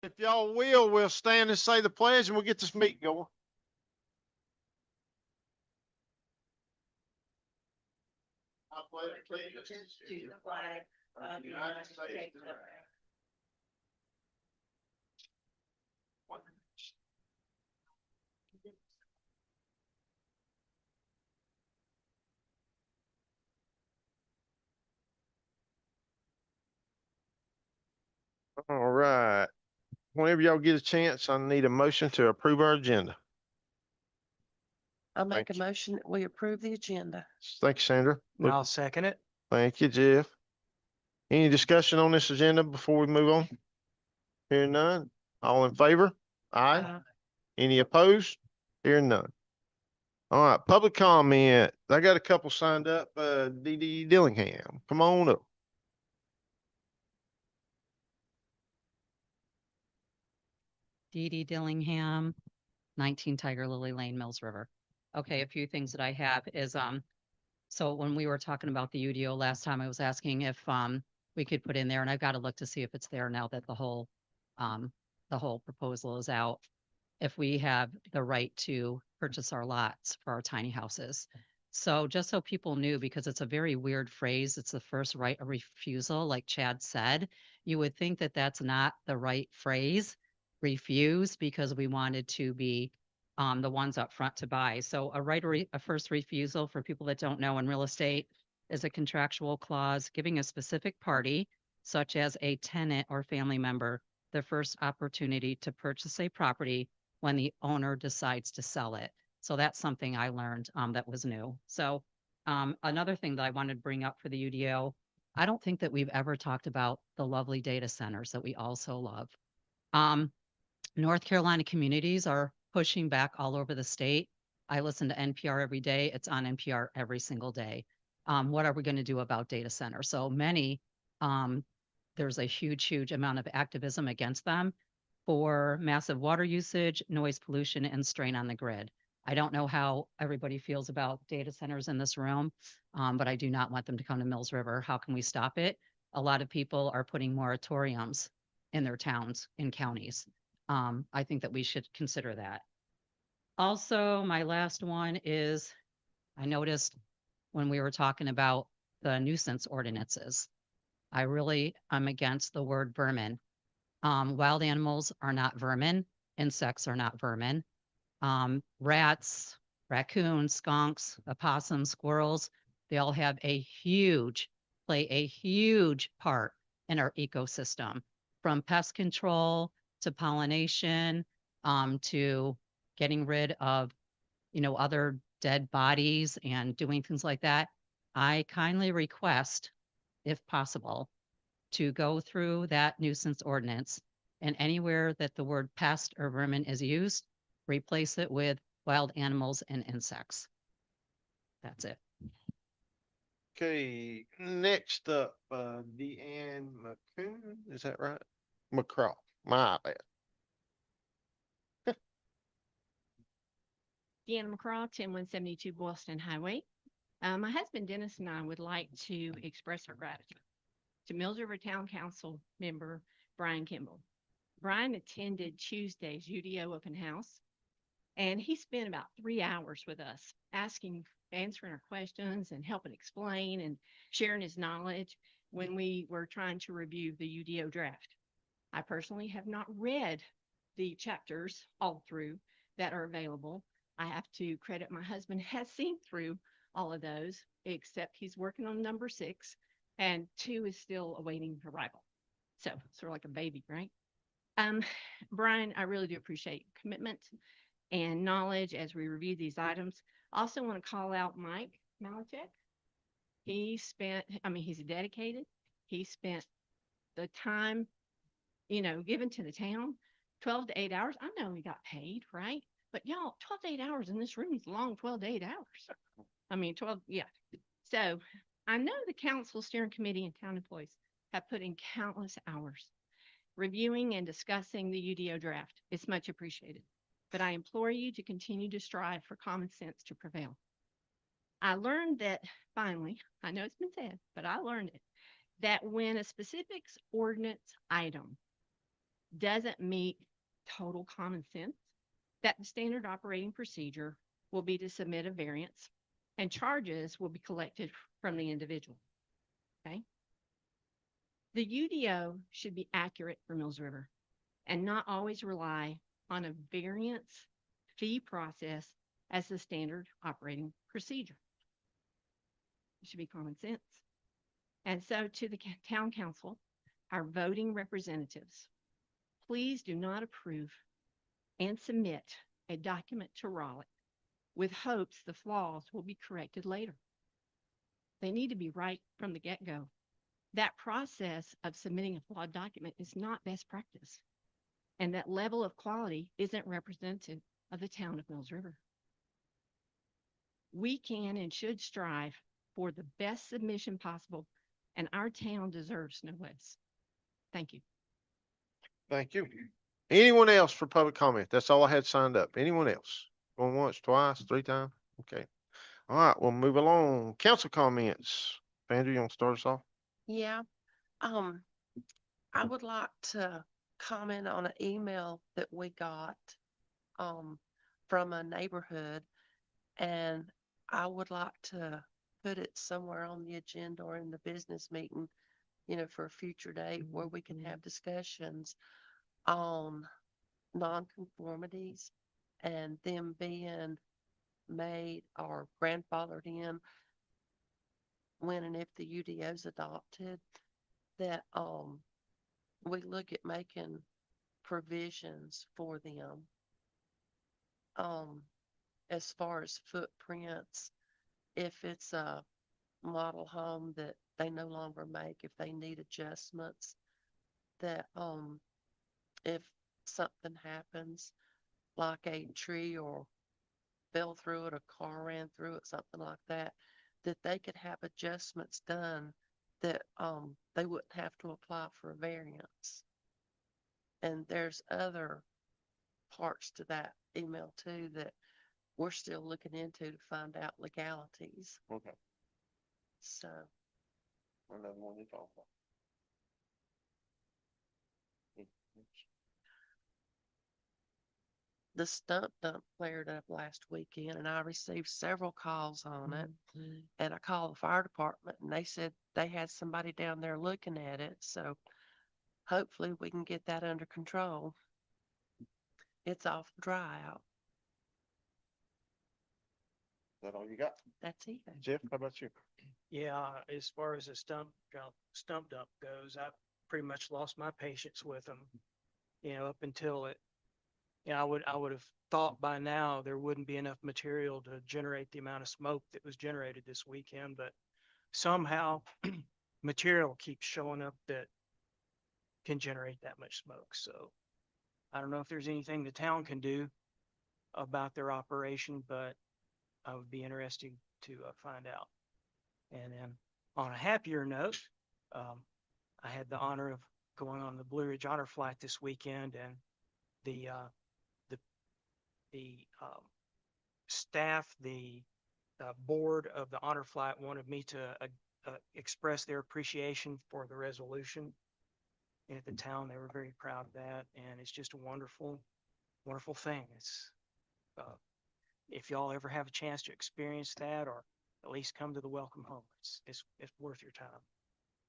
If y'all will, we'll stand and say the pledge and we'll get this meeting going. I pledge allegiance to the flag of the United States of America. All right. Whenever y'all get a chance, I need a motion to approve our agenda. I'll make a motion that we approve the agenda. Thank you, Sandra. I'll second it. Thank you, Jeff. Any discussion on this agenda before we move on? Hearing none. All in favor? Aye. Any opposed? Hearing none. All right, public comment. I got a couple signed up. D.D. Dillingham, come on up. Dee Dillingham, 19 Tiger Lily Lane, Mills River. Okay, a few things that I have is, so when we were talking about the UDO last time, I was asking if, we could put in there, and I've got to look to see if it's there now that the whole proposal is out. If we have the right to purchase our lots for our tiny houses. So just so people knew, because it's a very weird phrase, it's the first right of refusal, like Chad said, you would think that that's not the right phrase, refuse, because we wanted to be the ones up front to buy. So a first refusal, for people that don't know in real estate, is a contractual clause giving a specific party, such as a tenant or family member, the first opportunity to purchase a property when the owner decides to sell it. So that's something I learned that was new. So another thing that I wanted to bring up for the UDO, I don't think that we've ever talked about the lovely data centers that we also love. North Carolina communities are pushing back all over the state. I listen to NPR every day. It's on NPR every single day. What are we going to do about data centers? So many, there's a huge amount of activism against them for massive water usage, noise pollution, and strain on the grid. I don't know how everybody feels about data centers in this room, but I do not want them to come to Mills River. How can we stop it? A lot of people are putting moratoriums in their towns and counties. I think that we should consider that. Also, my last one is, I noticed when we were talking about the nuisance ordinances, I'm against the word vermin. Wild animals are not vermin. Insects are not vermin. Rats, raccoons, skunks, opossums, squirrels, they all play a huge part in our ecosystem, from pest control to pollination, to getting rid of, other dead bodies and doing things like that. I kindly request, if possible, to go through that nuisance ordinance, and anywhere that the word pest or vermin is used, replace it with wild animals and insects. That's it. Okay, next up, Deanne McCoon, is that right? McCraw, my bad. Deanna McCraw, 10172 Boylston Highway. My husband Dennis and I would like to express our gratitude to Mills River Town Council member Brian Kimball. Brian attended Tuesday's UDO open house, and he spent about 3 hours with us answering our questions and helping explain and sharing his knowledge when we were trying to review the UDO draft. I personally have not read the chapters all through that are available. I have to credit my husband has seen through all of those, except he's working on number 6, and 2 is still awaiting arrival. So sort of like a baby, right? Brian, I really do appreciate your commitment and knowledge as we review these items. I also want to call out Mike Malachek. He's dedicated. He spent the time, given to the town, 12 to 8 hours. I know he got paid, right? But y'all, 12 to 8 hours in this room is long, 12 to 8 hours. 12, yeah. So I know the council, steering committee, and town employees have put in countless hours reviewing and discussing the UDO draft. It's much appreciated. But I implore you to continue to strive for common sense to prevail. I learned that finally, I know it's been said, but I learned it, that when a specific ordinance item doesn't meet total common sense, that the standard operating procedure will be to submit a variance and charges will be collected from the individual. Okay. The UDO should be accurate for Mills River and not always rely on a variance fee process as the standard operating procedure. It should be common sense. And so to the town council, our voting representatives, please do not approve and submit a document to Raleigh with hopes the flaws will be corrected later. They need to be right from the get-go. That process of submitting a flawed document is not best practice. And that level of quality isn't representative of the town of Mills River. We can and should strive for the best submission possible, and our town deserves no less. Thank you. Thank you. Anyone else for public comment? That's all I had signed up. Anyone else? Going once, twice, three times? Okay. All right, we'll move along. Council comments. Andrew, you want to start us off? Yeah, I would like to comment on an email that we got, from a neighborhood, and I would like to put it somewhere on the agenda or in the business meeting, for a future date where we can have discussions on nonconformities and them being made or grandfathered in when and if the UDO is adopted, that we look at making provisions for them as far as footprints, if it's a model home that they no longer make, if they need adjustments, that if something happens, like a tree or fell through it, a car ran through it, something like that, that they could have adjustments done that they wouldn't have to apply for a variance. And there's other parts to that email too that we're still looking into to find out legalities. Okay. So Another one you talk about. the stump dump flared up last weekend and I received several calls on it. And I called the fire department and they said they had somebody down there looking at it. So hopefully we can get that under control. It's off dry out. Is that all you got? That's it. Jeff, how about you? Yeah, as far as the stump dump goes, I pretty much lost my patience with them. Up until it, I would have thought by now there wouldn't be enough material to generate the amount of smoke that was generated this weekend, but somehow material keeps showing up that can generate that much smoke. So I don't know if there's anything the town can do about their operation, but I would be interested to find out. And then on a happier note, I had the honor of going on the Blue Ridge Honor Flight this weekend, and the staff, the board of the Honor Flight wanted me to express their appreciation for the resolution. And at the town, they were very proud of that, and it's just a wonderful, wonderful thing. It's if y'all ever have a chance to experience that, or at least come to the welcome home, it's worth your time.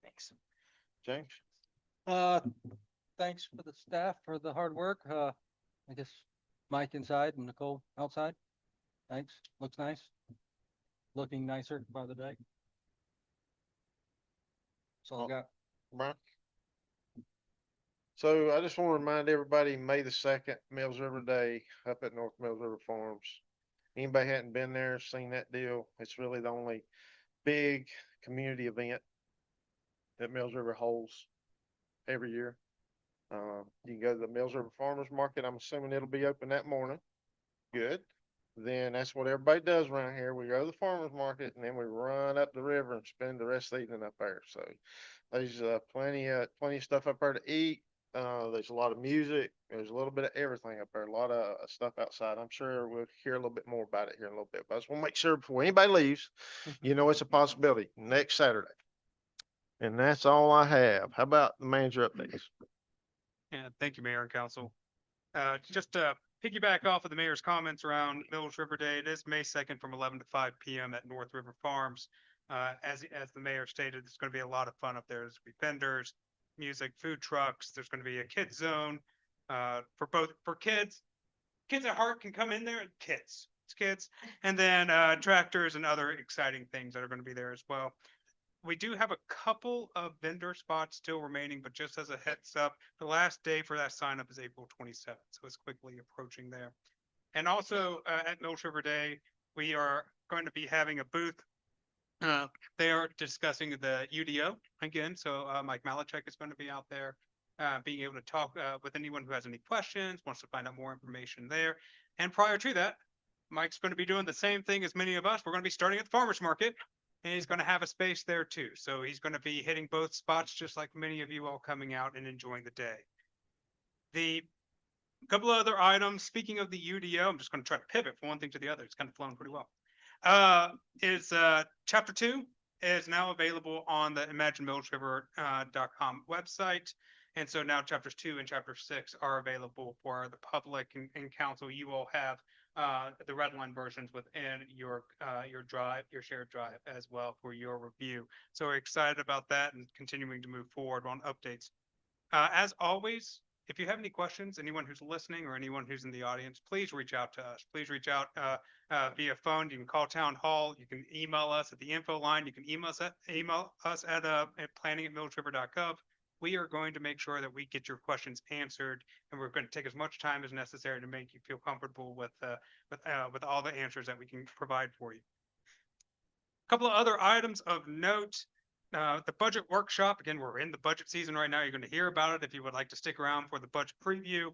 Thanks. James? Thanks for the staff for the hard work. I guess Mike inside and Nicole outside. Thanks. Looks nice. Looking nicer by the day. That's all I got. Brian? So I just want to remind everybody, May the 2nd, Mills River Day up at North Mills River Farms. Anybody hadn't been there, seen that deal, it's really the only big community event that Mills River holds every year. You can go to the Mills River Farmers Market. I'm assuming it'll be open that morning. Good. Then that's what everybody does around here. We go to the farmers market and then we run up the river and spend the rest of the evening up there. So there's plenty of stuff up there to eat. There's a lot of music. There's a little bit of everything up there. A lot of stuff outside. I'm sure we'll hear a little bit more about it here in a little bit. But I just want to make sure before anybody leaves, it's a possibility next Saturday. And that's all I have. How about the manager updates? Yeah, thank you, Mayor and Council. Just to piggyback off of the mayor's comments around Mills River Day, it is May 2nd from 11 to 5 p.m. at North River Farms. As the mayor stated, there's going to be a lot of fun up there. There's going to be vendors, music, food trucks. There's going to be a kids zone for kids. Kids at heart can come in there. It's kids, and then tractors and other exciting things that are going to be there as well. We do have a couple of vendor spots still remaining, but just as a heads up, the last day for that sign up is April 27th. So it's quickly approaching there. And also at Mills River Day, we are going to be having a booth. They are discussing the UDO again. So Mike Malachek is going to be out there being able to talk with anyone who has any questions, wants to find out more information there. And prior to that, Mike's going to be doing the same thing as many of us. We're going to be starting at the farmer's market. And he's going to have a space there too. So he's going to be hitting both spots, just like many of you all coming out and enjoying the day. The couple of other items, speaking of the UDO, I'm just going to try to pivot from one thing to the other. It's kind of flowing pretty well. Chapter 2 is now available on the imaginemillsriver.com website. And so now chapters 2 and chapter 6 are available for the public and council. You all have the red line versions within your drive, your shared drive as well for your review. So we're excited about that and continuing to move forward on updates. As always, if you have any questions, anyone who's listening or anyone who's in the audience, please reach out to us. Please reach out via phone. You can call town hall. You can email us at the info line. You can email us at planning@millsriver.gov. We are going to make sure that we get your questions answered, and we're going to take as much time as necessary to make you feel comfortable with all the answers that we can provide for you. A couple of other items of note. The budget workshop, again, we're in the budget season right now. You're going to hear about it if you would like to stick around for the budget preview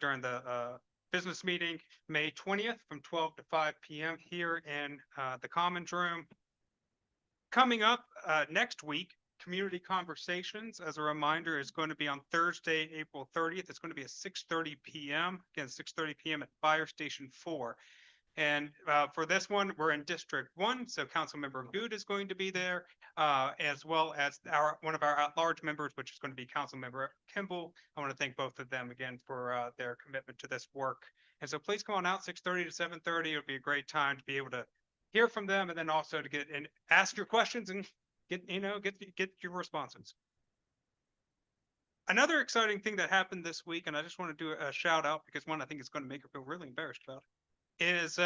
during the business meeting, May 20th from 12 to 5 p.m. here in the Commons Room. Coming up next week, Community Conversations, as a reminder, is going to be on Thursday, April 30th. It's going to be at 6:30 p.m. Again, 6:30 p.m. at Fire Station 4. And for this one, we're in District 1, so Councilmember Good is going to be there, as well as one of our at-large members, which is going to be Councilmember Kimball. I want to thank both of them again for their commitment to this work. And so please come on out 6:30 to 7:30. It'll be a great time to be able to hear from them, and then also to get and ask your questions and get your responses. Another exciting thing that happened this week, and I just want to do a shout out because one I think is going to make her feel really embarrassed about, is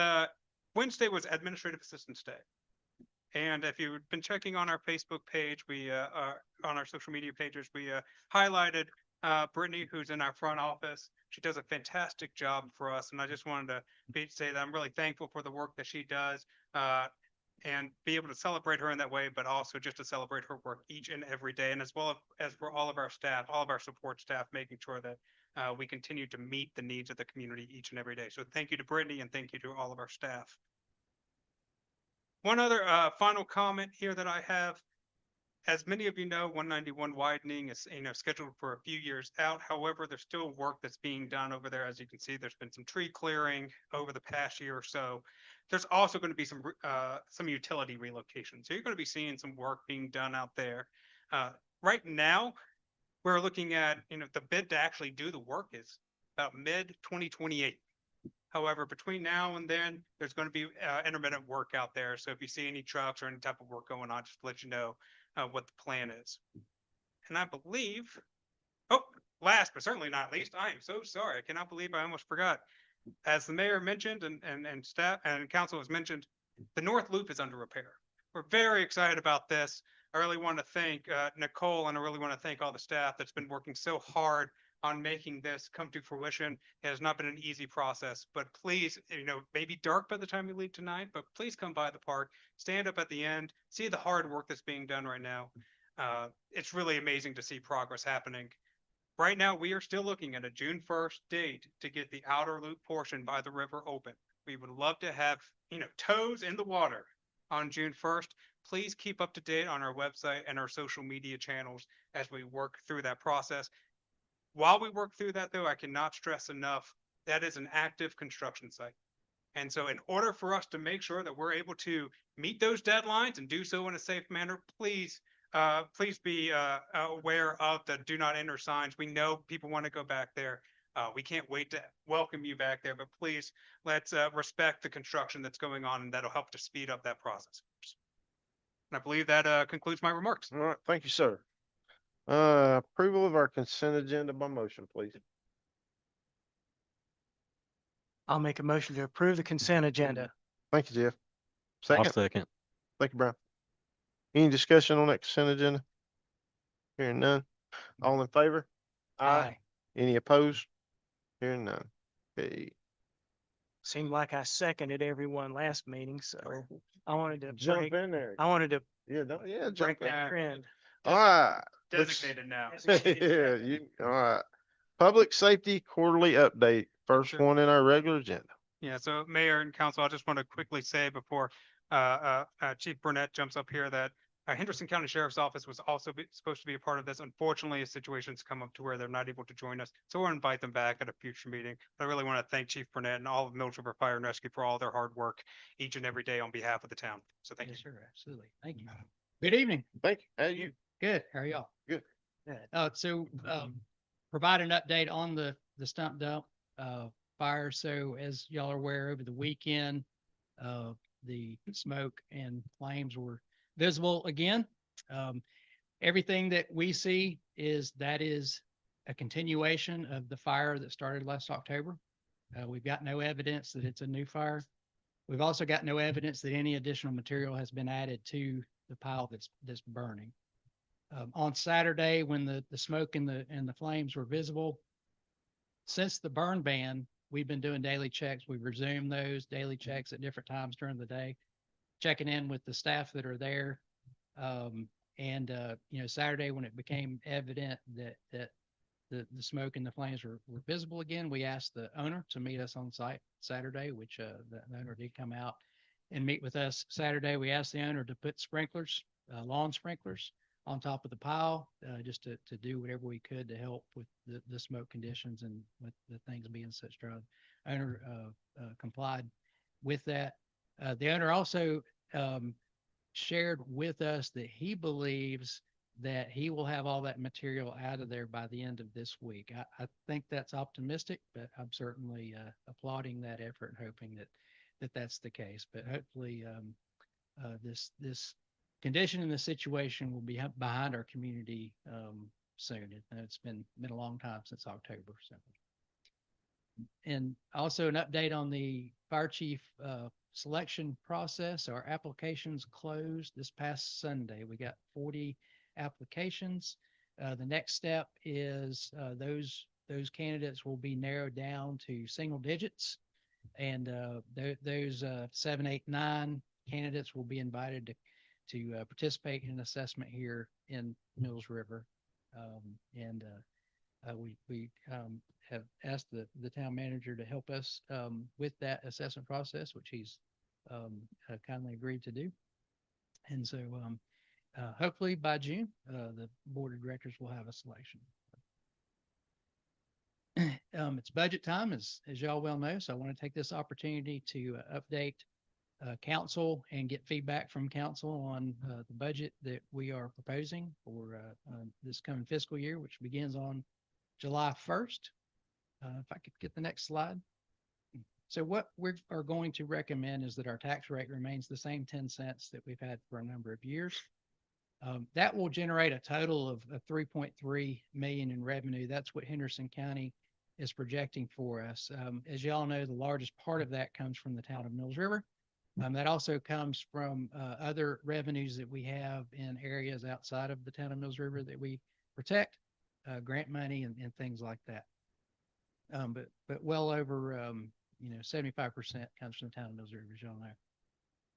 Wednesday was Administrative Assistance Day. And if you've been checking on our Facebook page, we on our social media pages, we highlighted Brittany, who's in our front office. She does a fantastic job for us, and I just wanted to say that I'm really thankful for the work that she does, and be able to celebrate her in that way, but also just to celebrate her work each and every day, and as well as for all of our staff, all of our support staff, making sure that we continue to meet the needs of the community each and every day. So thank you to Brittany, and thank you to all of our staff. One other final comment here that I have. As many of you know, 191 widening is scheduled for a few years out. However, there's still work that's being done over there. As you can see, there's been some tree clearing over the past year or so. There's also going to be some utility relocation. So you're going to be seeing some work being done out there. Right now, we're looking at the bid to actually do the work is about mid-2028. However, between now and then, there's going to be intermittent work out there. So if you see any trucks or any type of work going on, just to let you know what the plan is. And I believe, last but certainly not least, I am so sorry. I cannot believe I almost forgot. As the mayor mentioned and staff and council has mentioned, the North Loop is under repair. We're very excited about this. I really want to thank Nicole, and I really want to thank all the staff that's been working so hard on making this come to fruition. It has not been an easy process, but please, maybe dark by the time you leave tonight, but please come by the park, stand up at the end, see the hard work that's being done right now. It's really amazing to see progress happening. Right now, we are still looking at a June 1st date to get the outer loop portion by the river open. We would love to have, toes in the water on June 1st. Please keep up to date on our website and our social media channels as we work through that process. While we work through that, though, I cannot stress enough, that is an active construction site. And so in order for us to make sure that we're able to meet those deadlines and do so in a safe manner, please please be aware of the do not enter signs. We know people want to go back there. We can't wait to welcome you back there, but please let's respect the construction that's going on, and that'll help to speed up that process. And I believe that concludes my remarks. All right, thank you, sir. Approval of our consent agenda by motion, please. I'll make a motion to approve the consent agenda. Thank you, Jeff. I'll Second, second. thank you, Brian. Any discussion on that consent agenda? Hearing none. All in favor? Any opposed? Hearing none. Okay, Seemed like I seconded everyone last meeting, so I wanted to jump break, in there. I wanted to Yeah, yeah, break jump in. that trend. All right. let's- Designated now. Yeah, all right. Public safety quarterly update, first Sure. one in our regular agenda. Yeah, so Mayor and Council, I just want to quickly say before Chief Burnett jumps up here that Henderson County Sheriff's Office was also supposed to be a part of this. Unfortunately, a situation's come up to where they're not able to join us, so we'll invite them back at a future meeting. I really want to thank Chief Burnett and all of Mills River Fire and Rescue for all their hard work each and every day on behalf of the town. So thank you. Yes, sir, absolutely. Thank you. Good evening. Thank you. How you? Good. How are y'all? Good. Provide an update on the stump dump, fire. So as y'all are aware, over the weekend, the smoke and flames were visible again. Everything that we see is a continuation of the fire that started last October. We've got no evidence that it's a new fire. We've also got no evidence that any additional material has been added to the pile that's burning. On Saturday, when the smoke and the flames were visible, since the burn ban, we've been doing daily checks. We've resumed those daily checks at different times during the day, checking in with the staff that are there. Saturday, when it became evident that the smoke and the flames were visible again, we asked the owner to meet us on site Saturday, which the owner did come out and meet with us Saturday. We asked the owner to put sprinklers, lawn sprinklers, on top of the pile, just to do whatever we could to help with the smoke conditions and with the things being such dry. Owner complied with that. The owner also shared with us that he believes that he will have all that material out of there by the end of this week. I think that's optimistic, but I'm certainly applauding that effort and hoping that that's the case. But hopefully this condition and the situation will be behind our community soon. It's been a long time since October. So, and also an update on the fire chief selection process. Our applications closed this past Sunday. We got 40 applications. The next step is those candidates will be narrowed down to single digits, and those 7, 8, 9 candidates will be invited to participate in an assessment here in Mills River. We have asked the town manager to help us with that assessment process, which he's kindly agreed to do. And so hopefully by June, the board of directors will have a selection. It's budget time, as y'all well know, so I want to take this opportunity to update council and get feedback from council on the budget that we are proposing for this coming fiscal year, which begins on July 1st. If I could get the next slide. So what we are going to recommend is that our tax rate remains the same 10 cents that we've had for a number of years. That will generate a total of 3.3 million in revenue. That's what Henderson County is projecting for us. As y'all know, the largest part of that comes from the town of Mills River. That also comes from other revenues that we have in areas outside of the town of Mills River that we protect, grant money and things like that. But well over 75% comes from the town of Mills River, as y'all know.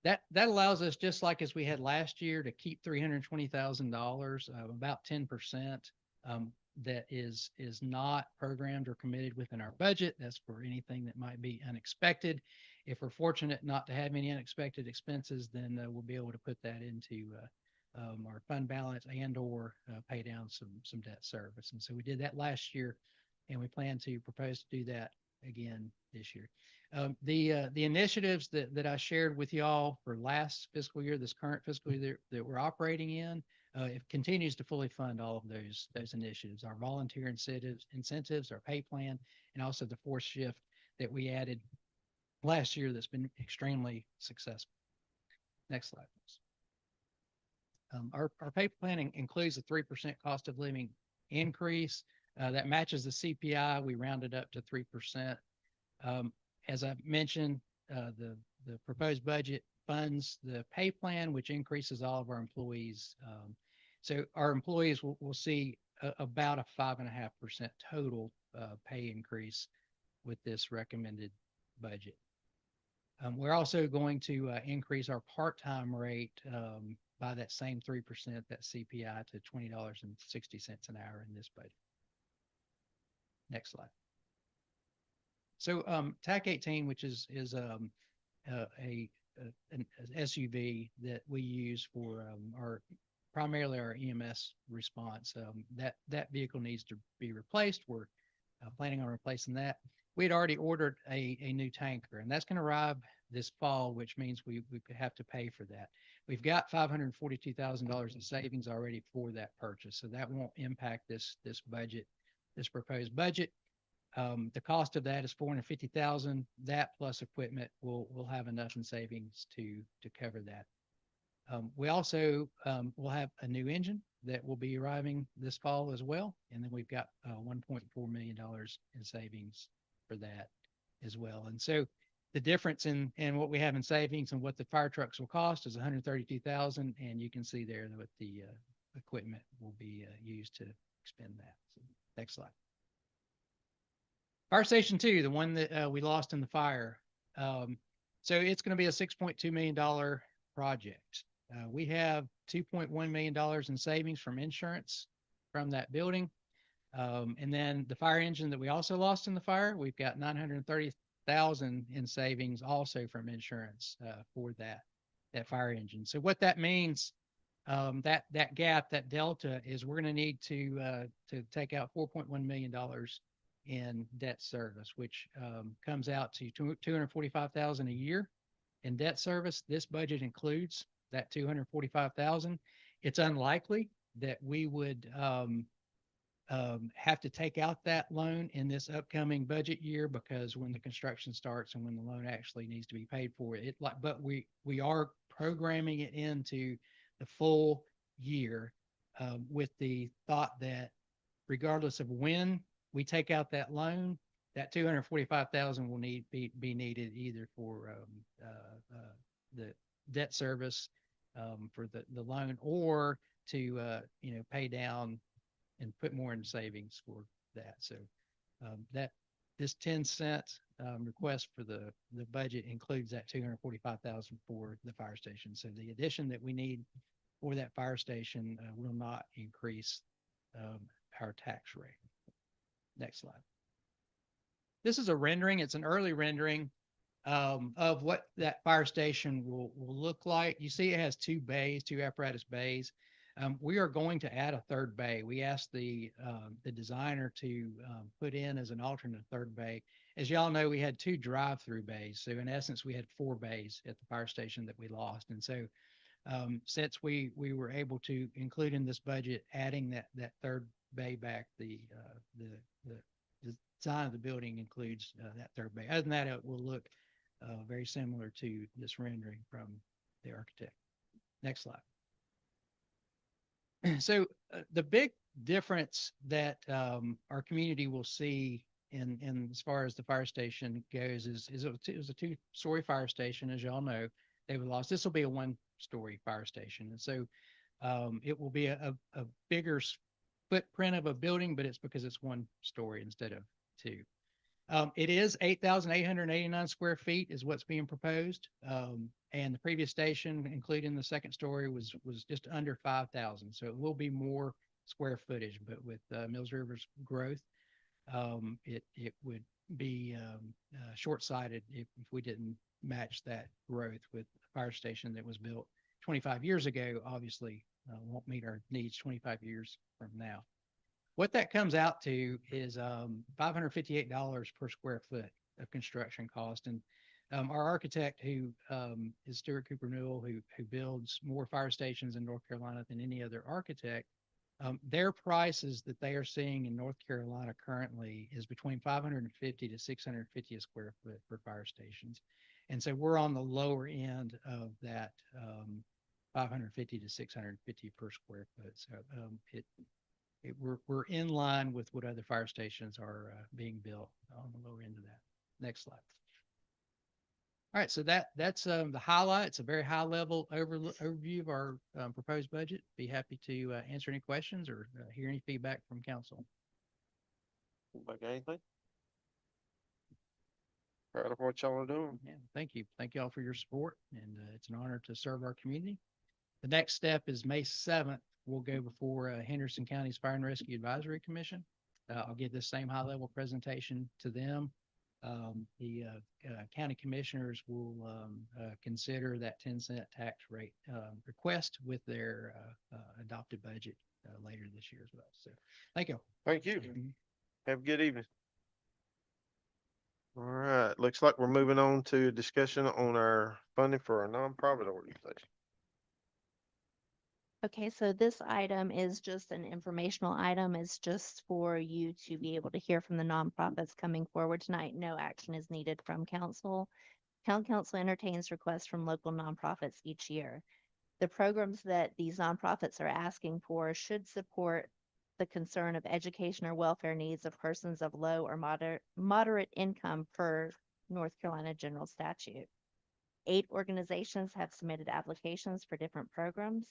That allows us, just like as we had last year, to keep $320,000, about 10%, that is not programmed or committed within our budget. That's for anything that might be unexpected. If we're fortunate not to have any unexpected expenses, then we'll be able to put that into our fund balance and or pay down some debt service. And so we did that last year, and we plan to propose to do that again this year. The initiatives that I shared with y'all for last fiscal year, this current fiscal year that we're operating in, it continues to fully fund all of those initiatives, our volunteer incentives, our pay plan, and also the fourth shift that we added last year that's been extremely successful. Next slide, please. Our pay plan includes a 3% cost of living increase that matches the CPI. We rounded up to 3%. As I mentioned, the proposed budget funds the pay plan, which increases all of our employees. So our employees will see about a 5.5% total pay increase with this recommended budget. We're also going to increase our part-time rate by that same 3%, that CPI, to $20.60 an hour in this budget. Next slide. So TAC 18, which is an SUV that we use for primarily our EMS response. That vehicle needs to be replaced. We're planning on replacing that. We had already ordered a new tanker, and that's going to arrive this fall, which means we have to pay for that. We've got $542,000 in savings already for that purchase, so that won't impact this budget, this proposed budget. The cost of that is $450,000. That plus equipment will have enough in savings to cover that. We also will have a new engine that will be arriving this fall as well, and then we've got $1.4 million in savings for that as well. And so the difference in what we have in savings and what the fire trucks will cost is $132,000, and you can see there that the equipment will be used to expend that. So, next slide. Fire Station 2, the one that we lost in the fire. So it's going to be a $6.2 million project. We have $2.1 million in savings from insurance from that building. And then the fire engine that we also lost in the fire, we've got $930,000 in savings also from insurance for that fire engine. So what that means, that gap, that delta, is we're going to need to take out $4.1 million in debt service, which comes out to $245,000 a year in debt service. This budget includes that $245,000. It's unlikely that we would have to take out that loan in this upcoming budget year, because when the construction starts and when the loan actually needs to be paid for, but we are programming it into the full year with the thought that regardless of when we take out that loan, that $245,000 will be needed either for the debt service for the loan, or to pay down and put more in savings for that. So that this 10-cent request for the budget includes that $245,000 for the fire station. So the addition that we need for that fire station will not increase our tax rate. Next slide. This is a rendering. It's an early rendering of what that fire station will look like. You see it has two apparatus bays. We are going to add a third bay. We asked the designer to put in as an alternate third bay. As y'all know, we had two drive-through bays. So in essence, we had 4 bays at the fire station that we lost. And so since we were able to include in this budget, adding that third bay back, the design of the building includes that third bay. Other than that, it will look very similar to this rendering from the architect. Next slide. So the big difference that our community will see in as far as the fire station goes is it was a 2-story fire station, as y'all know. They were lost. This will be a 1-story fire station, and so it will be a bigger footprint of a building, but it's because it's 1 story instead of 2. It is 8,889 square feet is what's being proposed. And the previous station, including the second story, was just under 5,000. So it will be more square footage, but with Mills River's growth, it would be short-sighted if we didn't match that growth with a fire station that was built 25 years ago. Obviously, won't meet our needs 25 years from now. What that comes out to is $558 per square foot of construction cost. And Our architect who is Stuart Cooper Newell, who builds more fire stations in North Carolina than any other architect. Their prices that they are seeing in North Carolina currently is between 550 to 650 a square foot for fire stations. And so we're on the lower end of that 550 to 650 per square foot. So we're in line with what other fire stations are being built on the lower end of that. Next slide. All right, so that's the highlights, a very high level overview of our proposed budget. Be happy to answer any questions or hear any feedback from council. Like anything? Proud of what y'all are doing. Yeah, thank you. Thank you all for your support, and it's an honor to serve our community. The next step is May 7th. We'll go before Henderson County's Fire and Rescue Advisory Commission. I'll give this same high level presentation to them. The county commissioners will consider that 10-cent tax rate request with their adopted budget later this year as well. So thank you. Thank you. Mhm. Have a good evening. All right, looks like we're moving on to a discussion on our funding for our nonprofit organization. Okay, so this item is just an informational item. It's just for you to be able to hear from the nonprofits coming forward tonight. No action is needed from council. Town council entertains requests from local nonprofits each year. The programs that these nonprofits are asking for should support the concern of education or welfare needs of persons of low or moderate income per North Carolina general statute. 8 organizations have submitted applications for different programs.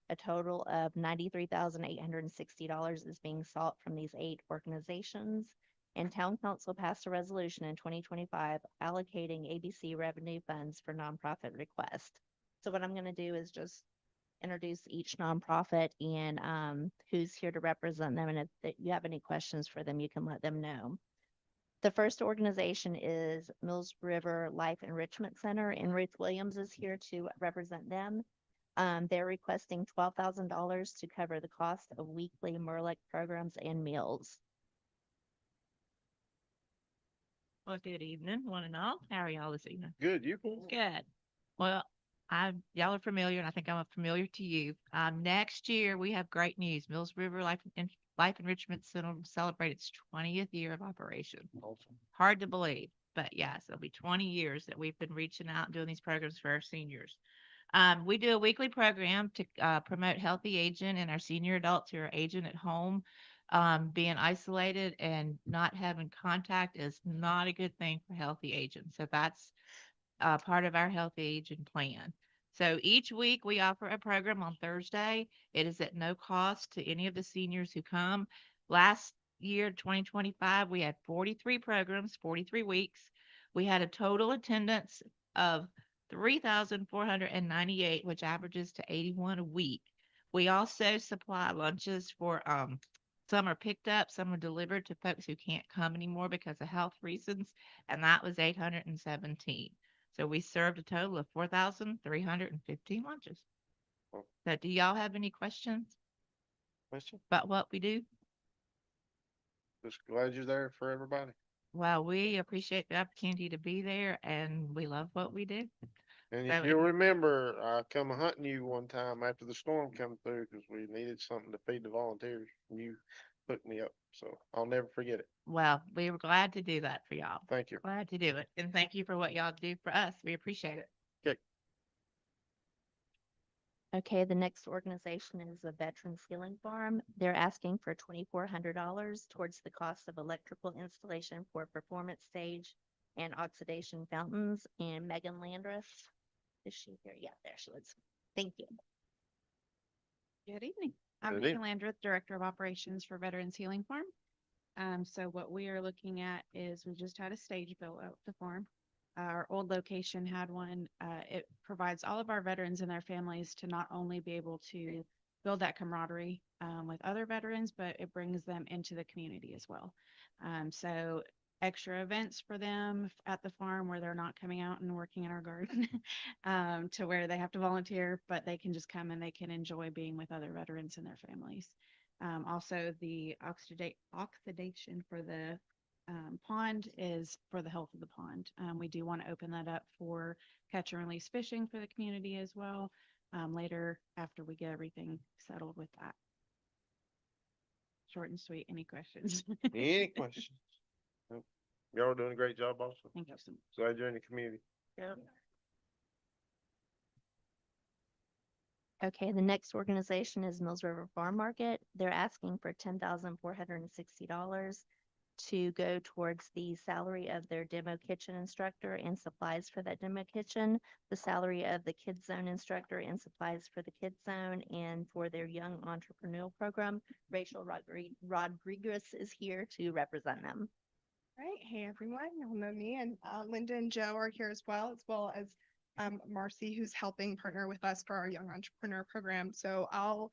A total of $93,860 is being sought from these 8 organizations. And Town Council passed a resolution in 2025 allocating ABC revenue funds for nonprofit requests. So what I'm going to do is just introduce each nonprofit and who's here to represent them. And if you have any questions for them, you can let them know. The first organization is Mills River Life Enrichment Center, and Ruth Williams is here to represent them. They're requesting $12,000 to cover the cost of weekly MRLEC programs and meals. Well, good evening, one and all. How are y'all this evening? Good, you? Good. Well, y'all are familiar, and I think I'm familiar to you. Next year we have great news. Mills River Life Enrichment Center will celebrate its 20th year of operation. Awesome. Hard to believe, but yes, it'll be 20 years that we've been reaching out and doing these programs for our seniors. We do a weekly program to promote healthy aging, and our senior adults who are aging at home. Being isolated and not having contact is not a good thing for healthy aging. So that's part of our healthy aging plan. So each week we offer a program on Thursday. It is at no cost to any of the seniors who come. Last year, 2025, we had 43 programs, 43 weeks. We had a total attendance of 3,498, which averages to 81 a week. We also supply lunches for some are picked up, some are delivered to folks who can't come anymore because of health reasons, and that was 817. So we served a total of 4,315 lunches. Oh. So do y'all have any questions Question? about what we do? Just glad you're there for everybody. Well, we appreciate the opportunity to be there, and we love what we do. And So you'll remember, I come hunting you one time after the storm come through because we needed something to feed the volunteers. You hooked me up, so I'll never forget it. Well, we were glad to do that for y'all. Thank you. Glad to do it. And thank you for what y'all do for us. We appreciate it. Okay, the next organization is the Veterans Healing Farm. They're asking for $2,400 towards the cost of electrical installation for performance stage and oxidation fountains. And Megan Landreth, is she here? Yeah, there she is. Thank you. Good evening. I'm Good Megan Landreth, Director of Operations for Veterans Healing Farm. So what we are looking at is we just had a stage built out the farm. Our old location had one. It provides all of our veterans and their families to not only be able to build that camaraderie with other veterans, but it brings them into the community as well. So extra events for them at the farm where they're not coming out and working in our garden to where they have to volunteer, but they can just come and they can enjoy being with other veterans and their families. Also the oxidation for the pond is for the health of the pond. We do want to open that up for catch and release fishing for the community as well, later after we get everything settled with that. Short and sweet. Any questions? Any questions? Nope. Y'all are doing a great job also. Thank you so much. Glad you're in the community. Yeah. Okay, the next organization is Mills River Farm Market. They're asking for $10,460 to go towards the salary of their demo kitchen instructor and supplies for that demo kitchen, the salary of the Kids Zone instructor and supplies for the Kids Zone, and for their Young Entrepreneurial Program. Rachel Rodriguez is here to represent them. Right. Hey, everyone. Y'all know me, and Linda and Joe are here as well as Marcy, who's helping partner with us for our Young Entrepreneur Program. So I'll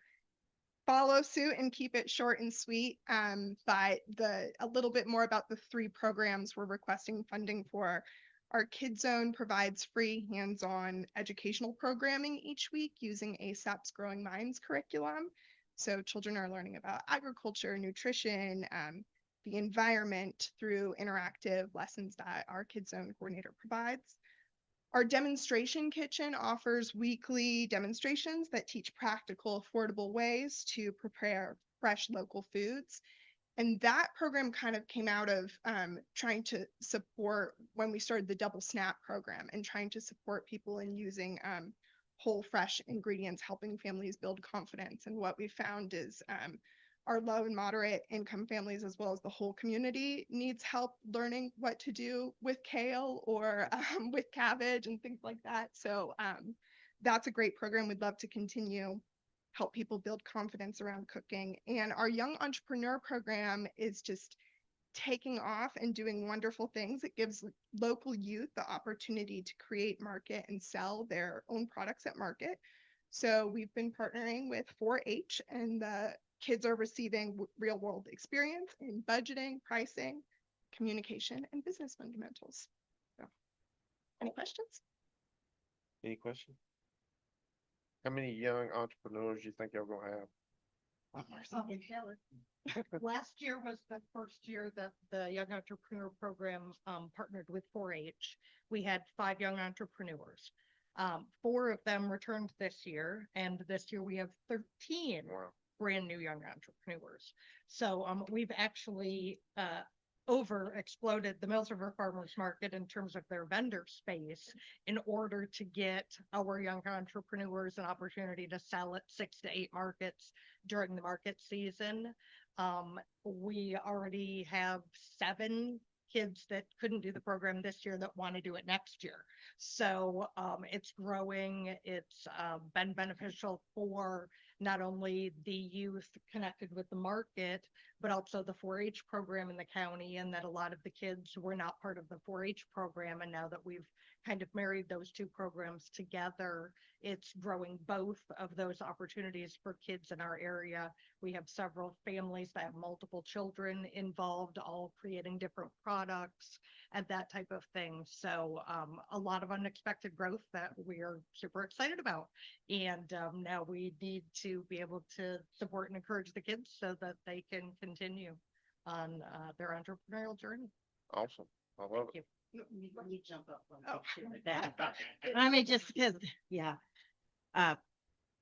follow suit and keep it short and sweet. But a little bit more about the three programs we're requesting funding for. Our Kids Zone provides free hands-on educational programming each week using ASAP's Growing Minds curriculum. So children are learning about agriculture, nutrition, the environment through interactive lessons that our Kids Zone coordinator provides. Our demonstration kitchen offers weekly demonstrations that teach practical, affordable ways to prepare fresh local foods. And that program kind of came out of trying to support when we started the Double Snap program and trying to support people in using whole, fresh ingredients, helping families build confidence. And what we found is our low and moderate income families, as well as the whole community, needs help learning what to do with kale or with cabbage and things like that. So that's a great program. We'd love to continue, help people build confidence around cooking. And our Young Entrepreneur Program is just taking off and doing wonderful things. It gives local youth the opportunity to create, market, and sell their own products at market. So we've been partnering with 4-H, and the kids are receiving real world experience in budgeting, pricing, communication, and business fundamentals. So, any questions? Any questions? How many young entrepreneurs do you think y'all gonna have? Last year was the first year that the Young Entrepreneur Program partnered with 4-H. We had 5 young entrepreneurs. 4 of them returned this year, and this year we have 13 brand new young entrepreneurs. So we've actually over exploded the Mills River Farmers Market in terms of their vendor space in order to get our young entrepreneurs an opportunity to sell at 6 to 8 markets during the market season. We already have 7 kids that couldn't do the program this year that want to do it next year. So it's growing. It's been beneficial for not only the youth connected with the market, but also the 4-H program in the county, and that a lot of the kids were not part of the 4-H program. And now that we've kind of married those two programs together, it's growing both of those opportunities for kids in our area. We have several families that have multiple children involved, all creating different products and that type of thing. So a lot of unexpected growth that we are super excited about. And now we need to be able to support and encourage the kids so that they can continue on their entrepreneurial journey. Awesome. I love Thank it. you. Let me jump up one Oh. picture with that. I mean, just because, yeah.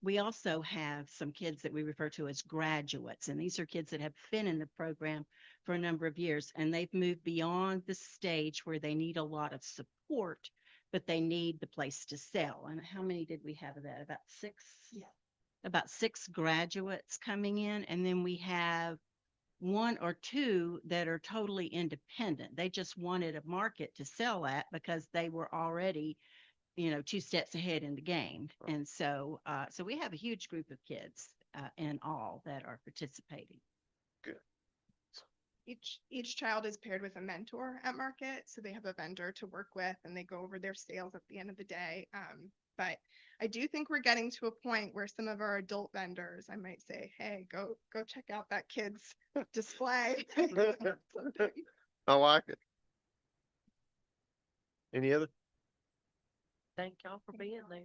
We also have some kids that we refer to as graduates, and these are kids that have been in the program for a number of years, and they've moved beyond the stage where they need a lot of support, but they need the place to sell. And how many did we have of that? About 6? Yeah. About 6 graduates coming in, and then we have 1 or 2 that are totally independent. They just wanted a market to sell at because they were already, 2 steps ahead in the game. Right. And so we have a huge group of kids in all that are participating. Good. Each child is paired with a mentor at market, so they have a vendor to work with, and they go over their sales at the end of the day. But I do think we're getting to a point where some of our adult vendors, I might say, hey, go check out that kid's display. I like it. Any other? Thank y'all for being there.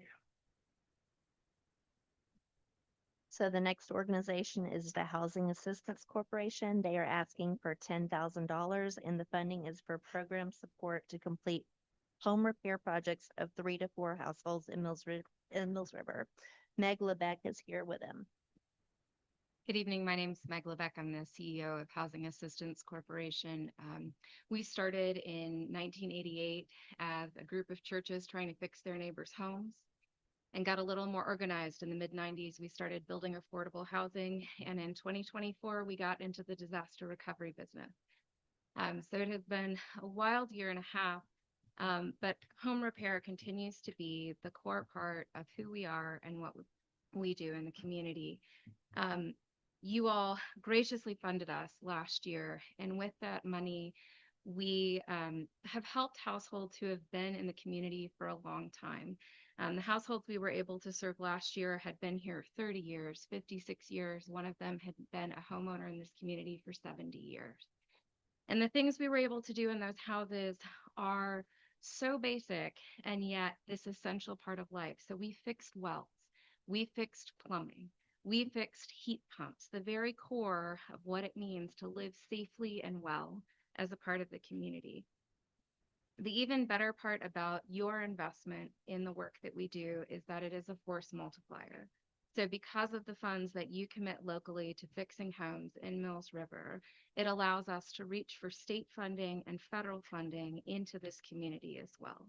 So the next organization is the Housing Assistance Corporation. They are asking for $10,000 and the funding is for program support to complete home repair projects of 3 to 4 households in Mills River. Meg Lebeck is here with them. Good evening. My name is Meg Lebeck. I'm the CEO of Housing Assistance Corporation. We started in 1988 as a group of churches trying to fix their neighbors' homes and got a little more organized. In the mid-90s, we started building affordable housing. And in 2024, we got into the disaster recovery business. So it has been a wild year and a half, but home repair continues to be the core part of who we are and what we do in the community. You all graciously funded us last year, and with that money, we have helped households who have been in the community for a long time. The households we were able to serve last year had been here 30 years, 56 years. One of them had been a homeowner in this community for 70 years. And the things we were able to do in those houses are so basic and yet this essential part of life. So we fixed wells, we fixed plumbing, we fixed heat pumps, the very core of what it means to live safely and well as a part of the community. The even better part about your investment in the work that we do is that it is a force multiplier. So because of the funds that you commit locally to fixing homes in Mills River, it allows us to reach for state funding and federal funding into this community as well.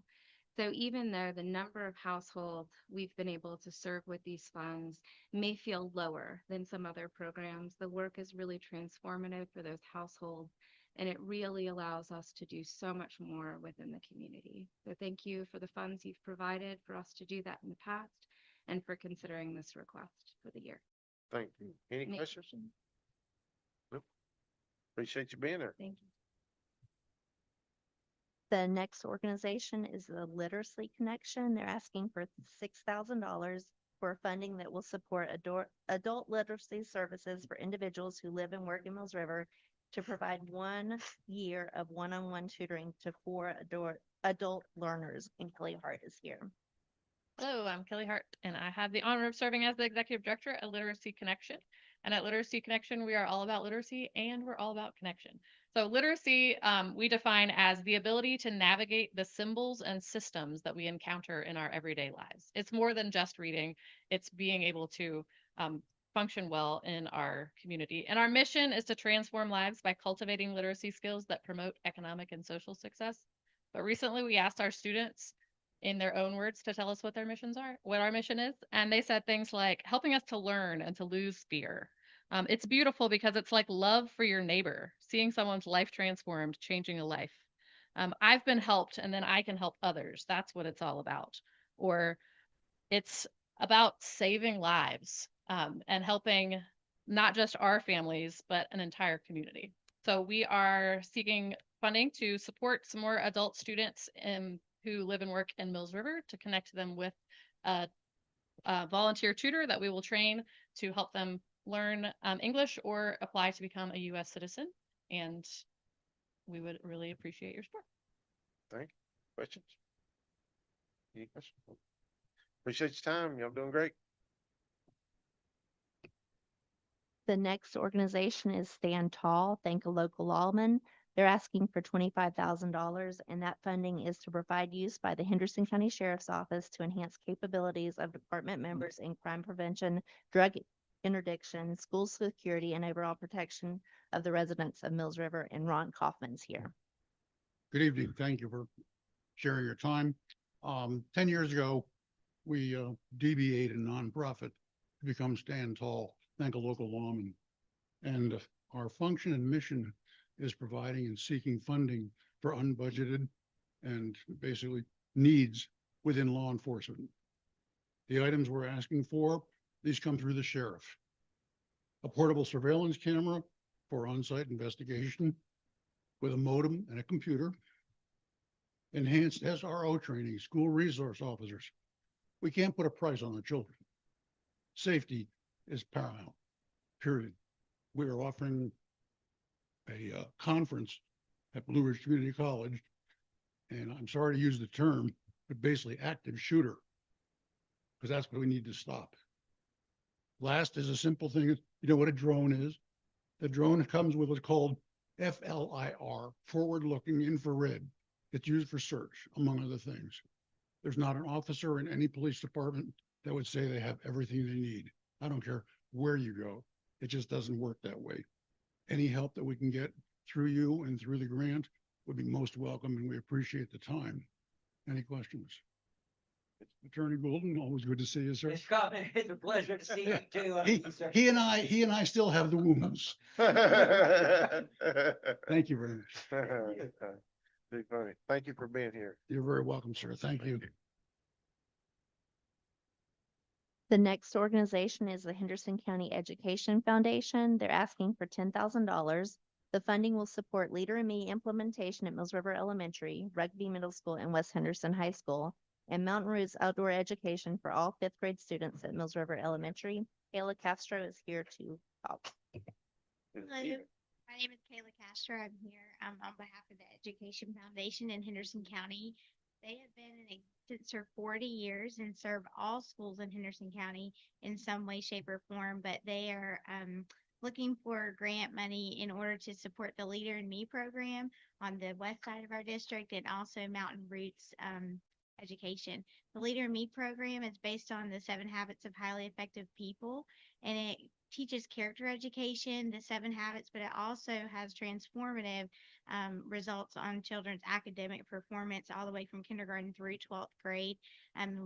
So even though the number of households we've been able to serve with these funds may feel lower than some other programs, the work is really transformative for those households, and it really allows us to do so much more within the community. So thank you for the funds you've provided for us to do that in the past and for considering this request for the year. Thank you. Any Any questions? Nope. Appreciate you being there. Thank you. The next organization is the Literacy Connection. They're asking for $6,000 for funding that will support adult literacy services for individuals who live and work in Mills River to provide 1 year of one-on-one tutoring to 4 adult learners. And Kelly Hart is here. Hello, I'm Kelly Hart, and I have the honor of serving as the Executive Director at Literacy Connection. And at Literacy Connection, we are all about literacy and we're all about connection. So literacy, we define as the ability to navigate the symbols and systems that we encounter in our everyday lives. It's more than just reading, it's being able to function well in our community. And our mission is to transform lives by cultivating literacy skills that promote economic and social success. But recently we asked our students in their own words to tell us what their missions are, what our mission is. And they said things like helping us to learn and to lose fear. It's beautiful because it's like love for your neighbor, seeing someone's life transformed, changing a life. I've been helped and then I can help others. That's what it's all about. Or it's about saving lives and helping not just our families, but an entire community. So we are seeking funding to support some more adult students who live and work in Mills River to connect them with a volunteer tutor that we will train to help them learn English or apply to become a U.S. citizen. And we would really appreciate your support. Thank you. Questions? Any questions? Appreciate your time. Y'all doing great. The next organization is Stand Tall, Thank a Local Lawman. They're asking for $25,000, and that funding is to provide use by the Henderson County Sheriff's Office to enhance capabilities of department members in crime prevention, drug interdiction, school security, and overall protection of the residents of Mills River. And Ron Kaufman's here. Good evening. Thank you for sharing your time. 10 years ago, we DBA'd a nonprofit to become Stand Tall, Thank a Local Lawman. And our function and mission is providing and seeking funding for unbudgeted and basically needs within law enforcement. The items we're asking for, these come through the sheriff. A portable surveillance camera for on-site investigation with a modem and a computer. Enhanced SRO training, school resource officers. We can't put a price on the children. Safety is paramount, period. We are offering a conference at Blue Ridge Community College, and I'm sorry to use the term, but basically active shooter, because that's what we need to stop. Last is a simple thing. You know what a drone is? The drone comes with what's called FLIR, forward-looking infrared. It's used for search, among other things. There's not an officer in any police department that would say they have everything they need. I don't care where you go. It just doesn't work that way. Any help that we can get through you and through the grant would be most welcome, and we appreciate the time. Any questions? Attorney Golden, always good to see you, sir. It's a pleasure to see you too. He and I still have the wounds. Thank you very much. Too funny. Thank you for being here. You're very welcome, sir. Thank you. The next organization is the Henderson County Education Foundation. They're asking for $10,000. The funding will support Leader in Me implementation at Mills River Elementary, Rugby Middle School, and West Henderson High School, and Mountain Roots outdoor education for all fifth grade students at Mills River Elementary. Kayla Castro is here to talk. Hello, my name is Kayla Castro. I'm here on behalf of the Education Foundation in Henderson County. They have been in existence for 40 years and serve all schools in Henderson County in some way, shape, or form, but they are looking for grant money in order to support the Leader in Me program on the west side of our district and also Mountain Roots education. The Leader in Me program is based on the 7 Habits of Highly Effective People, and it teaches character education, the 7 habits, but it also has transformative results on children's academic performance all the way from kindergarten through 12th grade.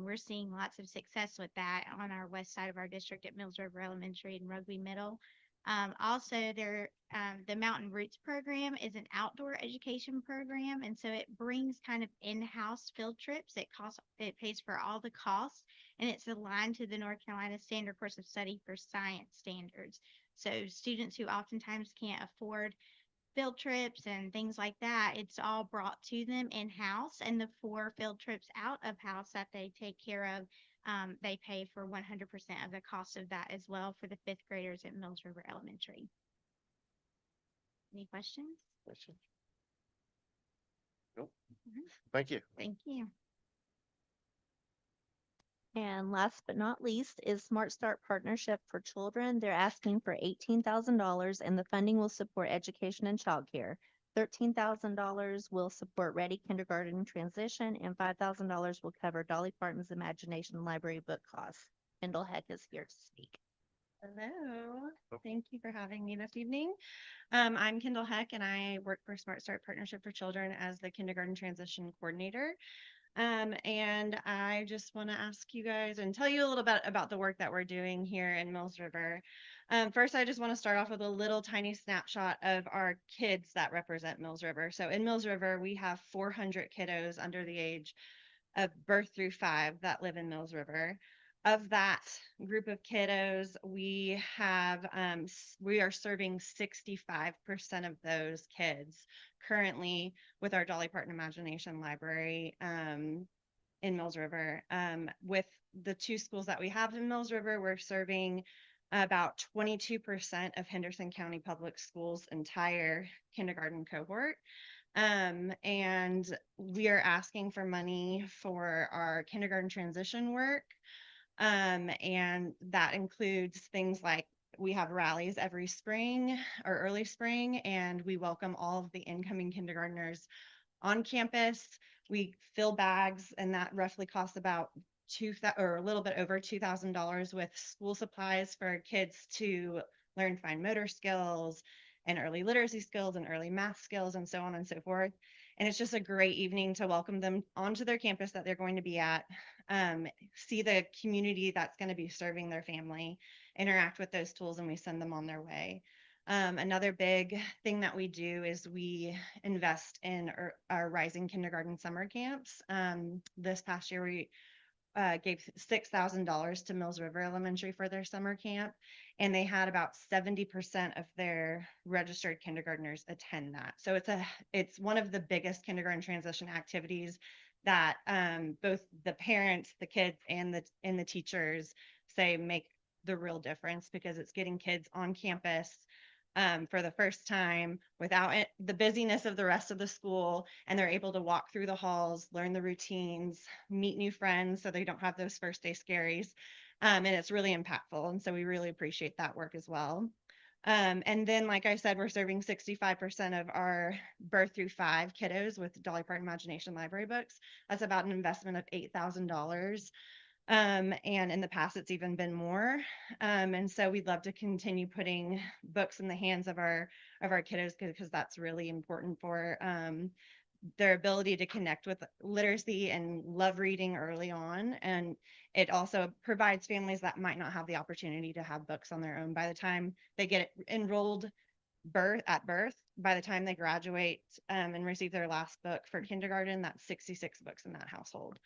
We're seeing lots of success with that on our west side of our district at Mills River Elementary and Rugby Middle. Also, the Mountain Roots program is an outdoor education program, and so it brings kind of in-house field trips. It pays for all the costs, and it's aligned to the North Carolina Standard Course of Study for Science standards. So students who oftentimes can't afford field trips and things like that, it's all brought to them in-house, and the 4 field trips out of house that they take care of, they pay for 100% of the cost of that as well for the 5th graders at Mills River Elementary. Any questions? Questions? Nope. Thank you. Thank you. And last but not least is Smart Start Partnership for Children. They're asking for $18,000 and the funding will support education and childcare. $13,000 will support Ready Kindergarten transition and $5,000 will cover Dolly Parton's Imagination Library book costs. Kendall Heck is here to speak. Hello, thank you for having me this evening. I'm Kendall Heck and I work for Smart Start Partnership for Children as the kindergarten transition coordinator. And I just want to ask you guys and tell you a little bit about the work that we're doing here in Mills River. First, I just want to start off with a little tiny snapshot of our kids that represent Mills River. So in Mills River, we have 400 kiddos under the age of birth through 5 that live in Mills River. Of that group of kiddos, we are serving 65% of those kids currently with our Dolly Parton Imagination Library in Mills River. With the 2 schools that we have in Mills River, we're serving about 22% of Henderson County Public Schools' entire kindergarten cohort. And we are asking for money for our kindergarten transition work. And that includes things like we have rallies every spring or early spring, and we welcome all of the incoming kindergartners on campus. We fill bags, and that roughly costs about a little bit over $2,000 with school supplies for kids to learn fine motor skills and early literacy skills and early math skills and so on and so forth. And it's just a great evening to welcome them onto their campus that they're going to be at, see the community that's going to be serving their family, interact with those tools, and we send them on their way. Another big thing that we do is we invest in our Rising Kindergarten summer camps. This past year, we gave $6,000 to Mills River Elementary for their summer camp, and they had about 70% of their registered kindergartners attend that. So it's one of the biggest kindergarten transition activities that both the parents, the kids, and the teachers say make the real difference, because it's getting kids on campus for the first time without the busyness of the rest of the school, and they're able to walk through the halls, learn the routines, meet new friends so they don't have those first day scaries, And it's really impactful. And so we really appreciate that work as well. And then, like I said, we're serving 65% of our birth through 5 kiddos with Dolly Parton Imagination Library books. That's about an investment of $8,000. And in the past, it's even been more. And so we'd love to continue putting books in the hands of our kiddos because that's really important for their ability to connect with literacy and love reading early on. And it also provides families that might not have the opportunity to have books on their own by the time they get enrolled at birth. By the time they graduate and receive their last book for kindergarten, that's 66 books in that household.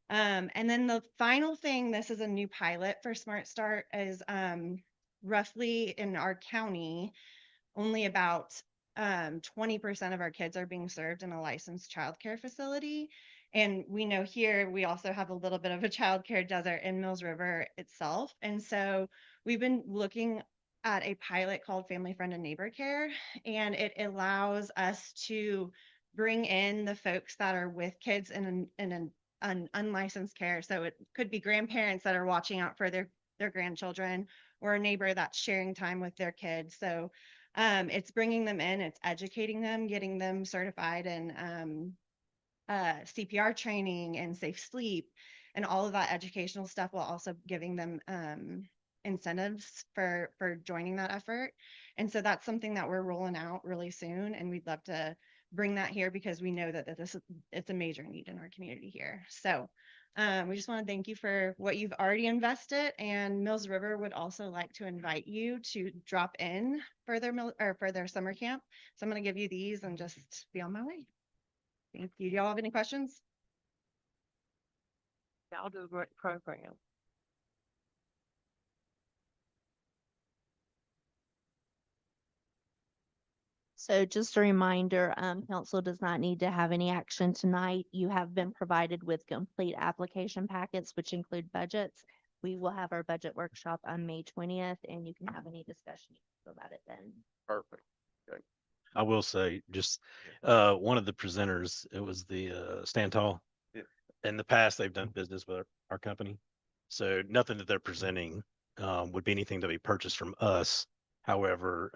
And then the final thing, this is a new pilot for Smart Start, is roughly in our county, only about 20% of our kids are being served in a licensed childcare facility. And we know here we also have a little bit of a childcare desert in Mills River itself. And so we've been looking at a pilot called Family Friend and Neighbor Care, and it allows us to bring in the folks that are with kids in an unlicensed care. So it could be grandparents that are watching out for their grandchildren, or a neighbor that's sharing time with their kids. So it's bringing them in, it's educating them, getting them certified in CPR training and safe sleep, and all of that educational stuff, while also giving them incentives for joining that effort. And so that's something that we're rolling out really soon, and we'd love to bring that here because we know that it's a major need in our community here. So we just want to thank you for what you've already invested, and Mills River would also like to invite you to drop in for their summer camp. So I'm going to give you these and just be on my way. Thank you. Do y'all have any questions? Y'all do a great program. So just a reminder, council does not need to have any action tonight. You have been provided with complete application packets, which include budgets. We will have our budget workshop on May 20th, and you can have any discussion about it then. Perfect. I will say, just one of the presenters, it was the Stantal. Yeah. In the past, they've done business with our company. So nothing that they're presenting would be anything to be purchased from us. However,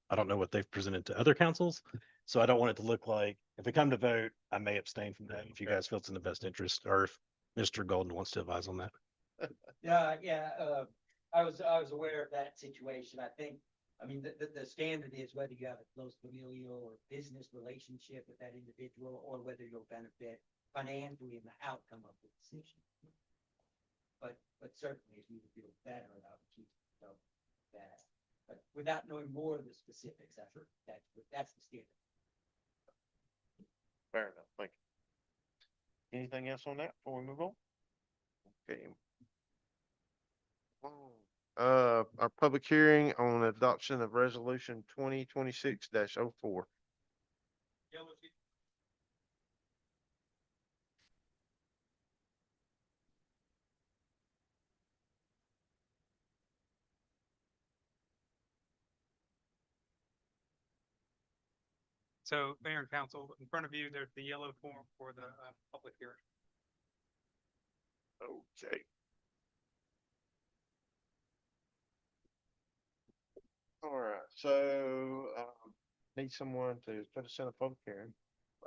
I don't know what they've presented to other councils. So I don't want it to look like, if we come to vote, I may abstain from that if you guys feel it's in the best interest, or if Mr. Golden wants to advise on that. I was aware of that situation. I think, I mean, the standard is whether you have a close familial or business relationship with that individual, or whether you'll benefit financially in the outcome of the decision. But certainly if you would feel better about it, so that, but without knowing more of the specifics, that's the standard. Fair enough. Thank you. Anything else on that before we move on? Okay. Our public hearing on adoption of resolution 2026-04. So Mayor and Council, in front of you, there's the yellow form for the public hearing. Okay. All right, so need someone to put us in a public hearing.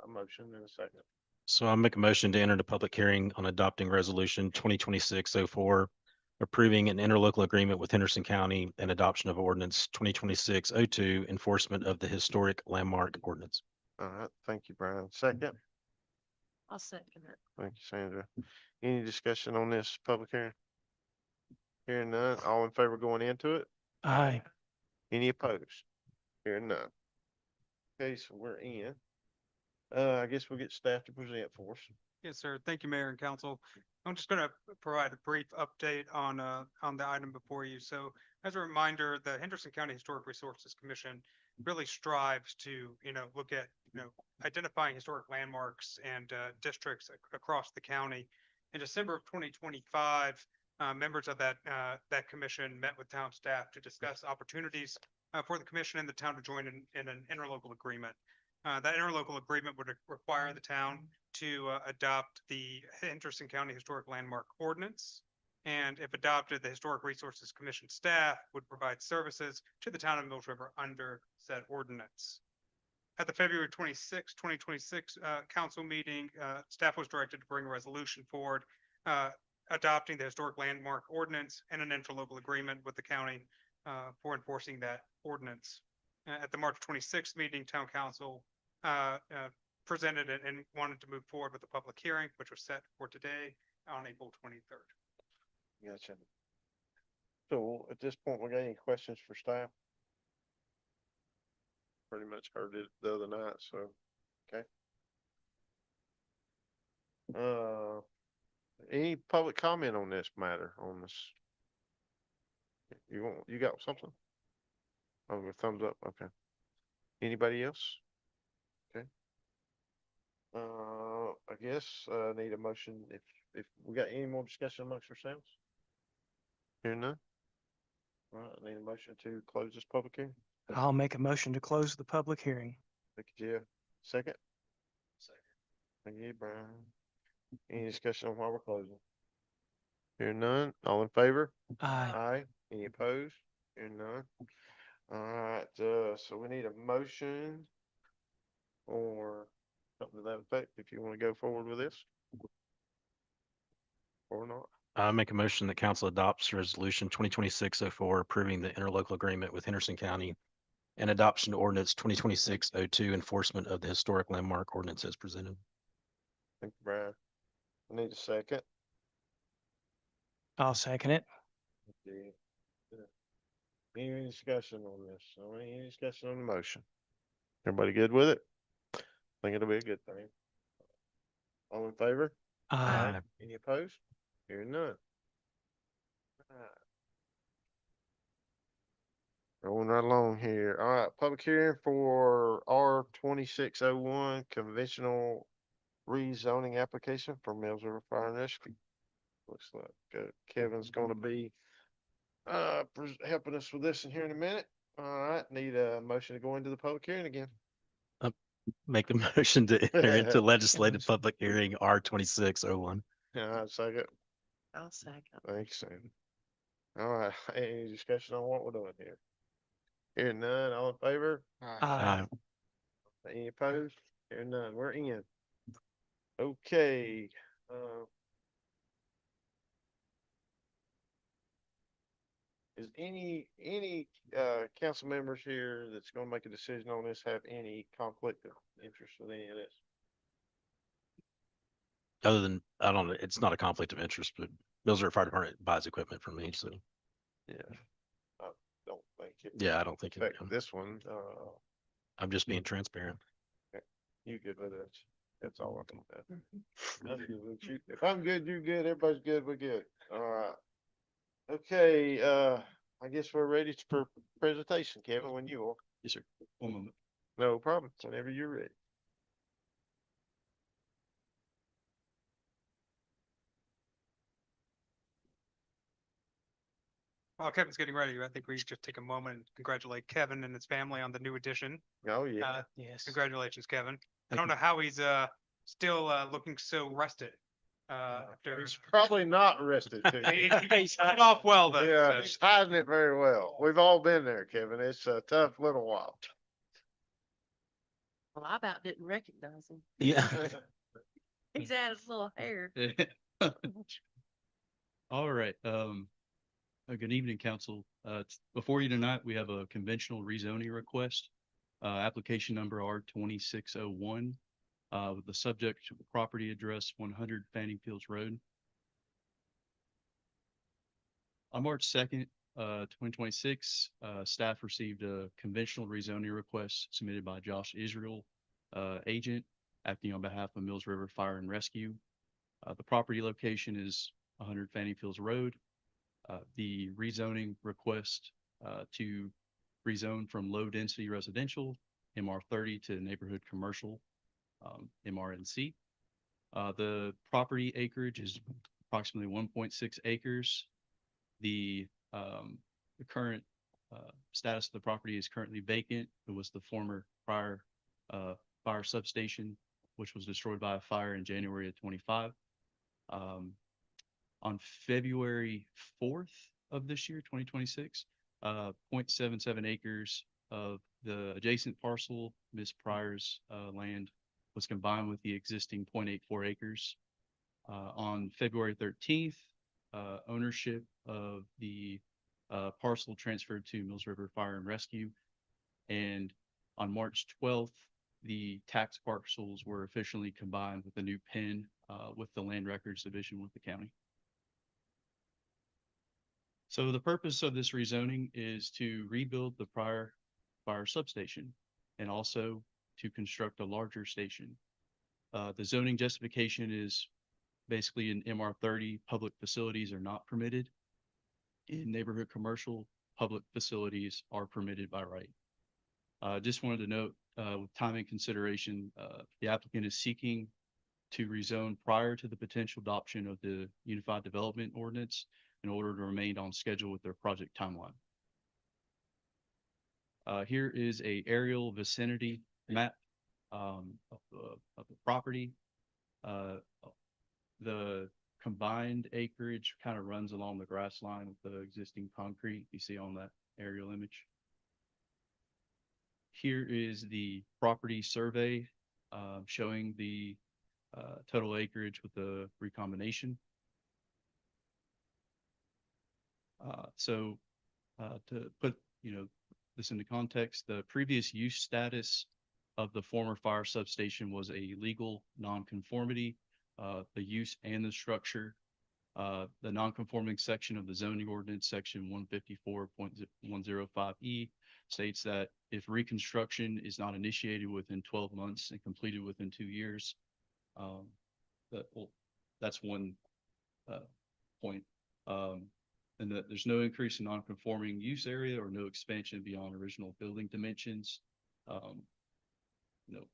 A motion in a second. So I'll make a motion to enter the public hearing on adopting resolution 2026-04, approving an interlocal agreement with Henderson County and adoption of ordinance 2026-02, enforcement of the historic landmark ordinance. All right, thank you, Brian. Second. I'll second it. Thank you, Sandra. Any discussion on this public hearing? Hearing none, all in favor going into it? Aye. Any opposed? Hearing none. Okay, so we're in. I guess we'll get staff to present for us. Yes, sir. Thank you, Mayor and Council. I'm just going to provide a brief update on the item before you. So as a reminder, the Henderson County Historic Resources Commission really strives to, look at, identifying historic landmarks and districts across the county. In December of 2025, members of that commission met with town staff to discuss opportunities for the commission and the town to join in an interlocal agreement. That interlocal agreement would require the town to adopt the Henderson County Historic Landmark Ordinance And if adopted, the Historic Resources Commission staff would provide services to the town of Mills River under said ordinance. At the February 26, 2026 council meeting, staff was directed to bring a resolution forward adopting the historic landmark ordinance and an interlocal agreement with the county for enforcing that ordinance. At the March 26th meeting, town council presented it and wanted to move forward with the public hearing, which was set for today on April 23rd. Gotcha. So at this point, we got any questions for staff? Pretty much heard it the other night, so, okay. Any public comment on this matter, on this? You got something? Oh, a thumbs up, okay. Anybody else? Okay. I guess, need a motion if we got any more discussion amongst ourselves? Hearing none? All right, I need a motion to close this public hearing. I'll make a motion to close the public hearing. Thank you, Jeff. Second? Second. Thank you, Brian. Any discussion on why we're closing? Hearing none, all in favor? Aye. Aye. Any opposed? Hearing none. All right, so we need a motion or something to that effect if you want to go forward with this. Or not. I make a motion that council adopts resolution 2026-04 approving the interlocal agreement with Henderson County and adoption ordinance 2026-02 enforcement of the historic landmark ordinance as presented. Thank you, Brian. I need a second. I'll second it. Okay. Any discussion on this? Any discussion on the motion? Everybody good with it? I think it'll be a good thing. All in favor? Aye. Any opposed? Hearing none. Alright. Rolling right along here. All right, public hearing for R 2601 conventional rezoning application for Mills River Fire and Rescue. Looks like Kevin's gonna be helping us with this in here in a minute. All right, need a motion to go into the public hearing again. Make the motion to enter into legislative public hearing R 2601. Second. I'll second. Thanks, Sam. All right, any discussion on what we're doing here? Hearing none, all in favor? Aye. Any opposed? Hearing none, we're in. Okay, is any council members here that's gonna make a decision on this have any conflict of interest with any of this? Other than, I don't know, it's not a conflict of interest, but Mills River Fire Department buys equipment from me, so Yeah. I don't think it. yeah, I don't think it. Affect this one, I'm just being transparent. you good with it? That's all I can do. I'm good with you. If I'm good, you're good. Everybody's good, we're good. All right. Okay, I guess we're ready for presentation, Kevin, when you are. Yes, sir. One moment. No problem, whenever you're ready. While Kevin's getting ready, I think we should just take a moment and congratulate Kevin and his family on the new addition. Oh, yeah. Yes. Congratulations, Kevin. I don't know how he's still looking so rested. After He's probably not rested too. he's got off well though. Yeah, so. he's hiding it very well. We've all been there, Kevin. It's a tough little while. Well, I about didn't recognize him. Yeah. He's had his little hair. All right. Good evening, council. Before you tonight, we have a conventional rezoning request, application number R 2601, with the subject property address 100 Fanning Fields Road. On March 2nd, 2026, staff received a conventional rezoning request submitted by Josh Israel, agent acting on behalf of Mills River Fire and Rescue. The property location is 100 Fanning Fields Road. The rezoning request to rezone from low density residential, MR30, to neighborhood commercial, MRNC. The property acreage is approximately 1.6 acres. The current status of the property is currently vacant. It was the former prior fire substation, which was destroyed by a fire in January of 25. On February 4th of this year, 2026, 0.77 acres of the adjacent parcel, Ms. Pryor's land, was combined with the existing 0.84 acres. On February 13th, ownership of the parcel transferred to Mills River Fire and Rescue. And on March 12th, the tax parcels were officially combined with a new PIN with the Land Records Division with the county. So the purpose of this rezoning is to rebuild the prior fire substation and also to construct a larger station. The zoning justification is basically in MR30, public facilities are not permitted. In neighborhood commercial, public facilities are permitted by right. Just wanted to note, with timing consideration, the applicant is seeking to rezone prior to the potential adoption of the Unified Development Ordinance in order to remain on schedule with their project timeline. Here is a aerial vicinity map of the property. The combined acreage kind of runs along the grass line with the existing concrete you see on that aerial image. Here is the property survey showing the total acreage with the recombination. To put this into context, the previous use status of the former fire substation was a legal nonconformity. The use and the structure, the nonconforming section of the zoning ordinance, section 154.105E, states that if reconstruction is not initiated within 12 months and completed within 2 years, that's one point. And that there's no increase in non-conforming use area or no expansion beyond original building dimensions.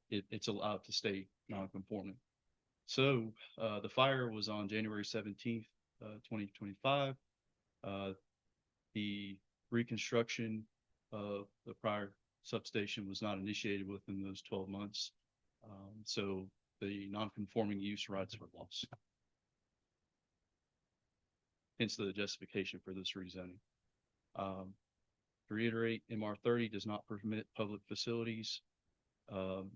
It's allowed to stay non-conforming. So the fire was on January 17th, 2025. The reconstruction of the prior substation was not initiated within those 12 months. So the non-conforming use rights were lost. Hence the justification for this rezoning. To reiterate, MR30 does not permit public facilities. MRNC,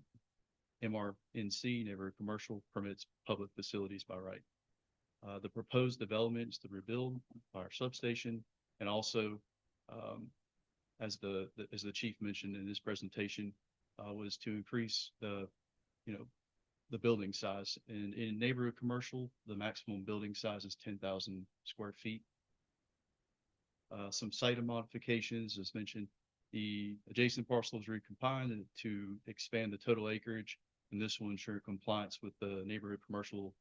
neighborhood commercial, permits public facilities by right. The proposed development is to rebuild our substation, and also, as the chief mentioned in his presentation, was to increase the building size. And in neighborhood commercial, the maximum building size is 10,000 square feet. Some site modifications, as mentioned, the adjacent parcel is recombined to expand the total acreage, and this will ensure compliance with the neighborhood commercial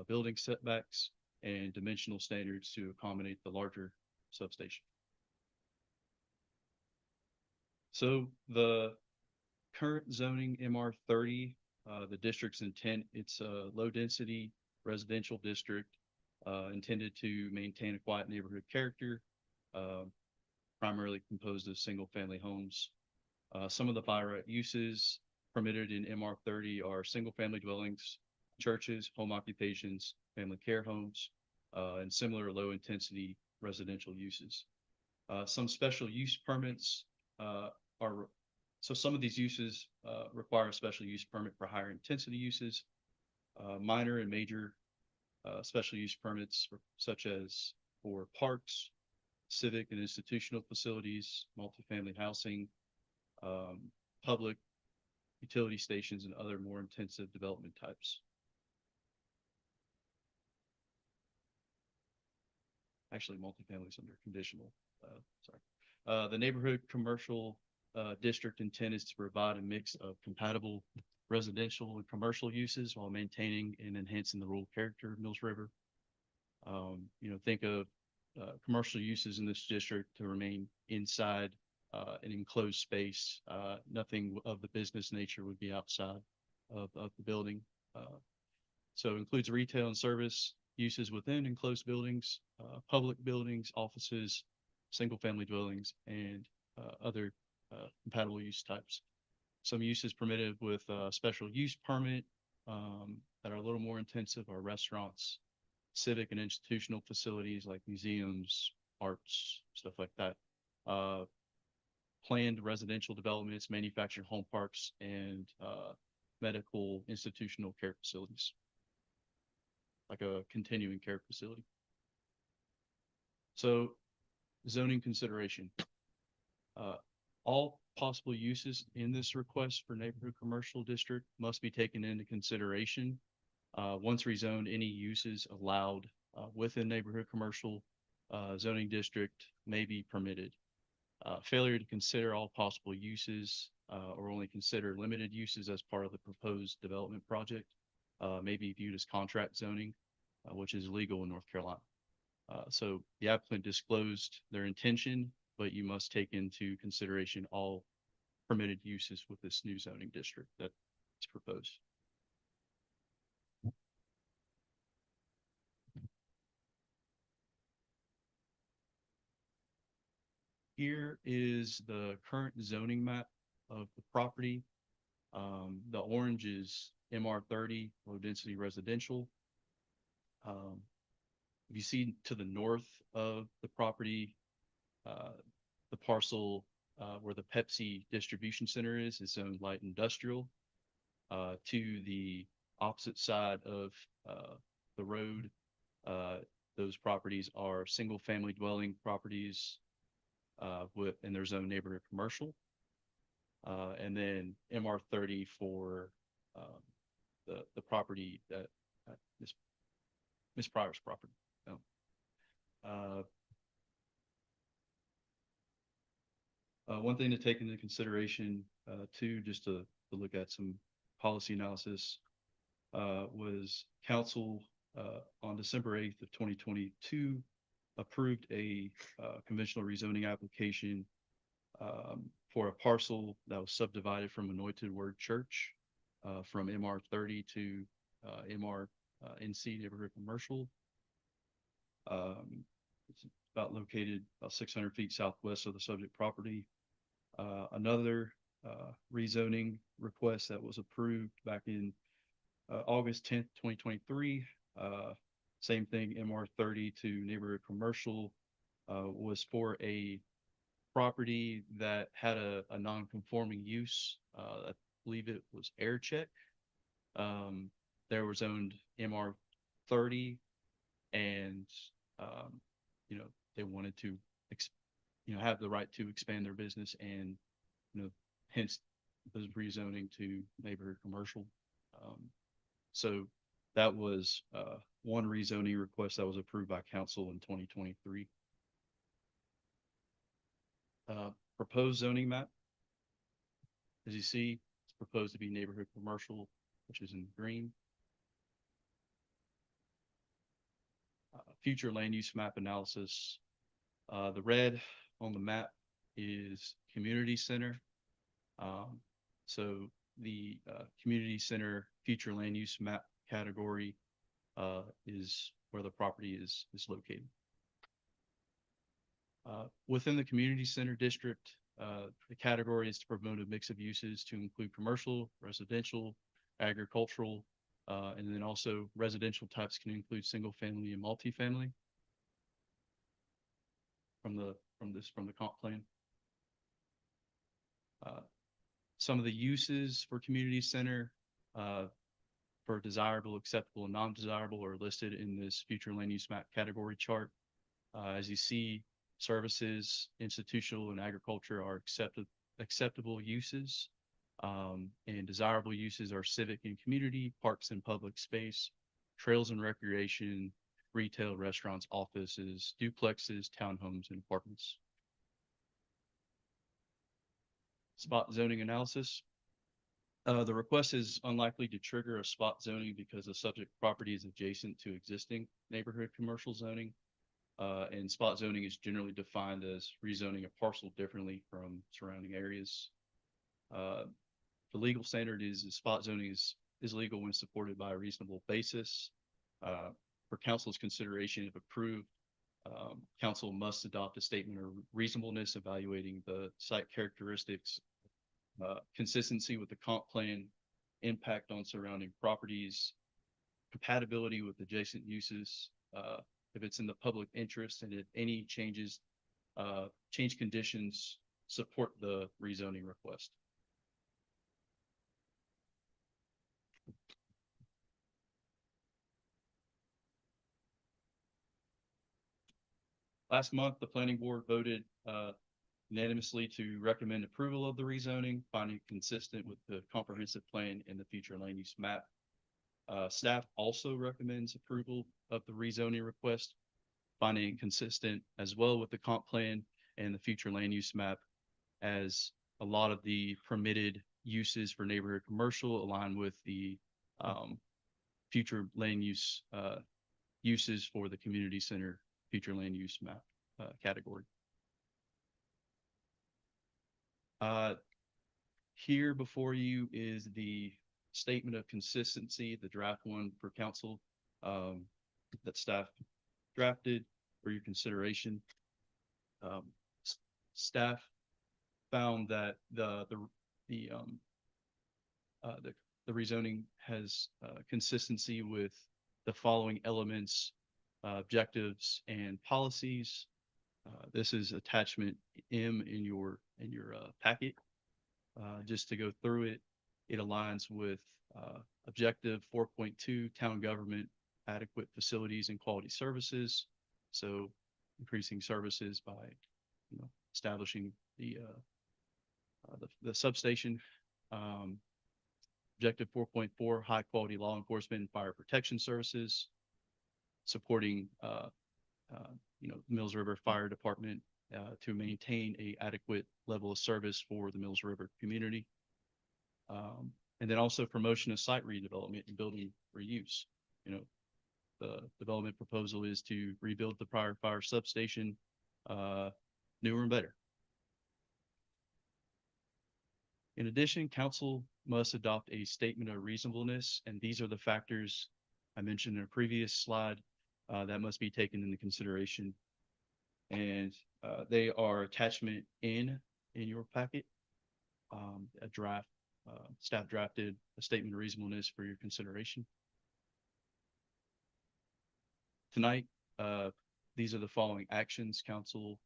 building setbacks and dimensional standards to accommodate the larger substation. So the current zoning MR30, the district's intent, it's a low density residential district intended to maintain a quiet neighborhood character, primarily composed of single family homes. Some of the by right uses permitted in MR30 are single family dwellings, churches, home occupations, family care homes, and similar low intensity residential uses. Some special use permits some of these uses require a special use permit for higher intensity uses. Minor and major special use permits, such as for parks, civic and institutional facilities, multifamily housing, public utility stations, and other more intensive development types. Actually, multifamily is under conditional. The neighborhood commercial district intent is to provide a mix of compatible residential and commercial uses while maintaining and enhancing the rural character of Mills River. Think of commercial uses in this district to remain inside an enclosed space. Nothing of the business nature would be outside of the building. So it includes retail and service uses within enclosed buildings, public buildings, offices, single family dwellings, and other compatible use types. Some uses permitted with special use permit that are a little more intensive are restaurants, civic and institutional facilities like museums, arts, stuff like that. Planned residential developments, manufactured home parks, and medical institutional care facilities, like a continuing care facility. So zoning consideration. All possible uses in this request for neighborhood commercial district must be taken into consideration. Once rezoned, any uses allowed within neighborhood commercial zoning district may be permitted. Failure to consider all possible uses or only consider limited uses as part of the proposed development project may be viewed as contract zoning, which is legal in North Carolina. So the applicant disclosed their intention, but you must take into consideration all permitted uses with this new zoning district that is proposed. Here is the current zoning map of the property. The orange is MR30, low density residential. If you see to the north of the property, the parcel where the Pepsi distribution center is zoned light industrial. To the opposite side of the road, those properties are single family dwelling properties and their zone neighborhood commercial. And then MR30 for the property that Ms. Pryor's property. One thing to take into consideration too, just to look at some policy analysis, was council on December 8th of 2022 approved a conventional rezoning application for a parcel that was subdivided from Anointed Word Church from MR30 to MR-NC neighborhood commercial. It's located about 600 feet southwest of the subject property. Another rezoning request that was approved back in August 10th, 2023. Same thing, MR30 to neighborhood commercial, was for a property that had a non-conforming use. I believe it was Air Check. There was owned MR30, and they wanted to have the right to expand their business, and hence the rezoning to neighborhood commercial. So that was one rezoning request that was approved by council in 2023. Proposed zoning map. As you see, it's proposed to be neighborhood commercial, which is in green. Future land use map analysis. The red on the map is community center. So the community center future land use map category is where the property is located. Within the community center district, the category is to promote a mix of uses to include commercial, residential, agricultural, and then also residential types can include single family and multifamily from the comp plan. Some of the uses for community center for desirable, acceptable, and non-desirable are listed in this future land use map category chart. As you see, services, institutional, and agriculture are acceptable uses. And desirable uses are civic and community, parks and public space, trails and recreation, retail, restaurants, offices, duplexes, townhomes, and apartments. Spot zoning analysis. The request is unlikely to trigger a spot zoning because the subject property is adjacent to existing neighborhood commercial zoning. And spot zoning is generally defined as rezoning a parcel differently from surrounding areas. The legal standard is spot zoning is legal when supported by a reasonable basis. For council's consideration, if approved, council must adopt a statement of reasonableness evaluating the site characteristics, consistency with the comp plan, impact on surrounding properties, compatibility with adjacent uses, if it's in the public interest and if any changes, change conditions support the rezoning request. Last month, the planning board voted unanimously to recommend approval of the rezoning, finding consistent with the comprehensive plan and the future land use map. Staff also recommends approval of the rezoning request, finding it consistent as well with the comp plan and the future land use map, as a lot of the permitted uses for neighborhood commercial align with the future land use uses for the community center future land use map category. Here before you is the statement of consistency, the draft one for council that staff drafted for your consideration. Staff found that the rezoning has consistency with the following elements, objectives and policies. This is attachment M in your packet. Just to go through it, it aligns with objective 4.2, town government, adequate facilities and quality services. So increasing services by, establishing the substation. Objective 4.4, high quality law enforcement and fire protection services, supporting Mills River Fire Department to maintain a adequate level of service for the Mills River community. And then also promotion of site redevelopment and building reuse. The development proposal is to rebuild the prior fire substation newer and better. In addition, council must adopt a statement of reasonableness, and these are the factors I mentioned in a previous slide that must be taken into consideration. And they are attachment in your packet. A draft, staff drafted a statement of reasonableness for your consideration. Tonight, these are the following actions council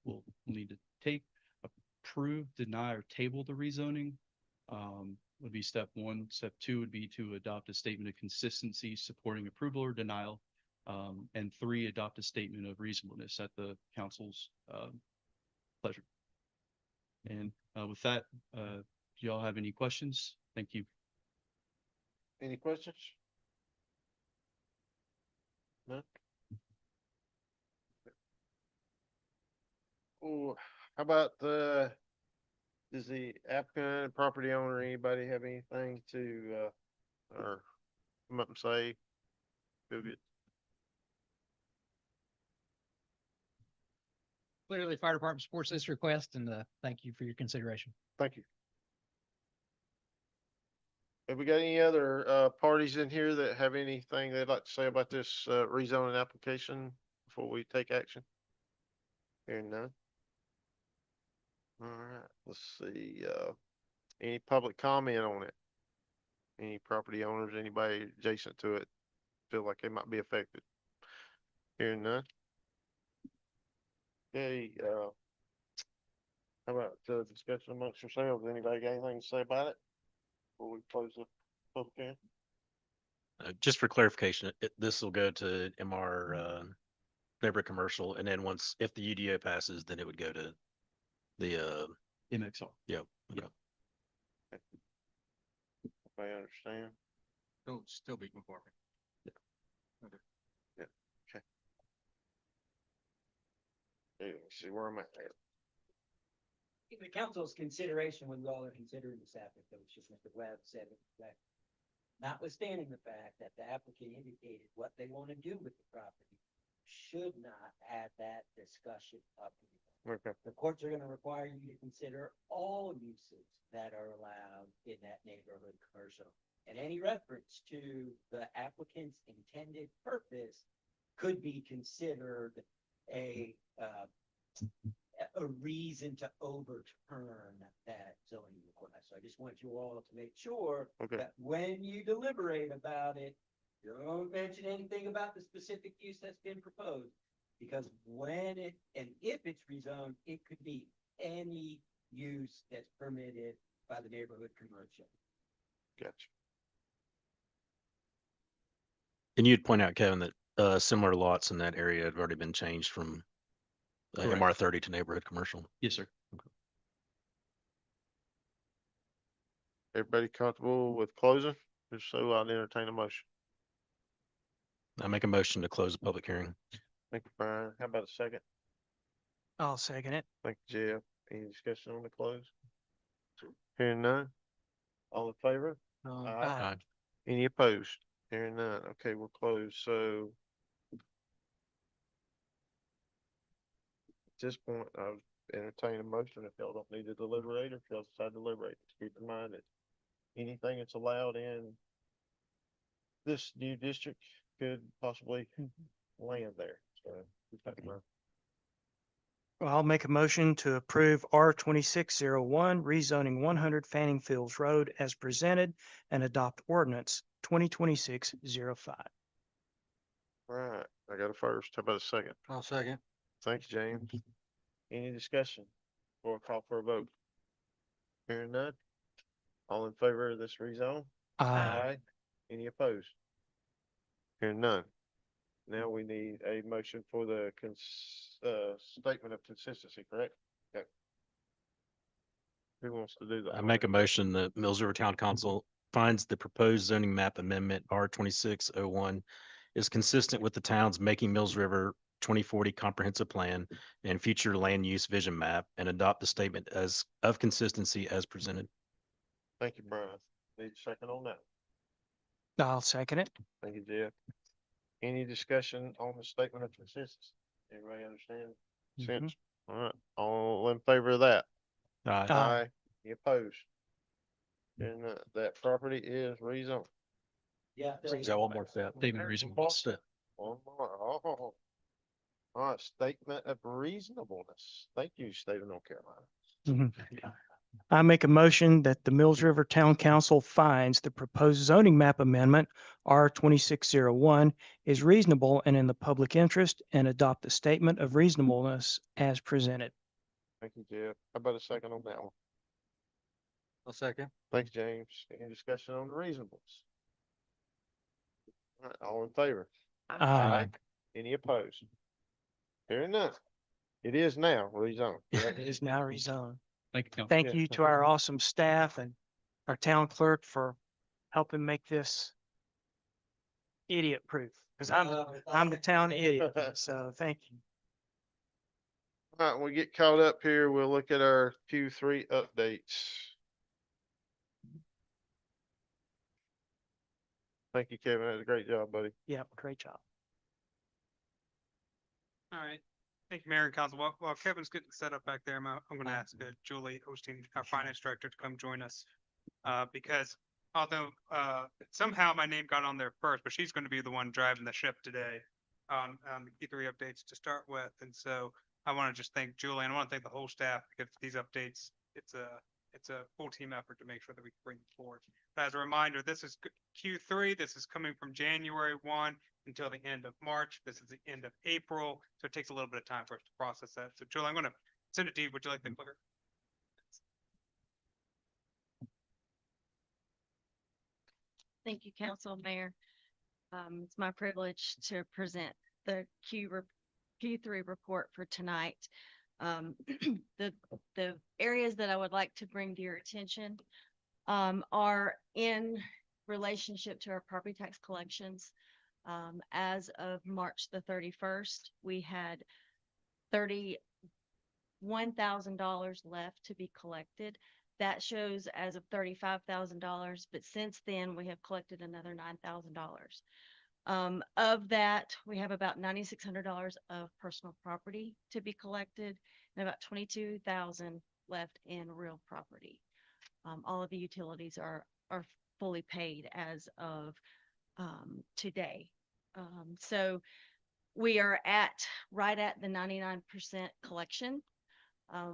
will need to take. Approve, deny, or table the rezoning would be step one. Step two would be to adopt a statement of consistency supporting approval or denial. And three, adopt a statement of reasonableness at the council's pleasure. And with that, do y'all have any questions? Thank you. Any questions? No? Oh, how about does the applicant, property owner, anybody have anything to, or come up and say? Feel good. Clearly, fire department supports this request, and thank you for your consideration. Thank you. Have we got any other parties in here that have anything they'd like to say about this rezoning application before we take action? Hearing none. All right, let's see, any public comment on it? Any property owners, anybody adjacent to it feel like they might be affected? Hearing none. Okay, how about discussion amongst yourselves? Anybody got anything to say about it before we close the public hearing? Just for clarification, this will go to MR neighborhood commercial, and then if the UDO passes, then it would go to the MXR. Yeah. Okay. If I understand. It'll still be conforming. Yeah. Okay. Yeah. Okay. Let me see where I'm at there. The council's consideration when you all are considering this applicant, which is Mr. Webb said, that notwithstanding the fact that the applicant indicated what they want to do with the property, should not add that discussion up. Okay. The courts are going to require you to consider all uses that are allowed in that neighborhood commercial. And any reference to the applicant's intended purpose could be considered a reason to overturn that zoning request. So I just want you all to make sure Okay. that when you deliberate about it, Don't mention anything about the specific use that's been proposed, because when it, and if it's rezoned, it could be any use that's permitted by the neighborhood commercial. Gotcha. And you'd point out, Kevin, that similar lots in that area have already been changed from Correct. MR 30 to neighborhood commercial. Yes, sir. Everybody comfortable with closing? If so, I'll entertain a motion. I make a motion to close the public hearing. Thank you, Brian. How about a second? I'll second it. Thank you, Jeff. Any discussion on the close? Hearing none. All in favor? Aye. Any opposed? Hearing none. Okay, we'll close. So at this point, I'll entertain a motion if y'all don't need to deliberate, or if y'all decide to deliberate. Keep in mind that anything that's allowed in this new district could possibly land there. So keep that in mind. Well, I'll make a motion to approve R 2601 rezoning 100 Fanning Fields Road as presented and adopt ordinance 2026-05. Right, I got a first. How about a second? I'll second. Thank you, James. Any discussion or call for a vote? Hearing none. All in favor of this rezone? Aye. Any opposed? Hearing none. Now we need a motion for the statement of consistency, correct? Okay. Who wants to do that? I make a motion that Mills River Town Council finds the proposed zoning map amendment R 2601 is consistent with the town's Making Mills River 2040 comprehensive plan and future land use vision map, and adopt the statement as of consistency as presented. Thank you, Brian. Need a second on that. I'll second it. Thank you, Jeff. Any discussion on the statement of consistency? Everybody understand? Sense? All right, all in favor of that? Aye. Any opposed? And that property is rezoned. Yeah. Is that one more step? Statement of reasonable step. One more. Oh. All right, statement of reasonableness. Thank you, State of North Carolina. I make a motion that the Mills River Town Council finds the proposed zoning map amendment R 2601 is reasonable and in the public interest, and adopt the statement of reasonableness as presented. Thank you, Jeff. How about a second on that one? I'll second. Thanks, James. Any discussion on the reasonableness? All right, all in favor? Aye. Any opposed? Hearing none. It is now rezoned. It is now rezoned. Thank you. Thank Yeah. you to our awesome staff and our town clerk for helping make this idiot proof, because I'm the town idiot. So thank you. All right, when we get caught up here, we'll look at our Q3 updates. Thank you, Kevin. That was a great job, buddy. Yeah, great job. All right. Thank you, Mayor and Council. While Kevin's getting set up back there, I'm going to ask Julie Osteen, our finance director, to come join us. Because although somehow my name got on there first, but she's going to be the one driving the ship today on the Q3 updates to start with. And so I want to just thank Julie, and I want to thank the whole staff, because these updates, it's a full team effort to make sure that we bring them forward. But as a reminder, this is Q3. This is coming from January 1 until the end of March. This is the end of April. So it takes a little bit of time for us to process that. So Julie, I'm going to send it to you. Would you like the clicker? Thank you, Council Mayor. It's my privilege to present the Q3 report for tonight. The areas that I would like to bring to your attention are in relationship to our property tax collections. As of March the 31st, we had $31,000 left to be collected. That shows as of $35,000, but since then we have collected another $9,000. Of that, we have about $9,600 of personal property to be collected, and about $22,000 left in real property. All of the utilities are fully paid as of today. So we are right at the 99% collection.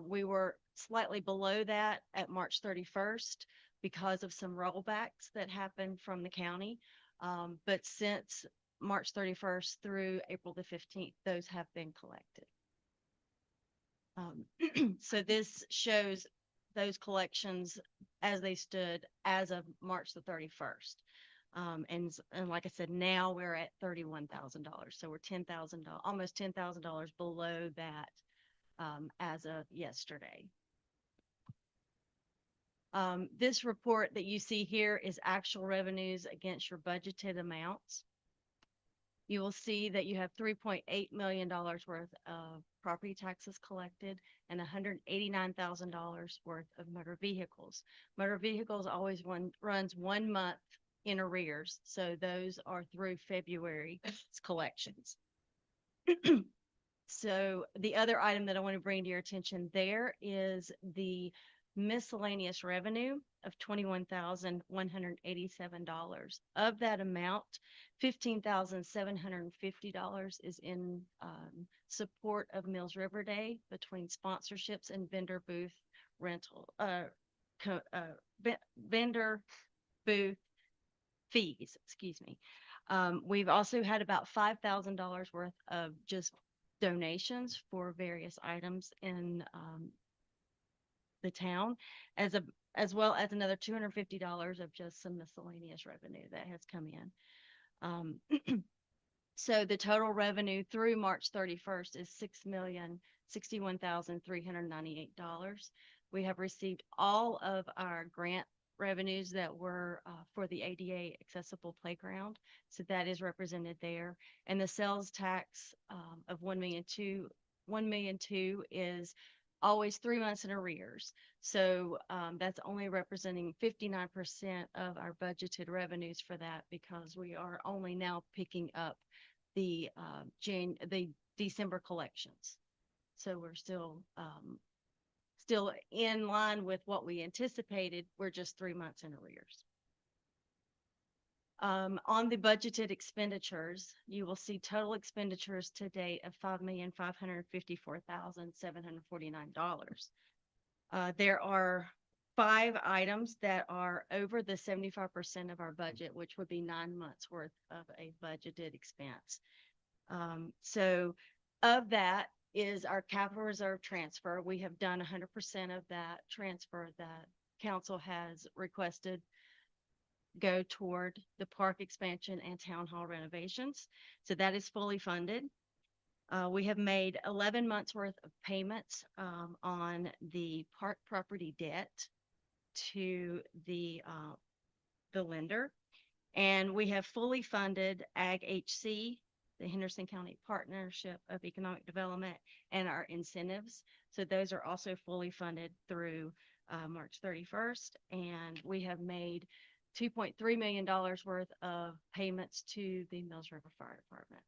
We were slightly below that at March 31st because of some rollbacks that happened from the county. But since March 31st through April the 15th, those have been collected. So this shows those collections as they stood as of March the 31st. And like I said, now we're at $31,000. So we're $10,000, almost $10,000 below that as of yesterday. This report that you see here is actual revenues against your budgeted amounts. You will see that you have $3.8 million worth of property taxes collected and $189,000 worth of motor vehicles. Motor vehicles always runs 1 month in arrears, so those are through February's collections. So the other item that I want to bring to your attention there is the miscellaneous revenue of $21,187. Of that amount, $15,750 is in support of Mills River Day between sponsorships and vendor booth rental, vendor booth fees, excuse me. We've also had about $5,000 worth of just donations for various items in the town, as well as another $250 of just some miscellaneous revenue that has come in. So the total revenue through March 31st is $6,061,398. We have received all of our grant revenues that were for the ADA accessible playground. So that is represented there. And the sales tax of $1,200,000 is always 3 months in arrears. So that's only representing 59% of our budgeted revenues for that, because we are only now picking up the December collections. So we're still in line with what we anticipated. We're just 3 months in arrears. On the budgeted expenditures, you will see total expenditures to date of $5,554,749. There are 5 items that are over the 75% of our budget, which would be 9 months worth of a budgeted expense. So of that is our capital reserve transfer. We have done 100% of that transfer that council has requested go toward the park expansion and town hall renovations. So that is fully funded. We have made 11 months worth of payments on the park property debt to the lender. And we have fully funded Ag HC, the Henderson County Partnership of Economic Development, and our incentives. So those are also fully funded through March 31st. And we have made $2.3 million worth of payments to the Mills River Fire Department.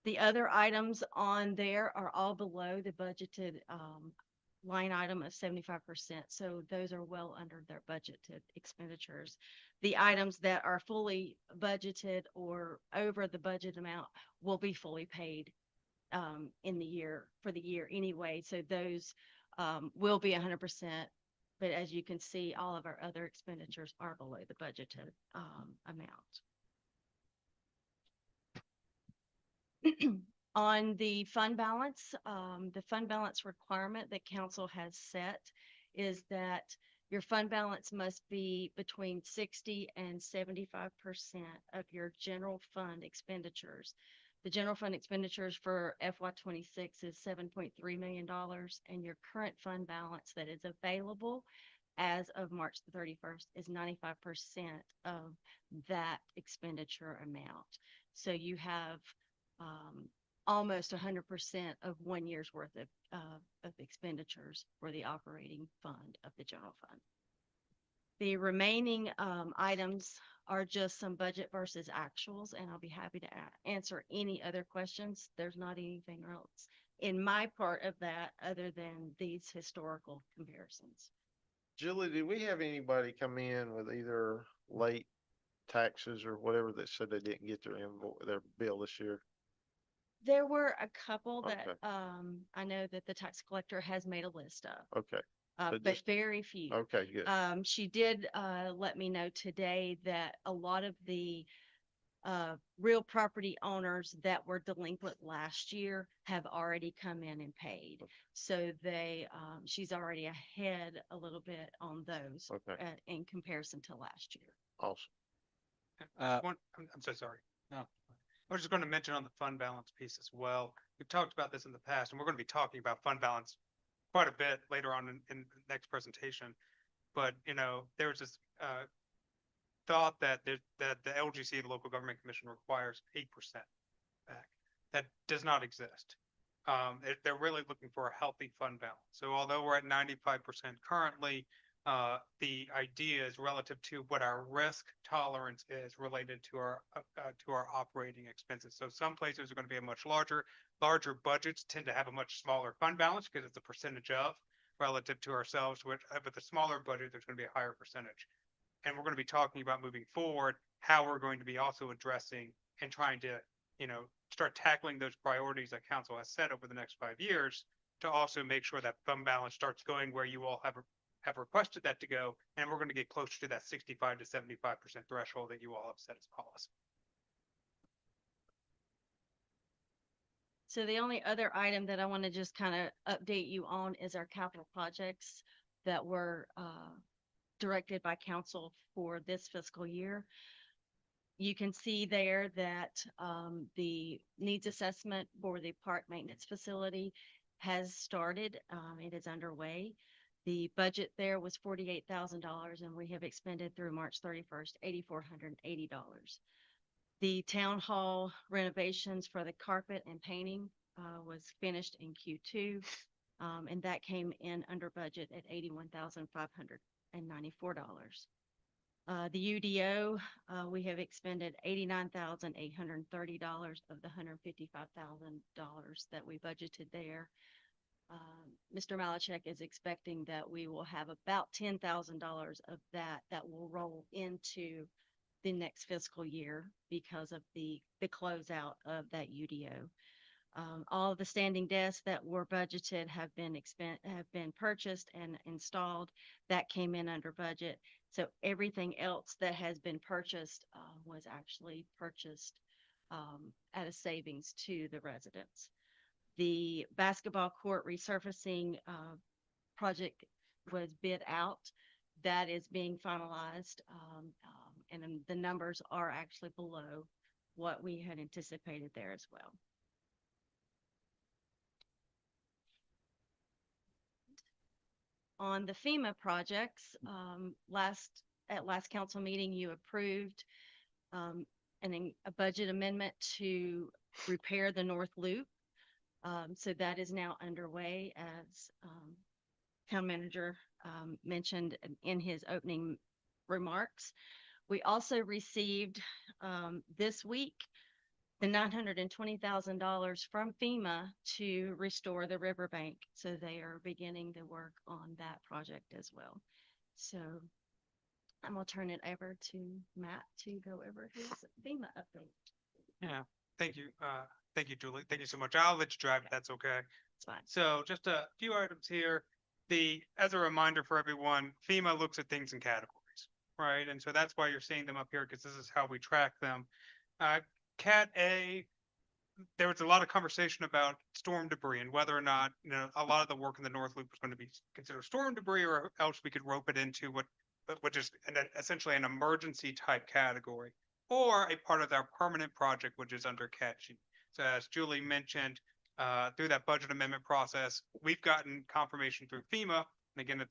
The other items on there are all below the budgeted line item of 75%. So those are well under their budgeted expenditures. The items that are fully budgeted or over the budget amount will be fully paid in the year, for the year anyway. So those will be 100%. But as you can see, all of our other expenditures are below the budgeted amount. On the fund balance requirement that council has set is that your fund balance must be between 60 and 75% of your general fund expenditures. The general fund expenditures for FY26 is $7.3 million, and your current fund balance that is available as of March the 31st is 95% of that expenditure amount. So you have almost 100% of 1 year's worth of expenditures for the operating fund of the general fund. The remaining items are just some budget versus actuals, and I'll be happy to answer any other questions. There's not anything else in my part of that other than these historical comparisons. Julie, did we have anybody come in with either late taxes or whatever that said they didn't get their their bill this year? There were a couple that Okay. I know that the tax collector has made a list of. Okay. But but just- very few. Okay, good. She did, let me know today that a lot of the real property owners that were delinquent last year have already come in and paid. So she's already ahead a little bit on those Okay. in comparison to last year. Awesome. I'm so sorry. No. I was just going to mention on the fund balance piece as well. We've talked about this in the past, and we're going to be talking about fund balance quite a bit later on in the next presentation. But, there was this thought that the LGC, the Local Government Commission, requires 8% back. That does not exist. They're really looking for a healthy fund balance. So although we're at 95% currently, the idea is relative to what our risk tolerance is related to our operating expenses. So some places are going to be a much larger budgets tend to have a much smaller fund balance because it's a percentage of relative to ourselves. With a smaller budget, there's going to be a higher percentage. And we're going to be talking about moving forward how we're going to be also addressing and trying to, start tackling those priorities that council has set over the next 5 years to also make sure that fund balance starts going where you all have requested that to go, and we're going to get closer to that 65 to 75% threshold that you all have set as policy. So the only other item that I want to just kind of update you on is our capital projects that were directed by council for this fiscal year. You can see there that the needs assessment for the park maintenance facility has started. It is underway. The budget there was $48,000 and we have expended through March 31st, $8,480. The town hall renovations for the carpet and painting was finished in Q2. And that came in under budget at $81,594. The UDO, we have expended $89,830 of the $155,000 that we budgeted there. Mr. Malachek is expecting that we will have about $10,000 of that will roll into the next fiscal year because of the closeout of that UDO. All of the standing desks that were budgeted have been purchased and installed. That came in under budget. So everything else that has been purchased was actually purchased at a savings to the residents. The basketball court resurfacing project was bid out. That is being finalized, and the numbers are actually below what we had anticipated there as well. On the FEMA projects, at last council meeting, you approved a budget amendment to repair the North Loop. So that is now underway, as town manager mentioned in his opening remarks. We also received this week the $920,000 from FEMA to restore the riverbank. So they are beginning the work on that project as well. So I'm gonna turn it over to Matt to go over his FEMA update. Yeah, thank you. Thank you, Julie. Thank you so much. I'll let you drive if that's okay. It's fine. So just a few items here. As a reminder for everyone, FEMA looks at things in categories, right? And so that's why you're seeing them up here, because this is how we track them. Cat A, there was a lot of conversation about storm debris and whether or not, a lot of the work in the North Loop was going to be considered storm debris, or else we could rope it into which is essentially an emergency type category, or a part of our permanent project, which is under Cat G. So as Julie mentioned, through that budget amendment process, we've gotten confirmation through FEMA. And again,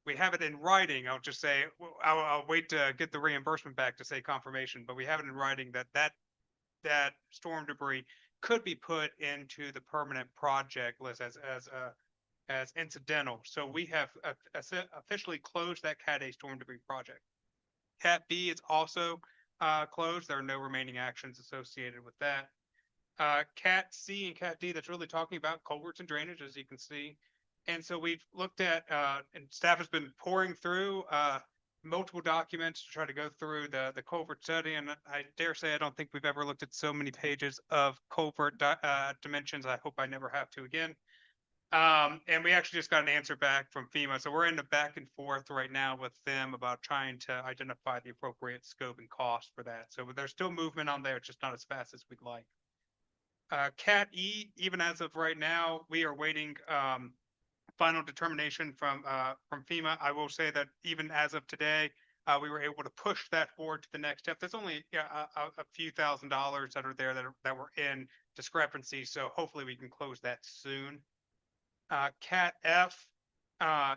we have it in writing. I'll just say, I'll wait to get the reimbursement back to say confirmation, but we have it in writing that storm debris could be put into the permanent project list as incidental. So we have officially closed that Cat A storm debris project. Cat B is also closed. There are no remaining actions associated with that. Cat C and Cat D, that's really talking about culverts and drainage, as you can see. And so we've looked at, and staff has been pouring through multiple documents to try to go through the culvert study. And I dare say, I don't think we've ever looked at so many pages of culvert dimensions. I hope I never have to again. And we actually just got an answer back from FEMA. So we're in the back and forth right now with them about trying to identify the appropriate scope and cost for that. So there's still movement on there, just not as fast as we'd like. Cat E, even as of right now, we are waiting final determination from FEMA. I will say that even as of today, we were able to push that forward to the next step. There's only a few $1,000s that are there that were in discrepancy. So hopefully we can close that soon. Cat F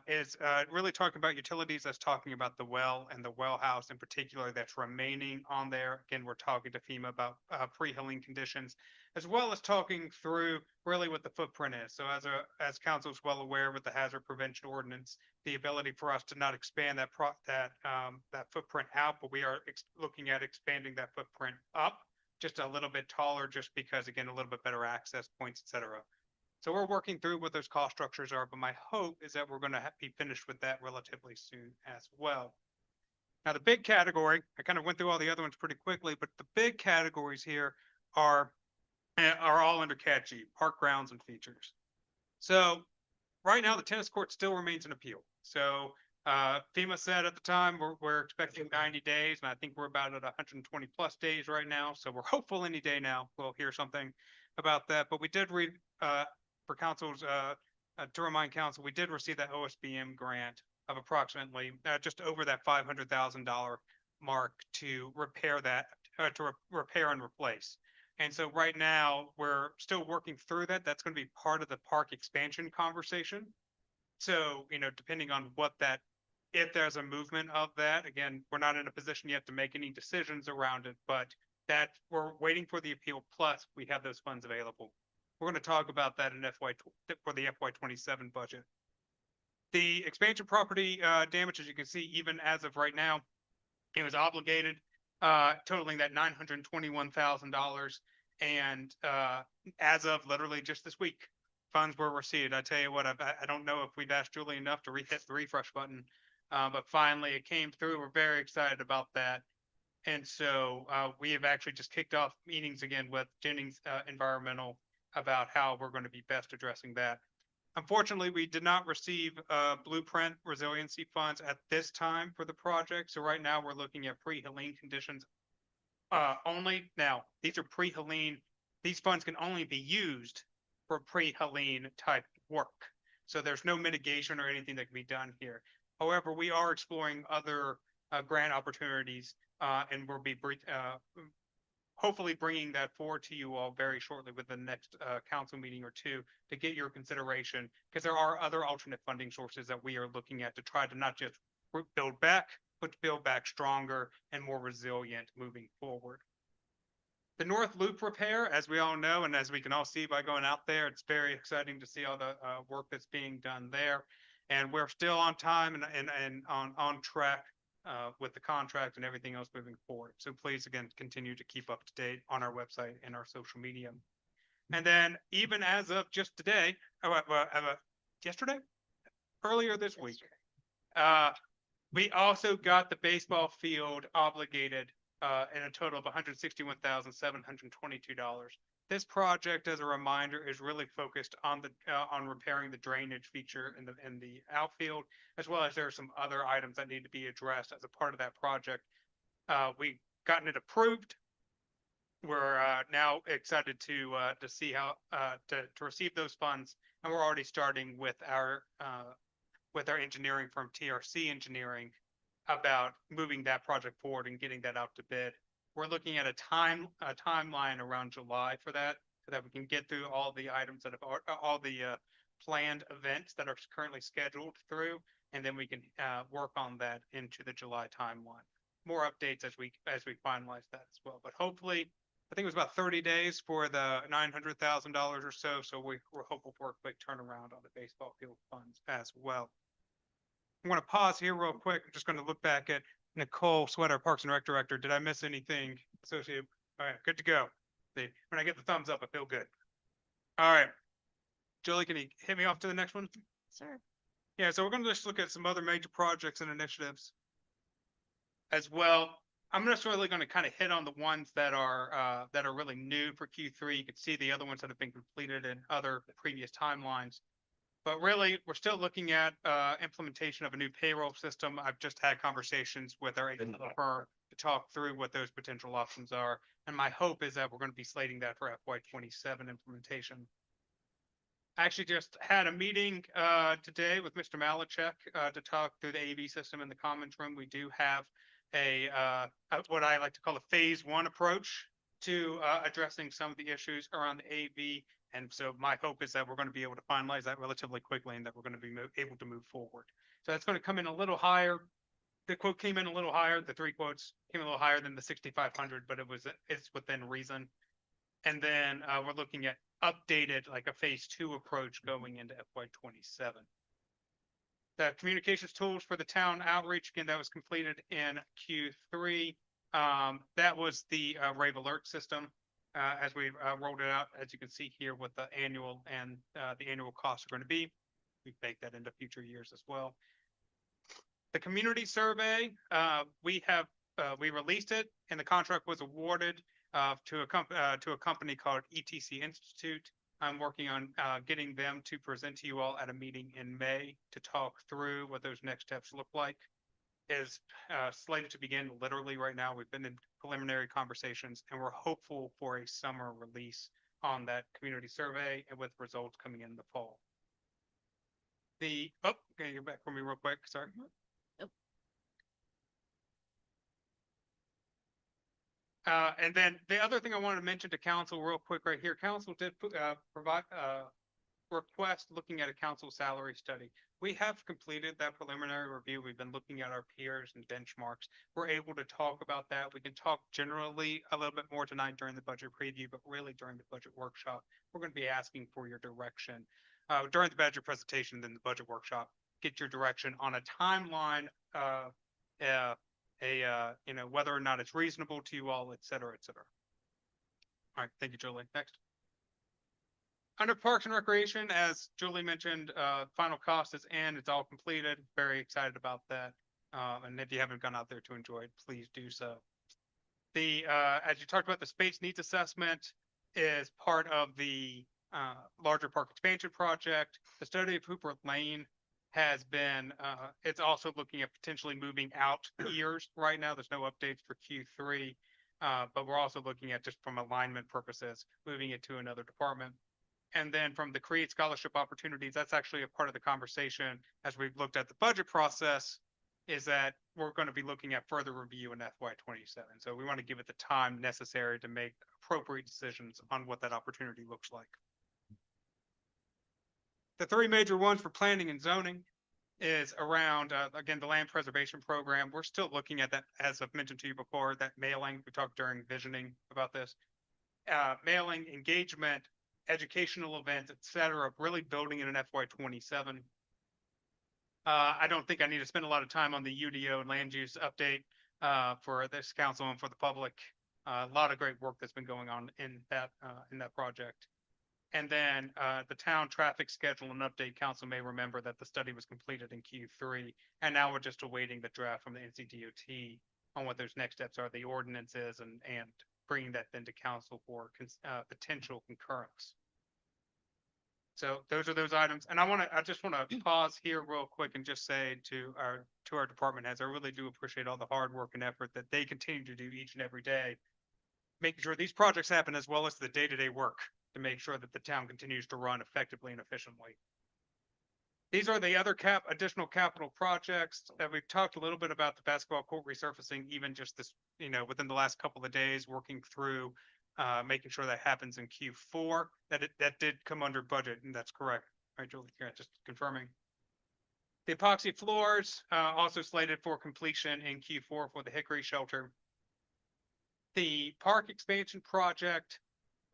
is really talking about utilities. That's talking about the well and the well house in particular that's remaining on there. Again, we're talking to FEMA about pre-hilling conditions, as well as talking through really what the footprint is. So as council is well aware with the hazard prevention ordinance, the ability for us to not expand that footprint out, but we are looking at expanding that footprint up just a little bit taller, just because, again, a little bit better access points, et cetera. So we're working through what those cost structures are, but my hope is that we're going to be finished with that relatively soon as well. Now, the big category, I kind of went through all the other ones pretty quickly, but the big categories here are all under Cat G, park grounds and features. So right now, the tennis court still remains an appeal. So FEMA said at the time, we're expecting 90 days, and I think we're about at 120 plus days right now. So we're hopeful any day now we'll hear something about that. But we did read, for council's, to remind council, we did receive that OSBM grant of approximately just over that $500,000 mark to repair that, repair and replace. And so right now we're still working through that. That's going to be part of the park expansion conversation. So, depending on what that, if there's a movement of that, again, we're not in a position yet to make any decisions around it, but that we're waiting for the appeal. Plus we have those funds available. We're going to talk about that in for the FY27 budget. The expansion property damage, as you can see, even as of right now, it was obligated, totaling that $921,000. And as of literally just this week, funds were received. I tell you what, I don't know if we've asked Julie enough to hit the refresh button, but finally it came through. We're very excited about that. And so we have actually just kicked off meetings again with Jennings Environmental about how we're going to be best addressing that. Unfortunately, we did not receive blueprint resiliency funds at this time for the project. So right now we're looking at pre-Helene conditions only. Now, these are pre-Helene. These funds can only be used for pre-Helene type work. So there's no mitigation or anything that can be done here. However, we are exploring other grant opportunities, and we'll be hopefully bringing that forward to you all very shortly with the next council meeting or two to get your consideration, because there are other alternate funding sources that we are looking at to try to not just build back, but to build back stronger and more resilient moving forward. The North Loop repair, as we all know, and as we can all see by going out there, it's very exciting to see all the work that's being done there. And we're still on time and on track with the contract and everything else moving forward. So please, again, continue to keep up to date on our website and our social media. And then even as of just today, yesterday, earlier this week, we also got the baseball field obligated in a total of $161,722. This project, as a reminder, is really focused on repairing the drainage feature in the outfield, as well as there are some other items that need to be addressed as a part of that project. We've gotten it approved. We're now excited to see how to receive those funds, and we're already starting with our engineering firm TRC Engineering about moving that project forward and getting that out to bid. We're looking at a timeline around July for that, so that we can get through all the items that have all the planned events that are currently scheduled through, and then we can work on that into the July timeline. More updates as we finalize that as well. But hopefully, I think it was about 30 days for the $900,000 or so. So we're hopeful for a quick turnaround on the baseball field funds as well. I'm going to pause here real quick. I'm just going to look back at Nicole Sweater, Parks and Rec Director. Did I miss anything associated? All right, good to go. See, when I get the thumbs up, I feel good. All right. Julie, can you hit me off to the next one? Sure. Yeah, so we're going to just look at some other major projects and initiatives as well. I'm just really going to kind of hit on the ones that are really new for Q3. You can see the other ones that have been completed in other previous timelines. But really, we're still looking at implementation of a new payroll system. I've just had conversations with our agent firm to talk through what those potential options are. And my hope is that we're going to be slating that for FY27 implementation. I actually just had a meeting today with Mr. Malachek to talk through the AV system in the Commons Room. We do have what I like to call a phase one approach to addressing some of the issues around the AV. And so my hope is that we're going to be able to finalize that relatively quickly and that we're going to be able to move forward. So that's going to come in a little higher. The quote came in a little higher. The 3 quotes came a little higher than the 6,500, but it's within reason. And then we're looking at updated, like a phase 2 approach going into FY27. The communications tools for the town outreach, again, that was completed in Q3. That was the Rave Alert system as we rolled it out. As you can see here, what the annual and the annual costs are going to be. We've baked that into future years as well. The community survey, we released it, and the contract was awarded to a company called ETC Institute. I'm working on getting them to present to you all at a meeting in May to talk through what those next steps look like. It is slated to begin literally right now. We've been in preliminary conversations, and we're hopeful for a summer release on that community survey and with results coming in the fall. Can you go back for me real quick? Sorry. And then the other thing I wanted to mention to council real quick right here, council did provide request looking at a council salary study. We have completed that preliminary review. We've been looking at our peers and benchmarks. We're able to talk about that. We can talk generally a little bit more tonight during the budget preview, but really during the budget workshop, we're going to be asking for your direction during the budget presentation, then the budget workshop, get your direction on a timeline, whether or not it's reasonable to you all, et cetera, et cetera. All right, thank you, Julie. Next. Under Parks and Recreation, as Julie mentioned, final cost is in, it's all completed. Very excited about that. And if you haven't gone out there to enjoy it, please do so. As you talked about, the space needs assessment is part of the larger park expansion project. The study of Hooper Lane has been, it's also looking at potentially moving out years right now. There's no updates for Q3, but we're also looking at, just from alignment purposes, moving it to another department. And then from the Create Scholarship Opportunities, that's actually a part of the conversation as we've looked at the budget process, is that we're going to be looking at further review in FY27. So we want to give it the time necessary to make appropriate decisions on what that opportunity looks like. The 3 major ones for planning and zoning is around, again, the land preservation program. We're still looking at that, as I've mentioned to you before, that mailing. We talked during visioning about this. Mailing, engagement, educational events, et cetera, really building in an FY27. I don't think I need to spend a lot of time on the UDO and land use update for this council and for the public. A lot of great work that's been going on in that project. And then the town traffic schedule and update, council may remember that the study was completed in Q3, and now we're just awaiting the draft from the NCDOT on what those next steps are, the ordinances, and bringing that then to council for potential concurrence. So those are those items. And I just want to pause here real quick and just say to our department heads, I really do appreciate all the hard work and effort that they continue to do each and every day, making sure these projects happen, as well as the day-to-day work to make sure that the town continues to run effectively and efficiently. These are the other additional capital projects that we've talked a little bit about. The basketball court resurfacing, even just this, within the last couple of days, working through making sure that happens in Q4. That did come under budget, and that's correct. All right, Julie, yeah, just confirming. The epoxy floors also slated for completion in Q4 for the Hickory shelter. The park expansion project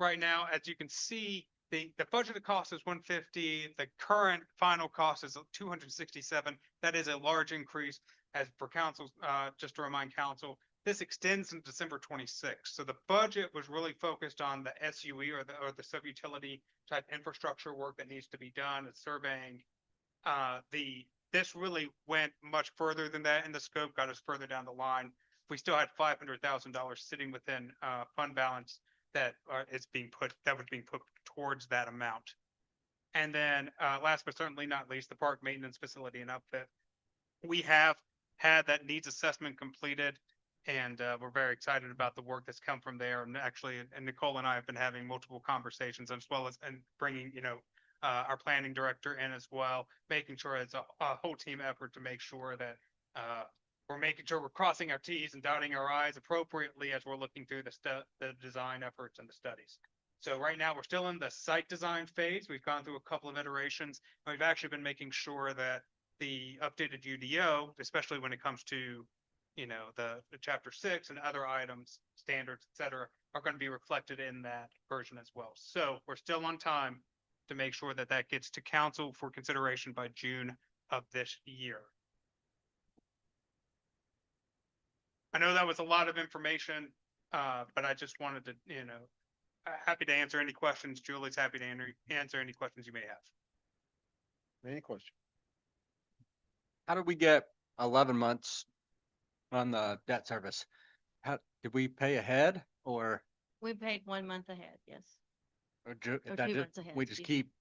right now, as you can see, the budgeted cost is 150. The current final cost is 267. That is a large increase. As for council, just to remind council, this extends in December 26th. So the budget was really focused on the SUE or the sub-utility type infrastructure work that needs to be done, and surveying. This really went much further than that in the scope, got us further down the line. We still had $500,000 sitting within fund balance that was being put towards that amount. And then, last but certainly not least, the park maintenance facility and outfit. We have had that needs assessment completed, and we're very excited about the work that's come from there. And actually, and Nicole and I have been having multiple conversations, as well as and bringing, our planning director in as well, making sure it's a whole team effort to make sure that we're making sure we're crossing our T's and dotting our I's appropriately as we're looking through the design efforts and the studies. So right now, we're still in the site design phase. We've gone through a couple of iterations. And we've actually been making sure that the updated UDO, especially when it comes to, the chapter 6 and other items, standards, et cetera, are going to be reflected in that version as well. So we're still on time to make sure that that gets to council for consideration by June of this year. I know that was a lot of information, but I just wanted to, happy to answer any questions. Julie's happy to answer any questions you may have. Any question? How did we get 11 months on the debt service? How, did we pay ahead or, We paid 1 month ahead, yes. or Or that 2 just, months ahead, we just excuse me. keep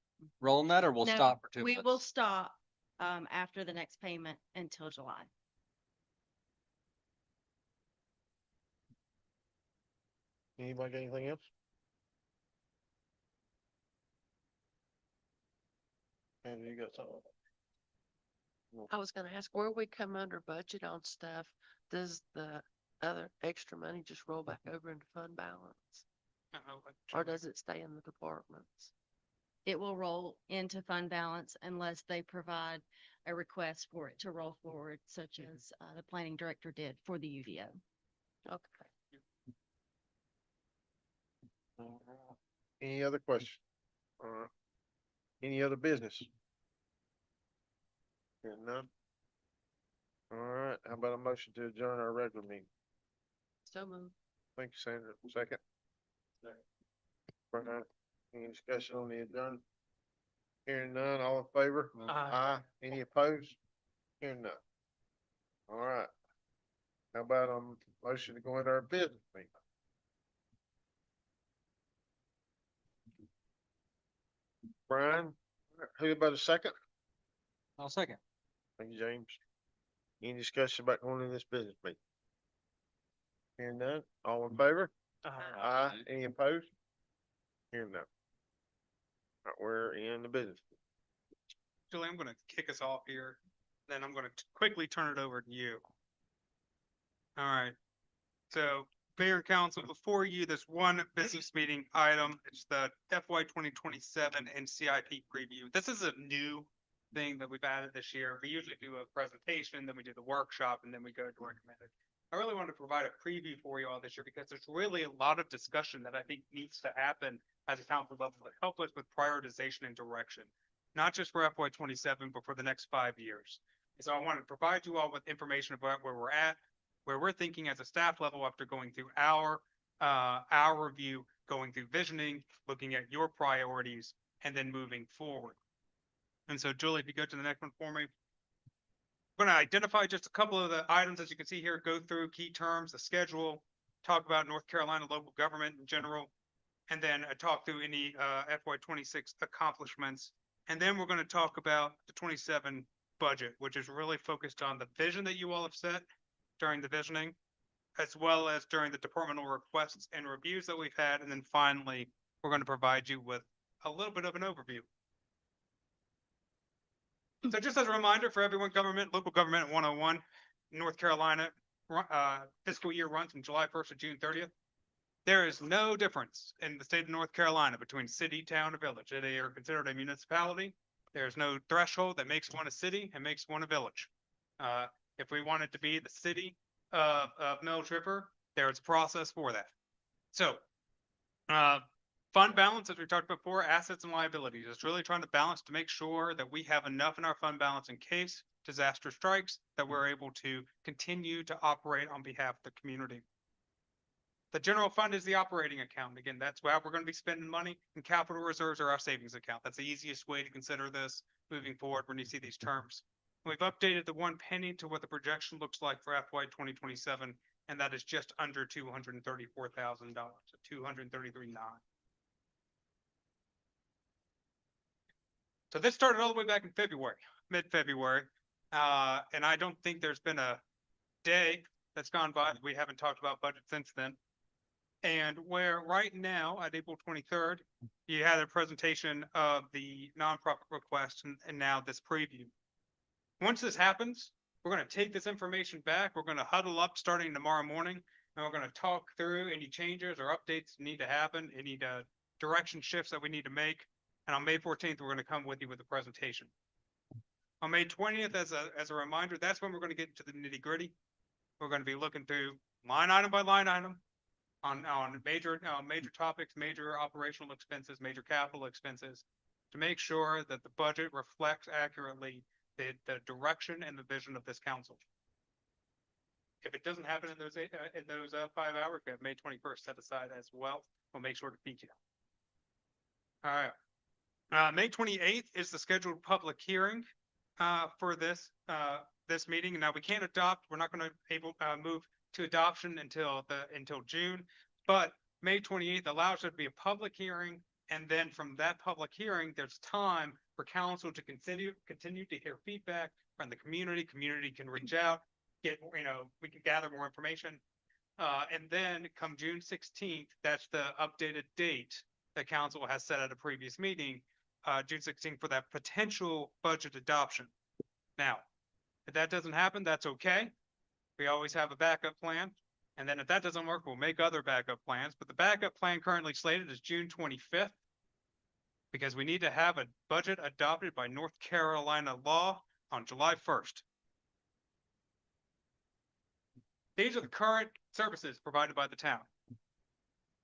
rolling that or we'll No, stop for 2 We months? will stop, after the next payment until July. Anybody got anything else? And you got something? I was gonna ask, where we come under budget on stuff, does the other extra money just roll back over into fund balance? Or does it stay in the departments? It will roll into fund balance unless they provide a request for it to roll forward, such as, the planning director did for the UDO. Okay. Any other questions? Any other business? Hearing none. All right, how about a motion to adjourn our regular meeting? So moved. Thank you, Sandra. Second. Brian, any discussion on the adjourn? Hearing none, all in favor? Aye. Any opposed? Hearing none. All right. How about motion to go into our business meeting? Brian, who about a second? I'll second. Thank you, James. Any discussion about going in this business meeting? Hearing none, all in favor? Aye. Any opposed? Hearing none. All right, we're in the business. Julie, I'm going to kick us off here. Then I'm going to quickly turn it over to you. All right. So, Mayor and Council, before you, there's one business meeting item. It's the FY 2027 and CIP preview. This is a new thing that we've added this year. We usually do a presentation, then we do the workshop, and then we go to recommended. I really wanted to provide a preview for you all this year because there's really a lot of discussion that I think needs to happen at the council level to help us with prioritization and direction, not just for FY 27, but for the next 5 years. And so I want to provide you all with information about where we're at, where we're thinking as a staff level after going through our review, going through visioning, looking at your priorities, and then moving forward. And so, Julie, if you go to the next one for me. I'm going to identify just a couple of the items, as you can see here, go through key terms, the schedule, talk about North Carolina local government in general, and then talk through any FY 26 accomplishments. And then we're going to talk about the 27 budget, which is really focused on the vision that you all have set during the visioning, as well as during the departmental requests and reviews that we've had. And then finally, we're going to provide you with a little bit of an overview. So just as a reminder for everyone, local government 101, North Carolina, fiscal year runs from July 1st to June 30th. There is no difference in the state of North Carolina between city, town, or village. They are considered a municipality. There's no threshold that makes one a city and makes one a village. If we want it to be the city of Mills River, there's a process for that. So, fund balance, as we talked before, assets and liabilities. It's really trying to balance to make sure that we have enough in our fund balance in case disaster strikes, that we're able to continue to operate on behalf of the community. The general fund is the operating account. Again, that's where we're going to be spending money, and capital reserves are our savings account. That's the easiest way to consider this moving forward when you see these terms. We've updated the 1 penny to what the projection looks like for FY 2027, and that is just under $234,000, so $233,900. So this started all the way back in February, mid-February. And I don't think there's been a day that's gone by that we haven't talked about budget since then. And where right now at April 23rd, you had a presentation of the nonprofit request and now this preview. Once this happens, we're going to take this information back. We're going to huddle up starting tomorrow morning, and we're going to talk through any changes or updates that need to happen, any direction shifts that we need to make. And on May 14th, we're going to come with you with a presentation. On May 20th, as a reminder, that's when we're going to get into the nitty gritty. We're going to be looking through line item by line item on major topics, major operational expenses, major capital expenses, to make sure that the budget reflects accurately the direction and the vision of this council. If it doesn't happen in those 5 hours, we have May 21st set aside as well. We'll make sure to feed you. All right. May 28th is the scheduled public hearing for this meeting. Now we can't adopt. We're not going to move to adoption until June, but May 28th allows there to be a public hearing, and then from that public hearing, there's time for council to continue to hear feedback from the community. Community can reach out, we can gather more information, and then come June 16th, that's the updated date that council has set at a previous meeting, June 16th, for that potential budget adoption. Now, if that doesn't happen, that's okay. We always have a backup plan. And then if that doesn't work, we'll make other backup plans. But the backup plan currently slated is June 25th, because we need to have a budget adopted by North Carolina law on July 1st. These are the current services provided by the town.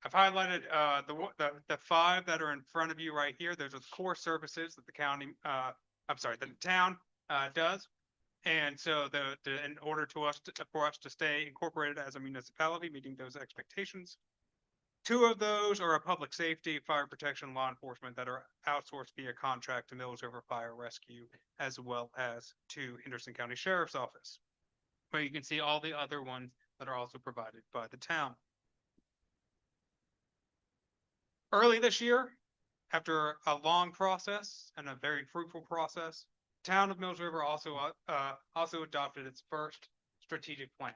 I've highlighted the 5 that are in front of you right here. Those are the core services that the town does. And so in order for us to stay incorporated as a municipality, meeting those expectations, 2 of those are a public safety, fire protection, law enforcement that are outsourced via contract to Mills River Fire Rescue, as well as to Henderson County Sheriff's Office, where you can see all the other ones that are also provided by the town. Early this year, after a long process and a very fruitful process, town of Mills River also adopted its first strategic plan.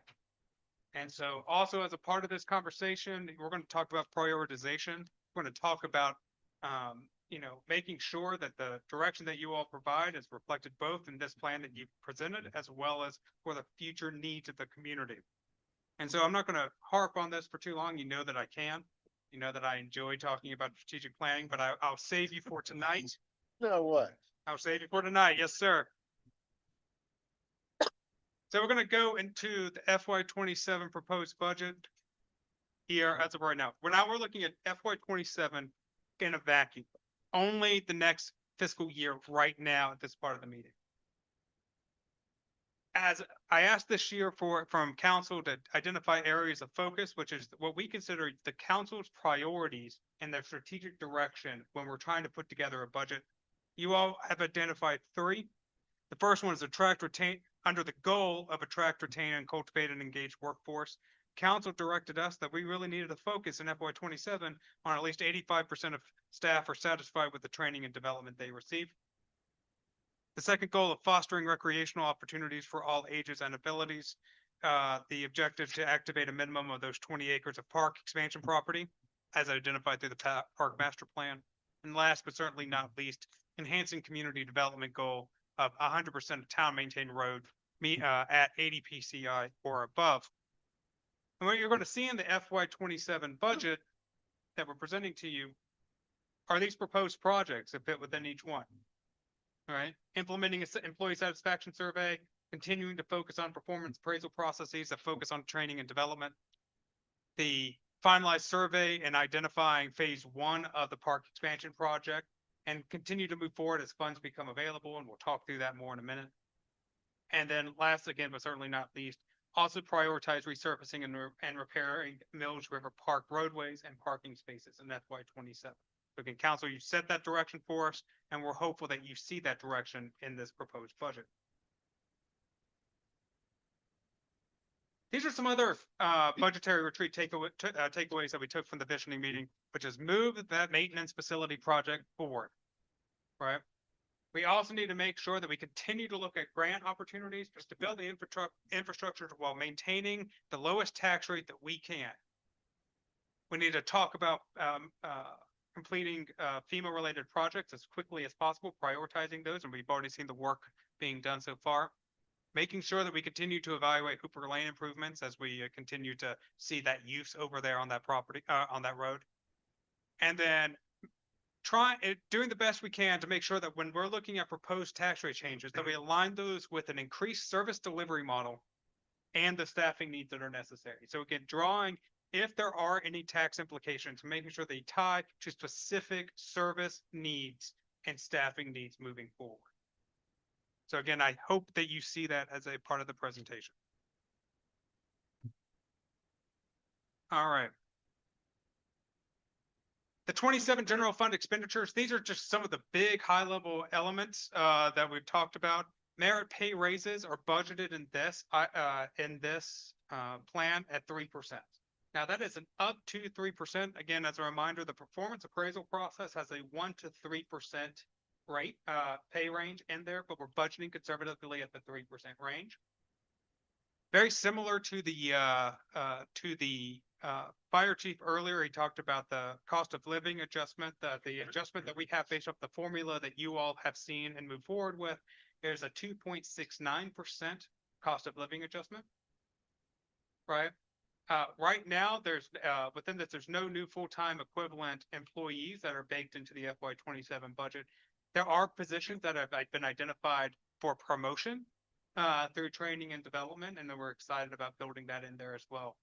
And so also as a part of this conversation, we're going to talk about prioritization. We're going to talk about, making sure that the direction that you all provide is reflected both in this plan that you've presented, as well as for the future needs of the community. And so I'm not going to harp on this for too long. You know that I can. You know that I enjoy talking about strategic planning, but I'll save you for tonight. No, what? I'll save you for tonight. Yes, sir. So we're going to go into the FY27 proposed budget here as of right now. We're looking at FY27 in a vacuum, only the next fiscal year right now at this part of the meeting. As I asked this year from council to identify areas of focus, which is what we consider the council's priorities and their strategic direction when we're trying to put together a budget. You all have identified 3. The first one is attract, retain, under the goal of attract, retain, and cultivate an engaged workforce. Council directed us that we really needed to focus in FY27 on at least 85% of staff are satisfied with the training and development they receive. The second goal of fostering recreational opportunities for all ages and abilities. The objective to activate a minimum of those 20 acres of park expansion property as identified through the park master plan. And last but certainly not least, enhancing community development goal of 100% of town maintained road at 80 PCI or above. And what you're going to see in the FY27 budget that we're presenting to you are these proposed projects that fit within each one. All right, implementing an employee satisfaction survey, continuing to focus on performance appraisal processes that focus on training and development, the finalized survey and identifying phase 1 of the park expansion project, and continue to move forward as funds become available. And we'll talk through that more in a minute. And then last, again, but certainly not least, also prioritize resurfacing and repairing Mills River Park roadways and parking spaces in FY27. So again, council, you set that direction for us, and we're hopeful that you see that direction in this proposed budget. These are some other budgetary retreat takeaways that we took from the visioning meeting, which is move that maintenance facility project forward, right? We also need to make sure that we continue to look at grant opportunities just to build the infrastructure while maintaining the lowest tax rate that we can. We need to talk about completing FEMA-related projects as quickly as possible, prioritizing those, and we've already seen the work being done so far. Making sure that we continue to evaluate Hooper Lane improvements as we continue to see that use over there on that property, on that road. And then doing the best we can to make sure that when we're looking at proposed tax rate changes, that we align those with an increased service delivery model and the staffing needs that are necessary. So again, drawing, if there are any tax implications, making sure they tie to specific service needs and staffing needs moving forward. So again, I hope that you see that as a part of the presentation. All right. The 27 general fund expenditures, these are just some of the big high level elements that we've talked about. Merit pay raises are budgeted in this plan at 3%. Now that is an up to 3%. Again, as a reminder, the performance appraisal process has a 1 to 3% rate pay range in there, but we're budgeting conservatively at the 3% range. Very similar to the fire chief earlier. He talked about the cost of living adjustment, the adjustment that we have based off the formula that you all have seen and move forward with. There's a 2.69% cost of living adjustment, right? Right now, there's within this, there's no new full-time equivalent employees that are baked into the FY27 budget. There are positions that have been identified for promotion through training and development, and then we're excited about building that in there as well.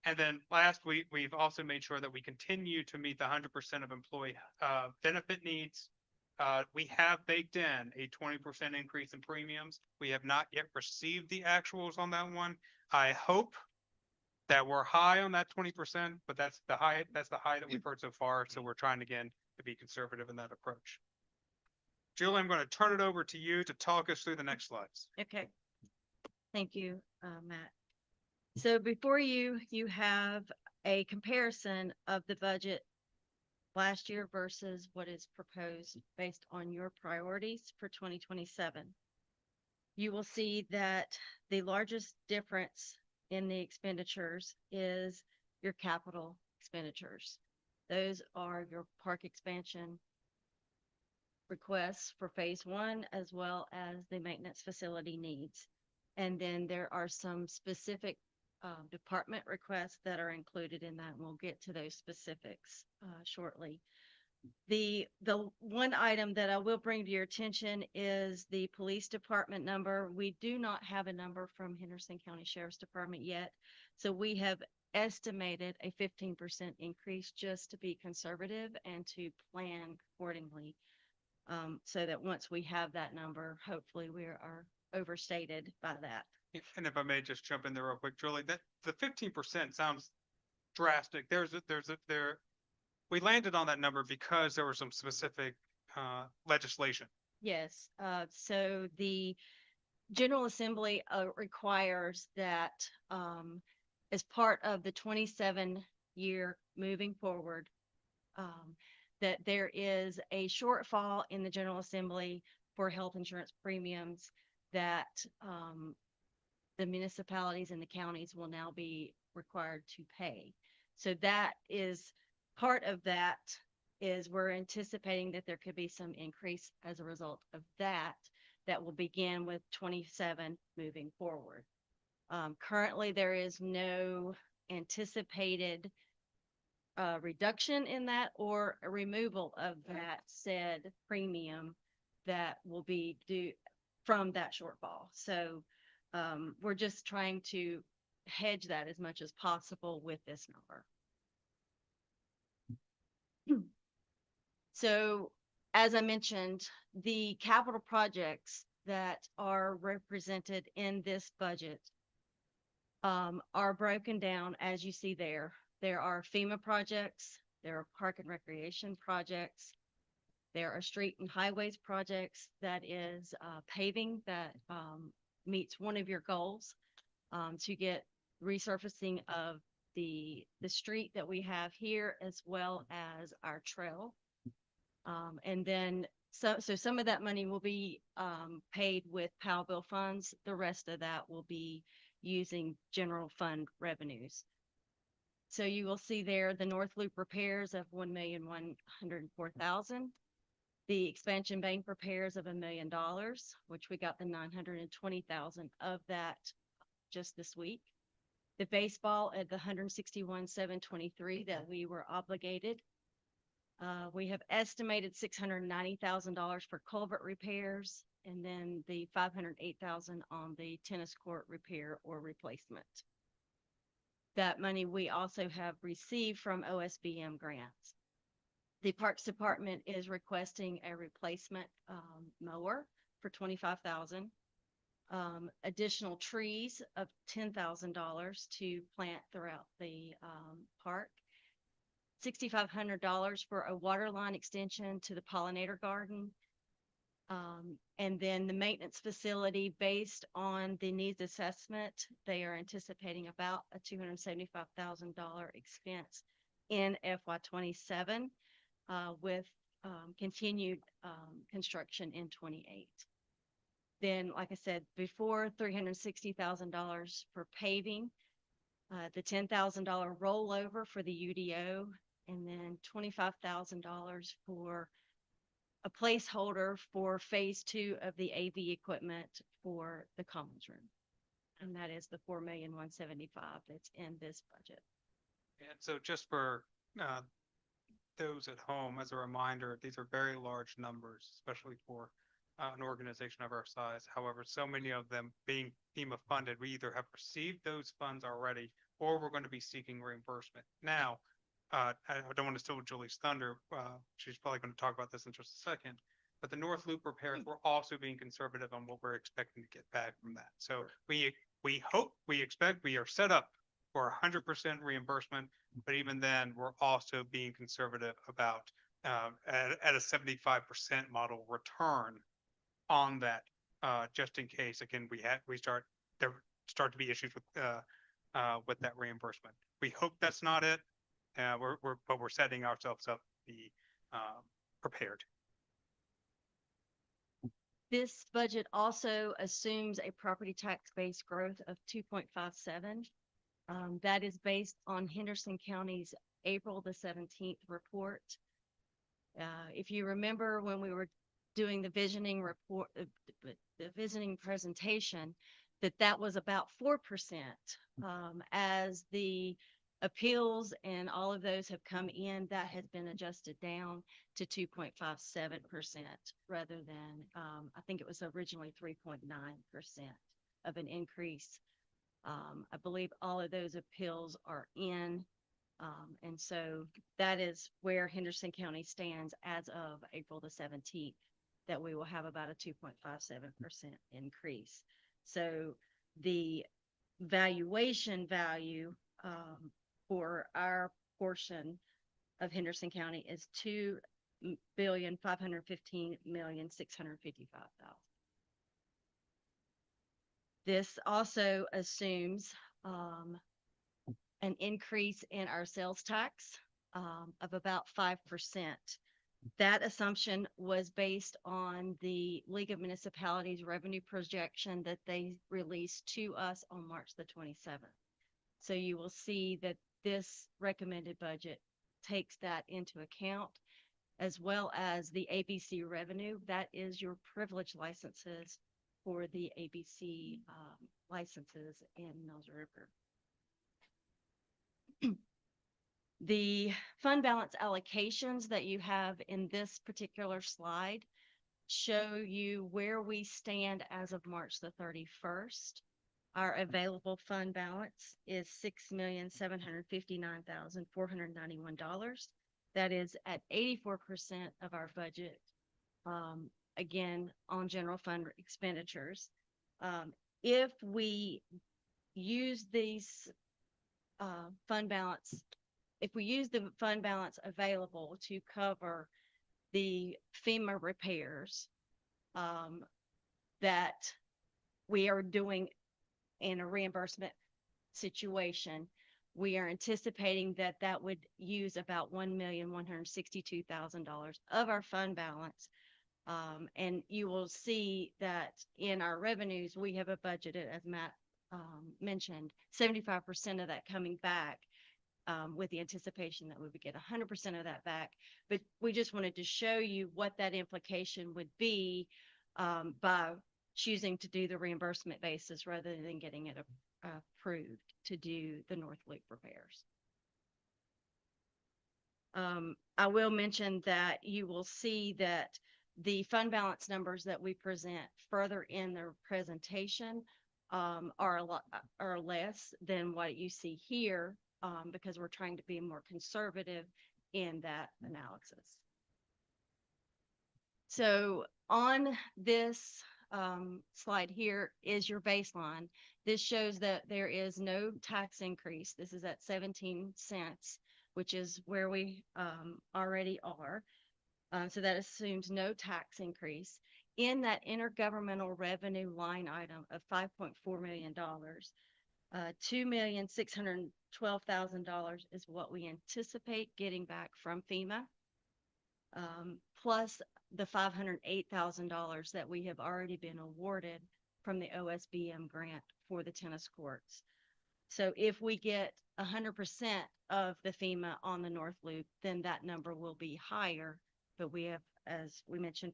And then last, we've also made sure that we continue to meet the 100% of employee benefit needs. We have baked in a 20% increase in premiums. We have not yet received the actuals on that one. I hope that we're high on that 20%, but that's the high that we've heard so far. So we're trying again to be conservative in that approach. Julie, I'm going to turn it over to you to talk us through the next slides. Okay. Thank you, Matt. So before you have a comparison of the budget last year versus what is proposed based on your priorities for 2027. You will see that the largest difference in the expenditures is your capital expenditures. Those are your park expansion requests for phase 1, as well as the maintenance facility needs. And then there are some specific department requests that are included in that, and we'll get to those specifics shortly. The one item that I will bring to your attention is the police department number. We do not have a number from Henderson County Sheriff's Department yet, so we have estimated a 15% increase just to be conservative and to plan accordingly, so that once we have that number, hopefully we are overstated by that. And if I may just jump in there real quick, Julie, that the 15% sounds drastic. We landed on that number because there was some specific legislation. Yes, so the General Assembly requires that as part of the 27-year moving forward, that there is a shortfall in the General Assembly for health insurance premiums that the municipalities and the counties will now be required to pay. So that is part of that is we're anticipating that there could be some increase as a result of that will begin with 27 moving forward. Currently, there is no anticipated reduction in that or a removal of that said premium that will be due from that shortfall. So we're just trying to hedge that as much as possible with this number. So as I mentioned, the capital projects that are represented in this budget are broken down as you see there. There are FEMA projects, there are park and recreation projects, there are street and highways projects that is paving that meets one of your goals to get resurfacing of the street that we have here as well as our trail. And then So some of that money will be paid with POW bill funds. The rest of that will be using general fund revenues. So you will see there the North Loop repairs of 1,104,000. The expansion bank repairs of $1 million, which we got the 920,000 of that just this week. The baseball at the 161,723 that we were obligated. We have estimated $690,000 for culvert repairs, and then the 508,000 on the tennis court repair or replacement. That money we also have received from OSBM grants. The Parks Department is requesting a replacement mower for $25,000. Additional trees of $10,000 to plant throughout the park. $6,500 for a water line extension to the pollinator garden. And then the maintenance facility, based on the needs assessment, they are anticipating about a $275,000 expense in FY27 with continued construction in 28. Then, like I said before, $360,000 for paving, the $10,000 rollover for the UDO, and then $25,000 for a placeholder for phase 2 of the AV equipment for the commons room. And that is the $4,175,000 that's in this budget. And so just for those at home, as a reminder, these are very large numbers, especially for an organization of our size. However, so many of them being FEMA funded, we either have received those funds already, or we're going to be seeking reimbursement. Now, I don't want to steal Julie's thunder. She's probably going to talk about this in just a second. But the North Loop repairs, we're also being conservative on what we're expecting to get back from that. So we expect, we are set up for 100% reimbursement, but even then, we're also being conservative about at a 75% model return on that, just in case. Again, there start to be issues with that reimbursement. We hope that's not it. But we're setting ourselves up to be prepared. This budget also assumes a property tax base growth of 2.57. That is based on Henderson County's April the 17th report. If you remember when we were doing the visioning report, the visioning presentation, that was about 4%. As the appeals and all of those have come in, that has been adjusted down to 2.57% rather than, I think it was originally 3.9% of an increase. I believe all of those appeals are in. And so that is where Henderson County stands as of April the 17th, that we will have about a 2.57% increase. So the valuation value for our portion of Henderson County is $2,515,655,000. This also assumes an increase in our sales tax of about 5%. That assumption was based on the League of Municipalities revenue projection that they released to us on March the 27th. So you will see that this recommended budget takes that into account, as well as the ABC revenue. That is your privilege licenses for the ABC licenses in Mills River. The fund balance allocations that you have in this particular slide show you where we stand as of March the 31st. Our available fund balance is $6,759,491. That is at 84% of our budget, again, on general fund expenditures. If we use these fund balance, if we use the fund balance available to cover the FEMA repairs that we are doing in a reimbursement situation, we are anticipating that that would use about $1,162,000 of our fund balance And you will see that in our revenues, we have a budgeted, as Matt mentioned, 75% of that coming back, with the anticipation that we would get 100% of that back. But we just wanted to show you what that implication would be by choosing to do the reimbursement basis rather than getting it approved to do the North Loop repairs. I will mention that you will see that the fund balance numbers that we present further in the presentation are less than what you see here, because we're trying to be more conservative in that analysis. So on this slide here is your baseline. This shows that there is no tax increase. This is at 17 cents, which is where we already are. So that assumes no tax increase. In that intergovernmental revenue line item of $5.4 million, $2,612,000 is what we anticipate getting back from FEMA, plus the $508,000 that we have already been awarded from the OSBM grant for the tennis courts. So if we get 100% of the FEMA on the North Loop, then that number will be higher. But we have, as we mentioned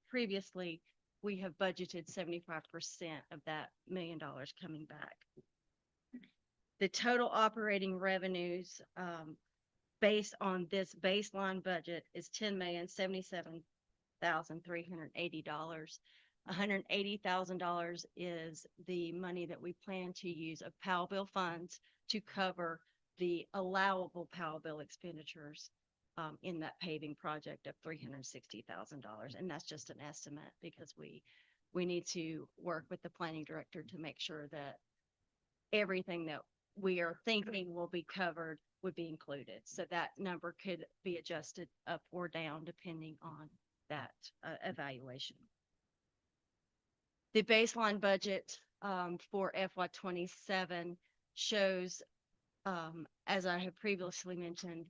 previously, we have budgeted 75% of that $1 million coming back. The total operating revenues based on this baseline budget is $10,077,380. $180,000 is the money that we plan to use of PAL bill funds to cover the allowable PAL bill expenditures in that paving project of $360,000. And that's just an estimate because we need to work with the planning director to make sure that everything that we are thinking will be covered would be included. So that number could be adjusted up or down depending on that evaluation. The baseline budget for FY27 shows, as I have previously mentioned,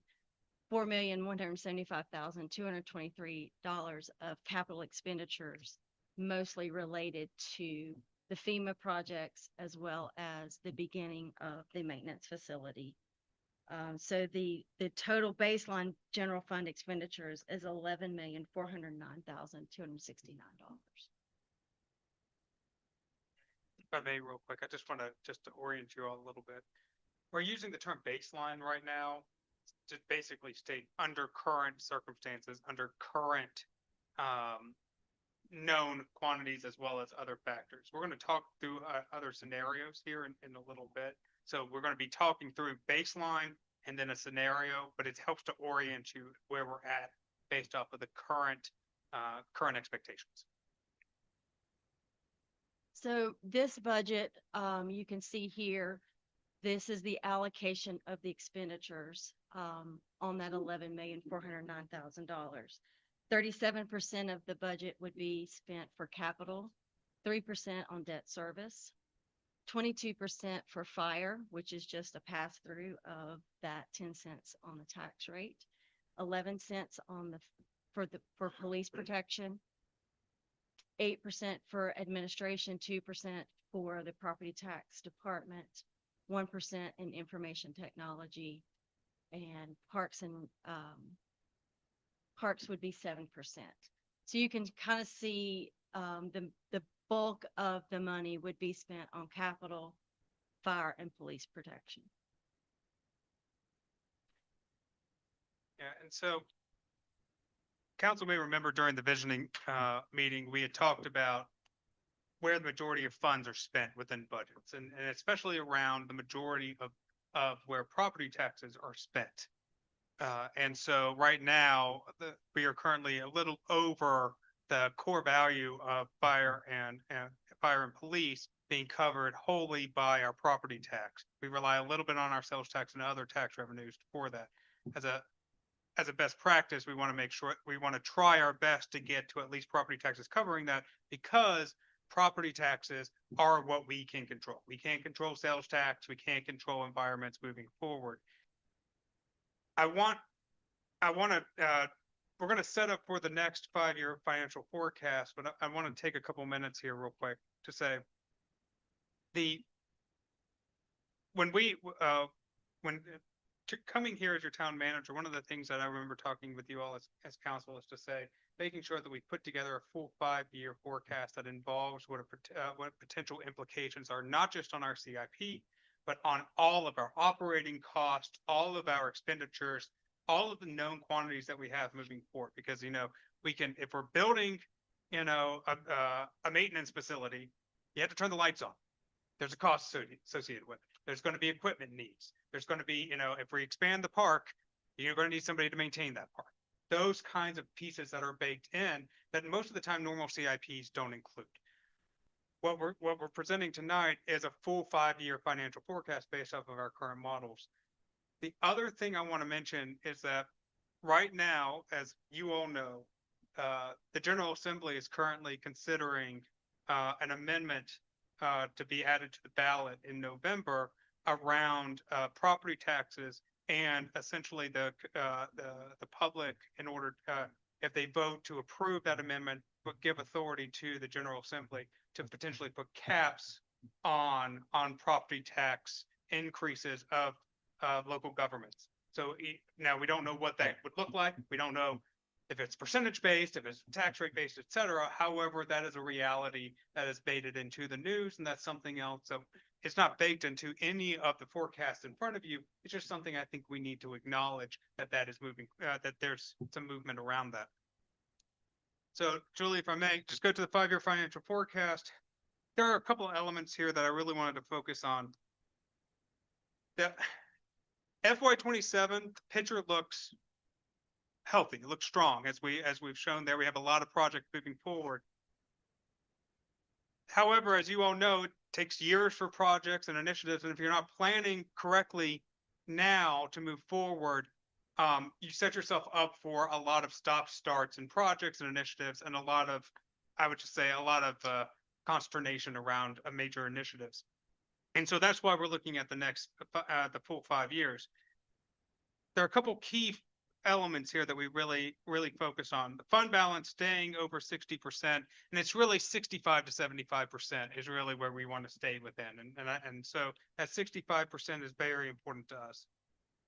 $4,175,223 of capital expenditures, mostly related to the FEMA projects as well as the beginning of the maintenance facility. So the total baseline general fund expenditures is $11,409,269. If I may, real quick, I just want to orient you all a little bit. We're using the term baseline right now to basically state under current circumstances, under current known quantities as well as other factors. We're going to talk through other scenarios here in a little bit. So we're going to be talking through baseline and then a scenario, but it helps to orient you where we're at based off of the current expectations. So this budget, you can see here, this is the allocation of the expenditures on that $11,409,000. 37% of the budget would be spent for capital, 3% on debt service, 22% for fire, which is just a pass through of that 10 cents on the tax rate, 11 cents on for police protection, 8% for administration, 2% for the property tax department, 1% in information technology, and parks would be 7%. So you can kind of see the bulk of the money would be spent on capital, fire, and police protection. Yeah, and so council may remember during the visioning meeting, we had talked about where the majority of funds are spent within budgets, and especially around the majority of where property taxes are spent. And so right now, we are currently a little over the core value of fire and police being covered wholly by our property tax. We rely a little bit on our sales tax and other tax revenues for that. As a best practice, we want to make sure we want to try our best to get to at least property taxes covering that, because property taxes are what we can control. We can't control sales tax. We can't control environments moving forward. I want to we're gonna set up for the next 5-year financial forecast, but I want to take a couple minutes here real quick to say the when we when coming here as your town manager, one of the things that I remember talking with you all as council is to say, making sure that we put together a full 5-year forecast that involves what potential implications are, not just on our CIP, but on all of our operating costs, all of our expenditures, all of the known quantities that we have moving forward. Because, we can, if we're building, a maintenance facility, you have to turn the lights on. There's a cost associated with it. There's going to be equipment needs. There's going to be, if we expand the park, you're going to need somebody to maintain that park. Those kinds of pieces that are baked in that most of the time normal CIPs don't include. What we're presenting tonight is a full 5-year financial forecast based off of our current models. The other thing I want to mention is that right now, as you all know, the General Assembly is currently considering an amendment to be added to the ballot in November around property taxes, and essentially the public, in order if they vote to approve that amendment, would give authority to the General Assembly to potentially put caps on property tax increases of local governments. So now we don't know what that would look like. We don't know if it's percentage based, if it's tax rate based, et cetera. However, that is a reality that is baked into the news, and that's something else. So it's not baked into any of the forecasts in front of you. It's just something I think we need to acknowledge that is moving, that there's some movement around that. So Julie, if I may, just go to the 5-year financial forecast. There are a couple of elements here that I really wanted to focus on. The FY27, the picture looks healthy. It looks strong, as we've shown there. We have a lot of projects moving forward. However, as you all know, it takes years for projects and initiatives, and if you're not planning correctly now to move forward, you set yourself up for a lot of stop starts and projects and initiatives, and I would just say a lot of consternation around major initiatives. And so that's why we're looking at the full 5 years. There are a couple key elements here that we really focus on. The fund balance staying over 60%, and it's really 65 to 75% is really where we want to stay within. And so that 65% is very important to us.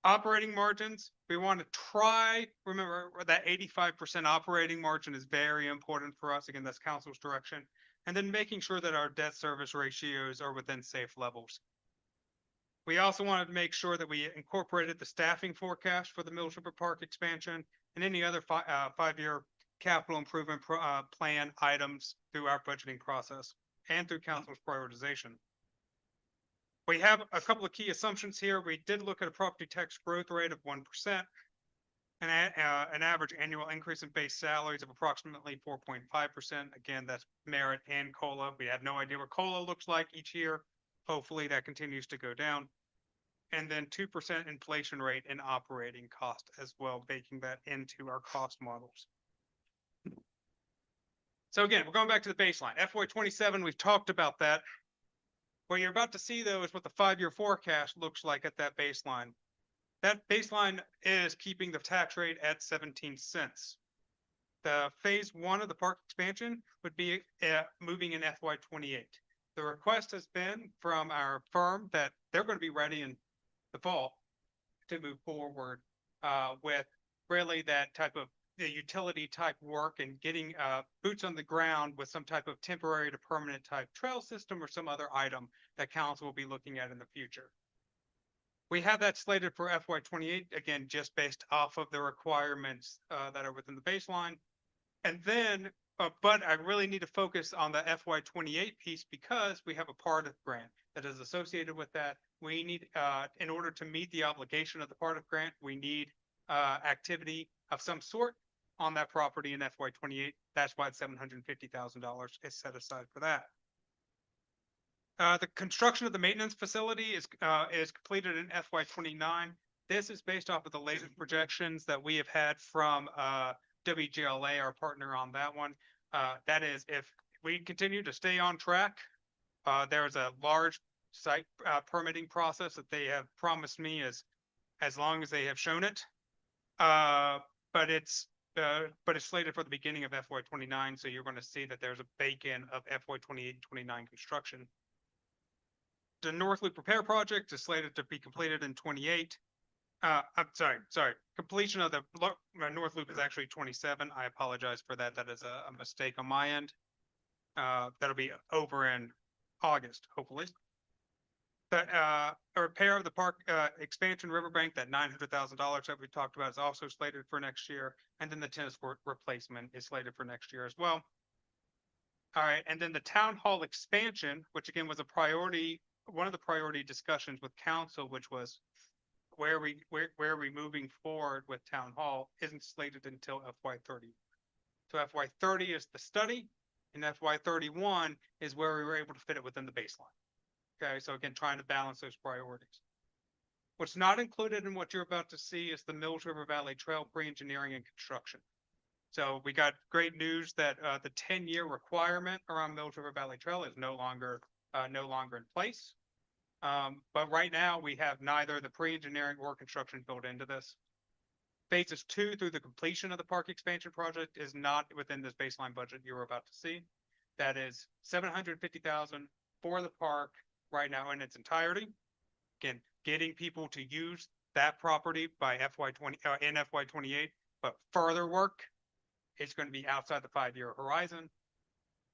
Operating margins, we want to remember that 85% operating margin is very important for us. Again, that's council's direction. And then making sure that our debt service ratios are within safe levels. We also wanted to make sure that we incorporated the staffing forecast for the Mills River Park expansion and any other 5-year capital improvement plan items through our budgeting process and through council's prioritization. We have a couple of key assumptions here. We did look at a property tax growth rate of 1%, and an average annual increase in base salaries of approximately 4.5%. Again, that's merit and COLA. We have no idea what COLA looks like each year. Hopefully that continues to go down. And then 2% inflation rate in operating cost as well, baking that into our cost models. So again, we're going back to the baseline. FY27, we've talked about that. What you're about to see, though, is what the 5-year forecast looks like at that baseline. That baseline is keeping the tax rate at 17 cents. The phase 1 of the park expansion would be moving in FY28. The request has been from our firm that they're going to be ready in the fall to move forward with really that type of the utility type work and getting boots on the ground with some type of temporary to permanent type trail system or some other item that council will be looking at in the future. We have that slated for FY28, again, just based off of the requirements that are within the baseline. And then, but I really need to focus on the FY28 piece because we have a part of grant that is associated with that. We need, in order to meet the obligation of the part of grant, we need activity of some sort on that property in FY28. That's why $750,000 is set aside for that. The construction of the maintenance facility is completed in FY29. This is based off of the latest projections that we have had from WGLA, our partner on that one. That is, if we continue to stay on track, there's a large site permitting process that they have promised me as long as they have shown it. But but it's slated for the beginning of FY 29, so you're gonna see that there's a bake-in of FY 28 and 29 construction. The North Loop Repair Project is slated to be completed in 28. I'm sorry, completion of the North Loop is actually 27. I apologize for that. That is a mistake on my end. That'll be over in August, hopefully. But a repair of the park expansion riverbank, that $900,000 that we talked about, is also slated for next year. And then the tennis court replacement is slated for next year as well. All right, and then the town hall expansion, which again was a priority, one of the priority discussions with council, which was where are we moving forward with town hall, isn't slated until FY 30. So FY 30 is the study, and FY 31 is where we were able to fit it within the baseline. Okay, so again, trying to balance those priorities. What's not included in what you're about to see is the Mills River Valley Trail pre-engineering and construction. So we got great news that the 10-year requirement around Mills River Valley Trail is no longer in place. But right now we have neither the pre-engineering or construction built into this. Phases 2 through the completion of the park expansion project is not within this baseline budget you're about to see. That is $750,000 for the park right now in its entirety. Again, getting people to use that property by FY 20 in FY 28, but further work is going to be outside the 5-year horizon.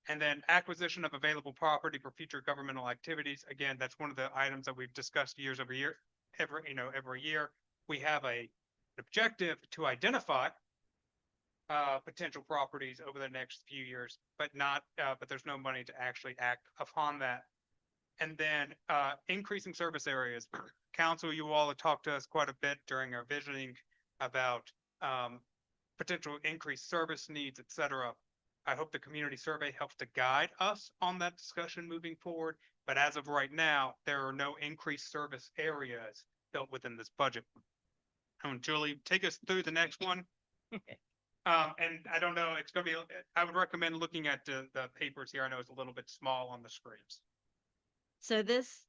And then acquisition of available property for future governmental activities. Again, that's one of the items that we've discussed every year. We have an objective to identify potential properties over the next few years, but there's no money to actually act upon that. And then increasing service areas. Council, you all have talked to us quite a bit during our visioning about potential increased service needs, et cetera. I hope the community survey helps to guide us on that discussion moving forward. But as of right now, there are no increased service areas built within this budget. Julie, take us through the next one. And I don't know, it's going to be, I would recommend looking at the papers here. I know it's a little bit small on the screens. So this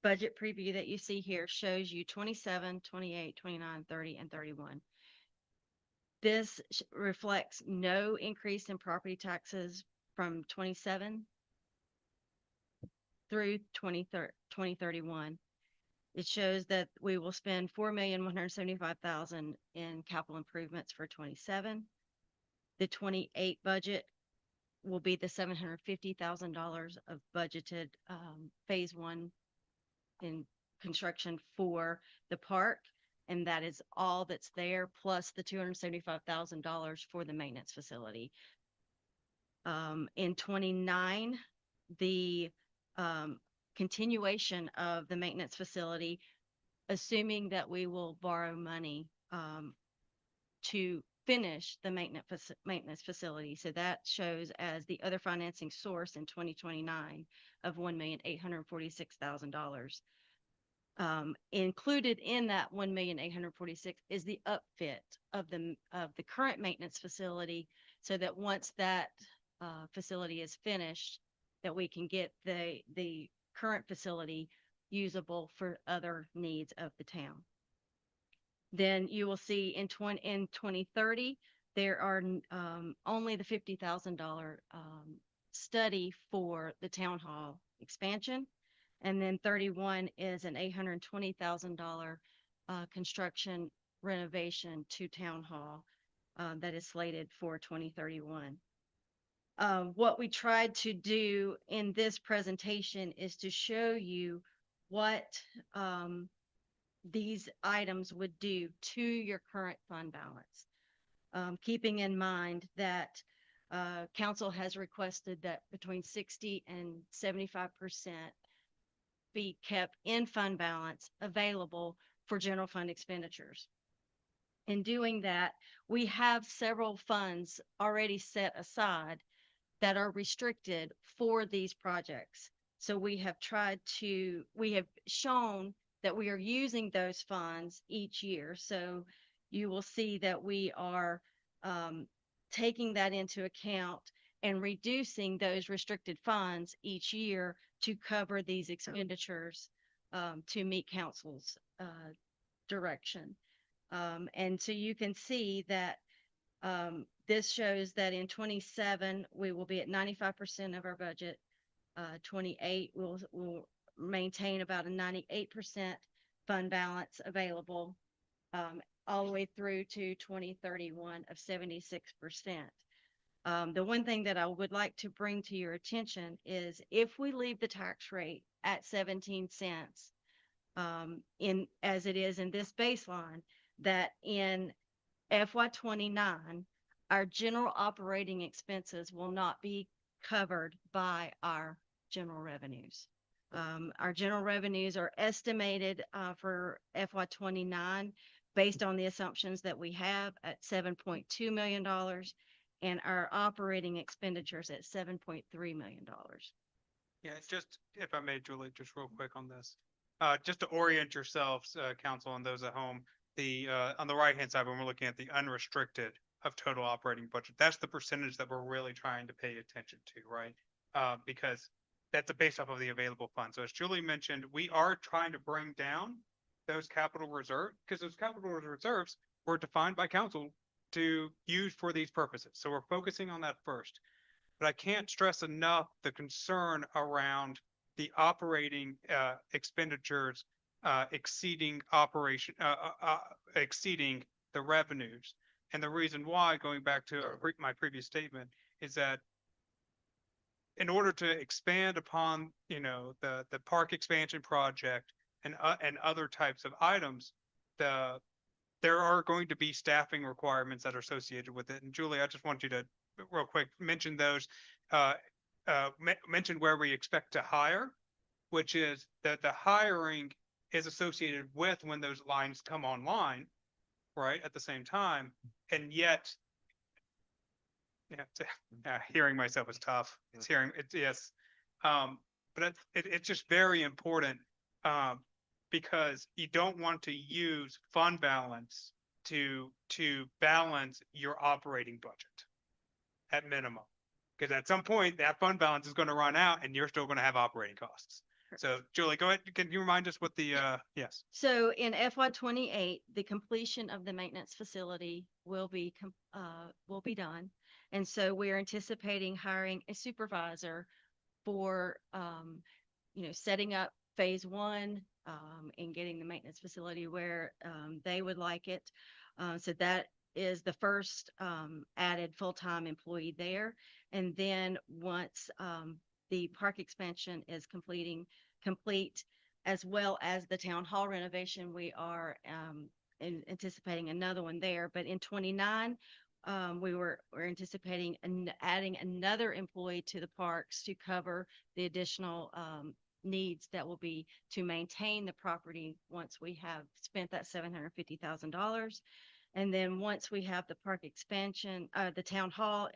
budget preview that you see here shows you 27, 28, 29, 30, and 31. This reflects no increase in property taxes from 27 through 2031. It shows that we will spend $4,175,000 in capital improvements for 27. The 28 budget will be the $750,000 of budgeted phase 1 in construction for the park. And that is all that's there, plus the $275,000 for the maintenance facility. In 29, the continuation of the maintenance facility, assuming that we will borrow money to finish the maintenance facility. So that shows as the other financing source in 2029 of $1,846,000. Included in that $1,846,000 is the upfit of the current maintenance facility, so that once that facility is finished, that we can get the current facility usable for other needs of the town. Then you will see in 2030 there are only the $50,000 study for the town hall expansion. And then 31 is an $820,000 construction renovation to town hall that is slated for 2031. What we tried to do in this presentation is to show you what these items would do to your current fund balance. Keeping in mind that council has requested that between 60 and 75% be kept in fund balance available for general fund expenditures. In doing that, we have several funds already set aside that are restricted for these projects. So we have shown that we are using those funds each year. So you will see that we are taking that into account and reducing those restricted funds each year to cover these expenditures to meet council's direction. And so you can see that this shows that in 27, we will be at 95% of our budget. 28, we'll maintain about a 98% fund balance available, all the way through to 2031 of 76%. The one thing that I would like to bring to your attention is if we leave the tax rate at 17 cents, in as it is in this baseline, that in FY 29, our general operating expenses will not be covered by our general revenues. Our general revenues are estimated for FY 29 based on the assumptions that we have at $7.2 million, and our operating expenditures at $7.3 million. Yeah, just if I may, Julie, just real quick on this. Just to orient yourselves, council and those at home, on the right-hand side, when we're looking at the unrestricted of total operating budget, that's the percentage that we're really trying to pay attention to, right? Because that's based off of the available funds. So as Julie mentioned, we are trying to bring down those capital reserves because those capital reserves were defined by council to use for these purposes. So we're focusing on that first. But I can't stress enough the concern around the operating expenditures exceeding exceeding the revenues. And the reason why, going back to my previous statement, is that in order to expand upon, the park expansion project and other types of items, there are going to be staffing requirements that are associated with it. And Julie, I just want you to real quick mention those, mention where we expect to hire, which is that the hiring is associated with when those lines come online, right, at the same time. And yet, hearing myself is tough. Yes. But it's just very important, because you don't want to use fund balance to balance your operating budget at minimum. Because at some point that fund balance is going to run out and you're still going to have operating costs. So Julie, go ahead. Can you remind us what the, yes. So in FY 28, the completion of the maintenance facility will be done. And so we're anticipating hiring a supervisor for, setting up phase 1, and getting the maintenance facility where, they would like it. So that is the first, added full-time employee there. And then once, the park expansion is complete, as well as the town hall renovation, we are anticipating another one there. But in 29, we're anticipating adding another employee to the parks to cover the additional needs that will be to maintain the property once we have spent that $750,000. And then once we have the park expansion, the town hall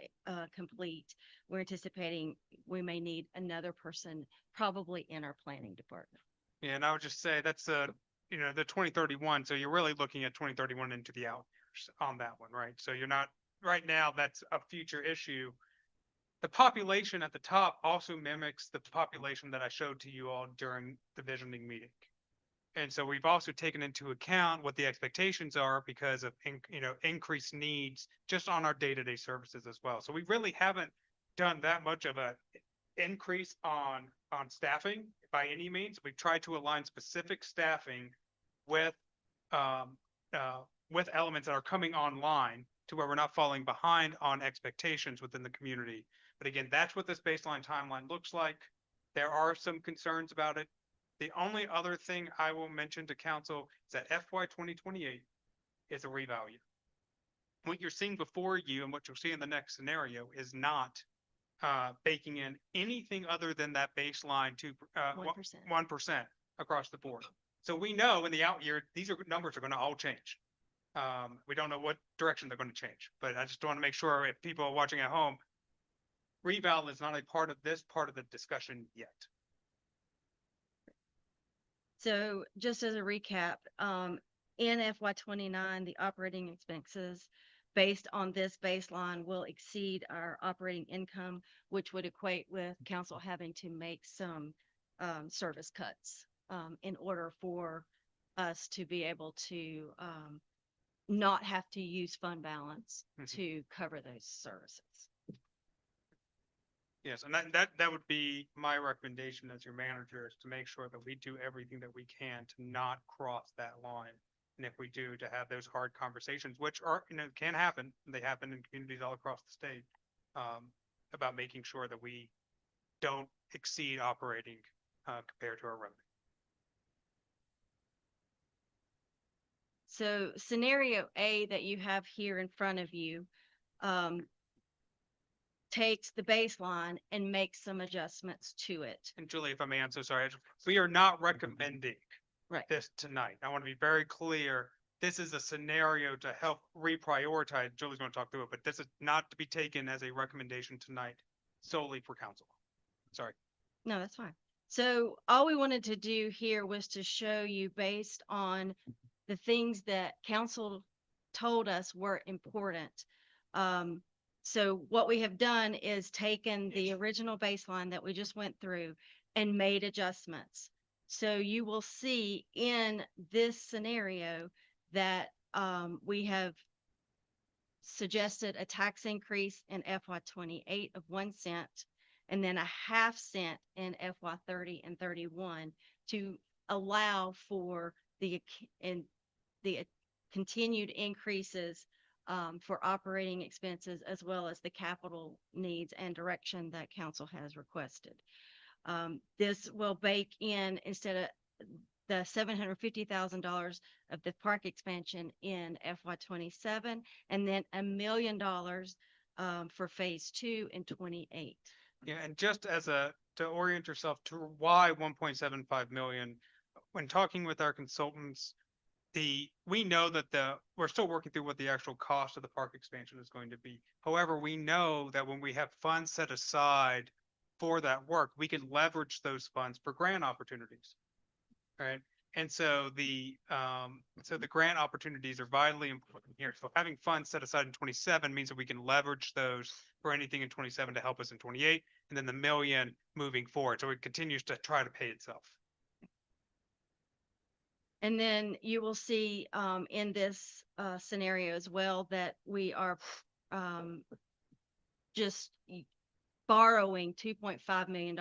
complete, we're anticipating we may need another person probably in our planning department. Yeah, and I would just say that's the 2031. So you're really looking at 2031 into the out years on that one, right? So you're not right now, that's a future issue. The population at the top also mimics the population that I showed to you all during the visioning meeting. And so we've also taken into account what the expectations are because of, increased needs just on our day-to-day services as well. So we really haven't done that much of a increase on staffing by any means. We've tried to align specific staffing with elements that are coming online to where we're not falling behind on expectations within the community. But again, that's what this baseline timeline looks like. There are some concerns about it. The only other thing I will mention to council is that FY 2028 is a revalue. What you're seeing before you and what you'll see in the next scenario is not baking in anything other than that baseline to 1% across the board. So we know in the out year, these numbers are going to all change. We don't know what direction they're going to change, but I just want to make sure if people are watching at home, reval is not a part of this part of the discussion yet. So just as a recap, in FY 29, the operating expenses based on this baseline will exceed our operating income, which would equate with council having to make some service cuts in order for us to be able to not have to use fund balance Mhm. to cover those services. Yes, and that would be my recommendation as your manager, is to make sure that we do everything that we can to not cross that line. And if we do, to have those hard conversations, which are, can happen, they happen in communities all across the state, about making sure that we don't exceed operating, compared to our revenue. So scenario A that you have here in front of you, takes the baseline and makes some adjustments to it. And Julie, if I may, I'm so sorry. We are not recommending this tonight. I want to be very clear. This is a scenario to help reprioritize. Julie's going to talk through it, but this is not to be taken as a recommendation tonight solely for council. Sorry. No, that's fine. So all we wanted to do here was to show you based on the things that council told us were important. So what we have done is taken the original baseline that we just went through and made adjustments. So you will see in this scenario that we have suggested a tax increase in FY 28 of 1 cent and then a half cent in FY 30 and 31 to allow for the continued increases for operating expenses as well as the capital needs and direction that council has requested. This will bake in, instead of the $750,000 of the park expansion in FY 27, and then $1 million for phase 2 in 28. Yeah, and just to orient yourself to why 1.75 million, when talking with our consultants, we know that we're still working through what the actual cost of the park expansion is going to be. However, we know that when we have funds set aside for that work, we can leverage those funds for grant opportunities. Right. And so the grant opportunities are vitally important here. So having funds set aside in 27 means that we can leverage those for anything in 27 to help us in 28, and then the $1 million moving forward. So it continues to try to pay itself. And then you will see in this scenario as well that we are just borrowing $2.5 million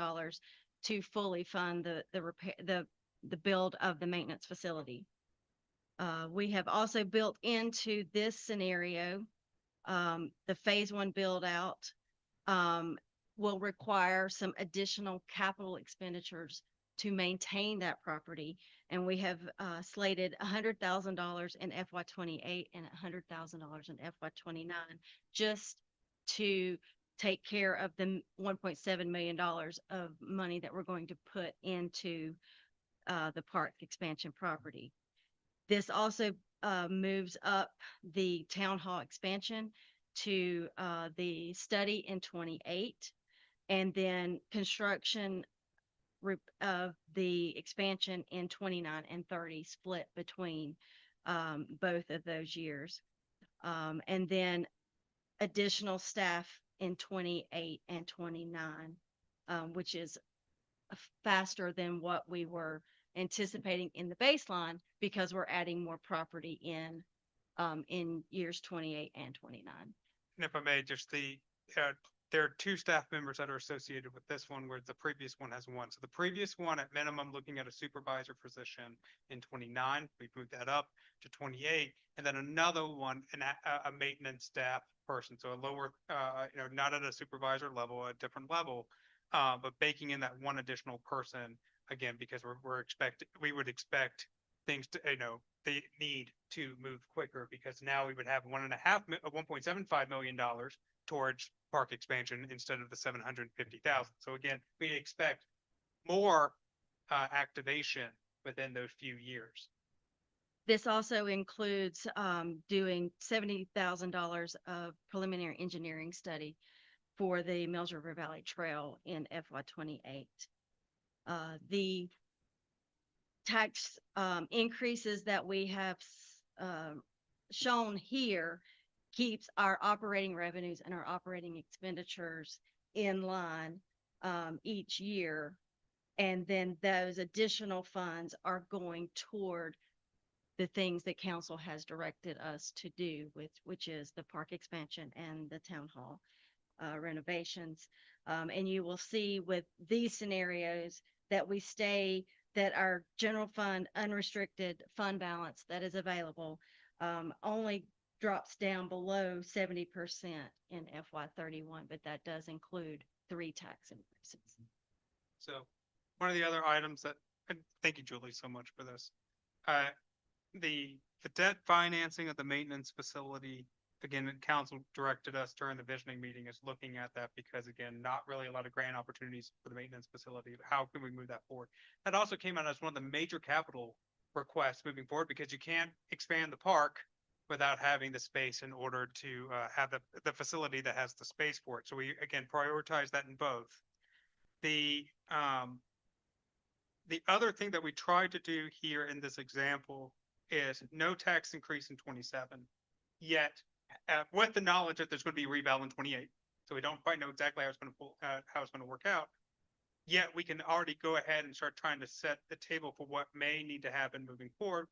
to fully fund the repair, the build of the maintenance facility. We have also built into this scenario, the phase 1 build out will require some additional capital expenditures to maintain that property. And we have slated $100,000 in FY 28 and $100,000 in FY 29 just to take care of the $1.7 million of money that we're going to put into the park expansion property. This also moves up the town hall expansion to the study in 28, and then construction of the expansion in 29 and 30, split between both of those years. And then additional staff in 28 and 29, which is faster than what we were anticipating in the baseline because we're adding more property in years 28 and 29. And if I may, just there are 2 staff members that are associated with this one, where the previous one has 1. So the previous one, at minimum, looking at a supervisor position in 29, we've moved that up to 28, and then another one, a maintenance staff person. So a lower, not at a supervisor level, a different level, but baking in that 1 additional person, again, because we would expect things to, they need to move quicker, because now we would have $1.75 million towards park expansion instead of the 750,000. So again, we expect more activation within those few years. This also includes doing $70,000 of preliminary engineering study for the Mills River Valley Trail in FY 28. The tax increases that we have shown here keeps our operating revenues and our operating expenditures in line each year. And then those additional funds are going toward the things that council has directed us to do with, which is the park expansion and the town hall renovations. And you will see with these scenarios that we stay, that our general fund unrestricted fund balance that is available only drops down below 70% in FY31, but that does include 3 tax increases. So one of the other items that, and thank you, Julie, so much for this. The debt financing of the maintenance facility, again, council directed us during the visioning meeting is looking at that because again, not really a lot of grant opportunities for the maintenance facility. How can we move that forward? That also came out as one of the major capital requests moving forward because you can't expand the park without having the space in order to have the facility that has the space for it. So we, again, prioritize that in both. The other thing that we tried to do here in this example is no tax increase in 27, yet with the knowledge that there's going to be a reval in 28. So we don't quite know exactly how it's going to how it's going to work out. Yet we can already go ahead and start trying to set the table for what may need to happen moving forward.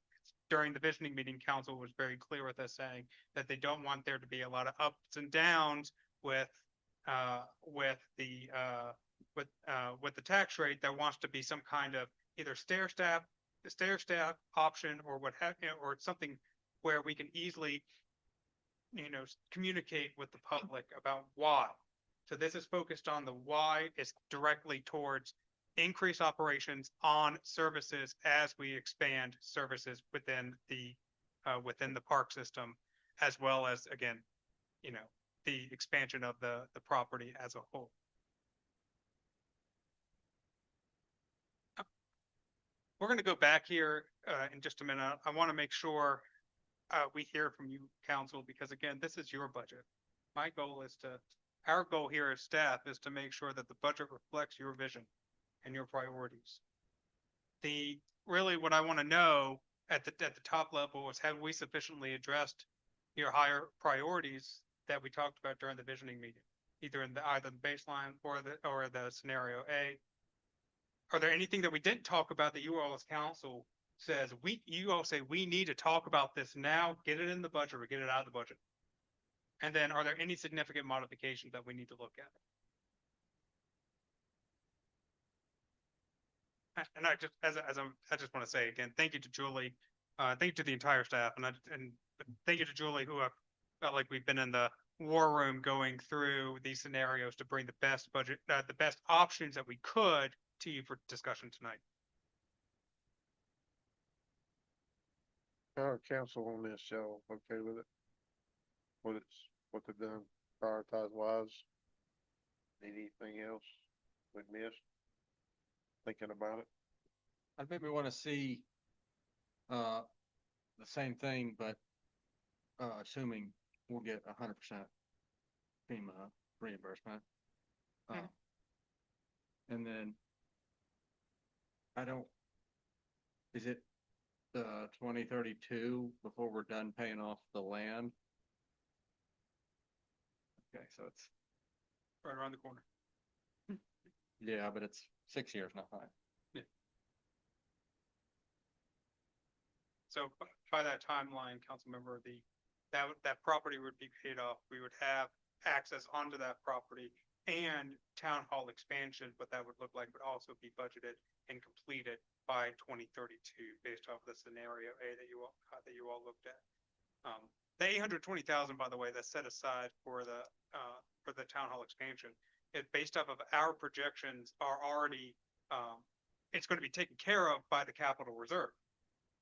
During the visioning meeting, council was very clear with us saying that they don't want there to be a lot of ups and downs with the tax rate. That wants to be some kind of either stair step option or what have you, or something where we can easily, communicate with the public about why. So this is focused on the why. It's directly towards increase operations on services as we expand services within the park system, as well as, again, the expansion of the property as a whole. We're going to go back here in just a minute. I want to make sure we hear from you, council, because again, this is your budget. Our goal here as staff is to make sure that the budget reflects your vision and your priorities. Really what I want to know at the top level is, have we sufficiently addressed your higher priorities that we talked about during the visioning meeting, either in either the baseline or the scenario A? Are there anything that we didn't talk about that you all as council says you all say we need to talk about this now, get it in the budget or get it out of the budget? And then are there any significant modifications that we need to look at? And I just want to say again, thank you to Julie, thank you to the entire staff, and thank you to Julie, who I felt like we've been in the war room going through these scenarios to bring the best budget, the best options that we could to you for discussion tonight. Our council on this, y'all okay with it? What they've done prioritize wise? Anything else we missed? Thinking about it? I think we want to see the same thing, but assuming we'll get 100% FEMA reimbursement. And then is it 2032 before we're done paying off the land? Okay, so it's Right around the corner. yeah, but it's 6 years, not 5. Yeah. So by that timeline, council member, that property would be paid off. We would have access onto that property and town hall expansion, what that would look like would also be budgeted and completed by 2032 based off the scenario A that you all looked at. The 820,000, by the way, that's set aside for the town hall expansion, it based off of our projections are already it's going to be taken care of by the capital reserve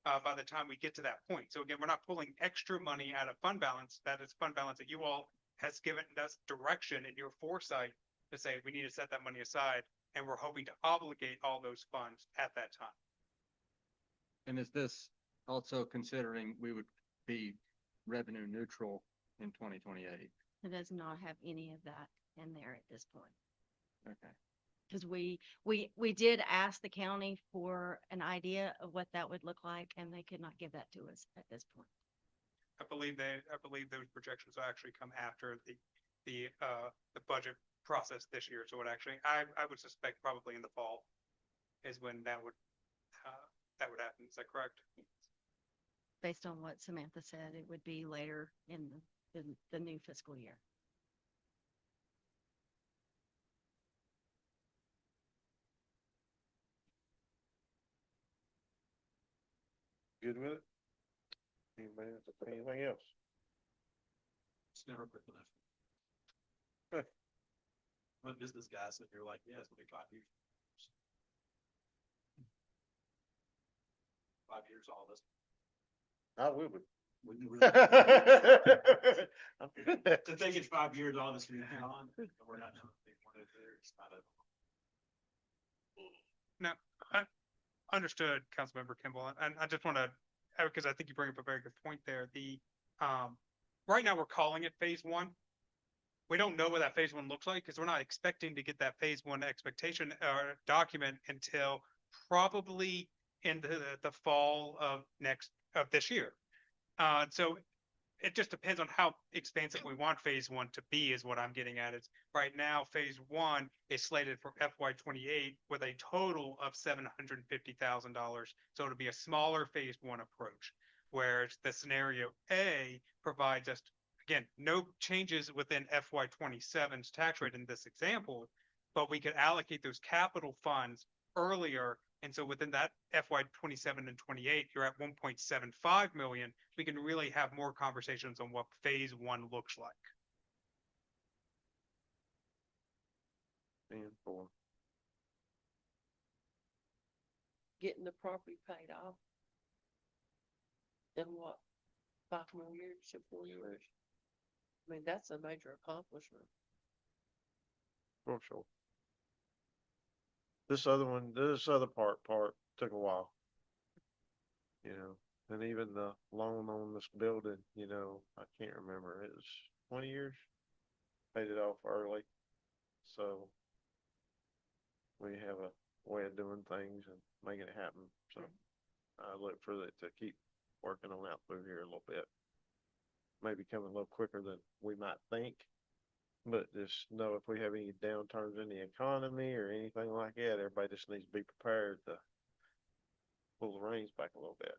by the time we get to that point. So again, we're not pulling extra money out of fund balance. That is fund balance that you all has given us direction in your foresight to say we need to set that money aside, and we're hoping to obligate all those funds at that time. And is this also considering we would be revenue neutral in 2028? It does not have any of that in there at this point. Okay. Because we did ask the county for an idea of what that would look like, and they could not give that to us at this point. I believe those projections will actually come after the budget process this year. So it actually, I would suspect probably in the fall is when that would happen. Is that correct? based on what Samantha said, it would be later in the new fiscal year. Good with it? Anything else? It's never quick enough. I'm a business guy, so you're like, yeah, it's gonna be 5 years. 5 years, all this. I will be. Wouldn't really- To think it's 5 years, all this, and we're not doing anything more than there, it's not a. Now, I understood, Councilmember Kimball, and I just want to, because I think you bring up a very good point there. Right now we're calling it phase one. We don't know what that phase one looks like because we're not expecting to get that phase one expectation or document until probably in the fall of this year. So it just depends on how expansive we want phase one to be is what I'm getting at. Is right now, phase one is slated for FY 28 with a total of $750,000. So it'll be a smaller phase one approach, whereas the scenario A provides us, again, no changes within FY 27's tax rate in this example, but we could allocate those capital funds earlier. And so within that FY 27 and 28, you're at 1.75 million. We can really have more conversations on what phase one looks like. And four. Getting the property paid off. In what, 5 more years, 4 years? I mean, that's a major accomplishment. For sure. This other part took a while. You know, and even the loan on this building, you know, I can't remember, it was 20 years. Paid it off early. So we have a way of doing things and making it happen. So I look for it to keep working on that through here a little bit. Maybe coming a little quicker than we might think. But just know if we have any downturns in the economy or anything like that, everybody just needs to be prepared to pull the reins back a little bit.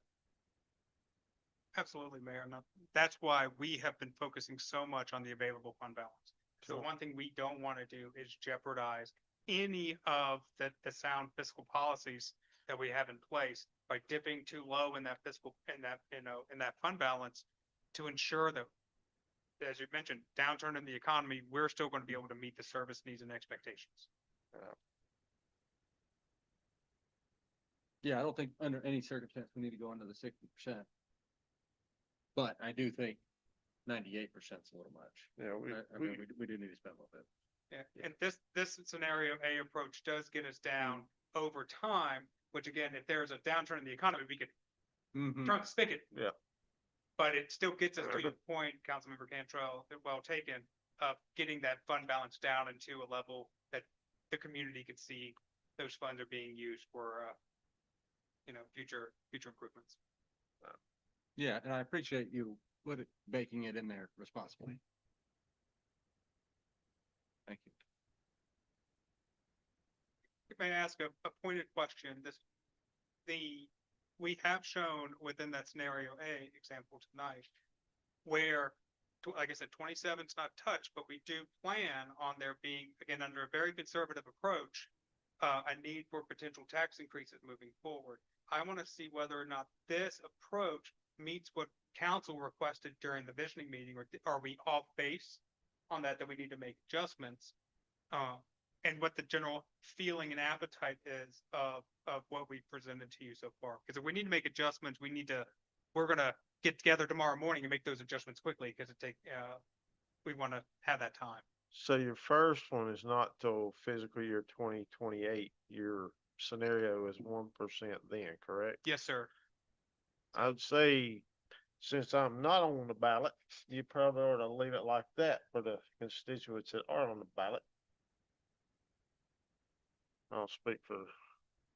Absolutely, Mayor. Now, that's why we have been focusing so much on the available fund balance. So one thing we don't want to do is jeopardize any of the sound fiscal policies that we have in place by dipping too low in that in that fund balance to ensure that, as you mentioned, downturn in the economy, we're still going to be able to meet the service needs and expectations. Yeah, I don't think under any circumstance we need to go under the 60%. But I do think 98% is a little much. Yeah, we do need to spend a little bit. Yeah, and this scenario A approach does get us down over time, which again, if there's a downturn in the economy, we could turn the spigot. Yeah. But it still gets us to your point, Councilmember Cantrell, well taken, of getting that fund balance down into a level that the community could see those funds are being used for, future improvements. Yeah, and I appreciate you baking it in there responsibly. Thank you. If I ask a pointed question, we have shown within that scenario A example tonight where, like I said, 27 is not touched, but we do plan on there being, again, under a very conservative approach, a need for potential tax increases moving forward. I want to see whether or not this approach meets what council requested during the visioning meeting, or are we off base on that we need to make adjustments, and what the general feeling and appetite is of what we presented to you so far. Because if we need to make adjustments, we're gonna get together tomorrow morning and make those adjustments quickly because we want to have that time. So your first one is not till fiscal year 2028. Your scenario is 1% then, correct? Yes, sir. I'd say, since I'm not on the ballot, you probably ought to leave it like that for the constituents that are on the ballot. I'll speak for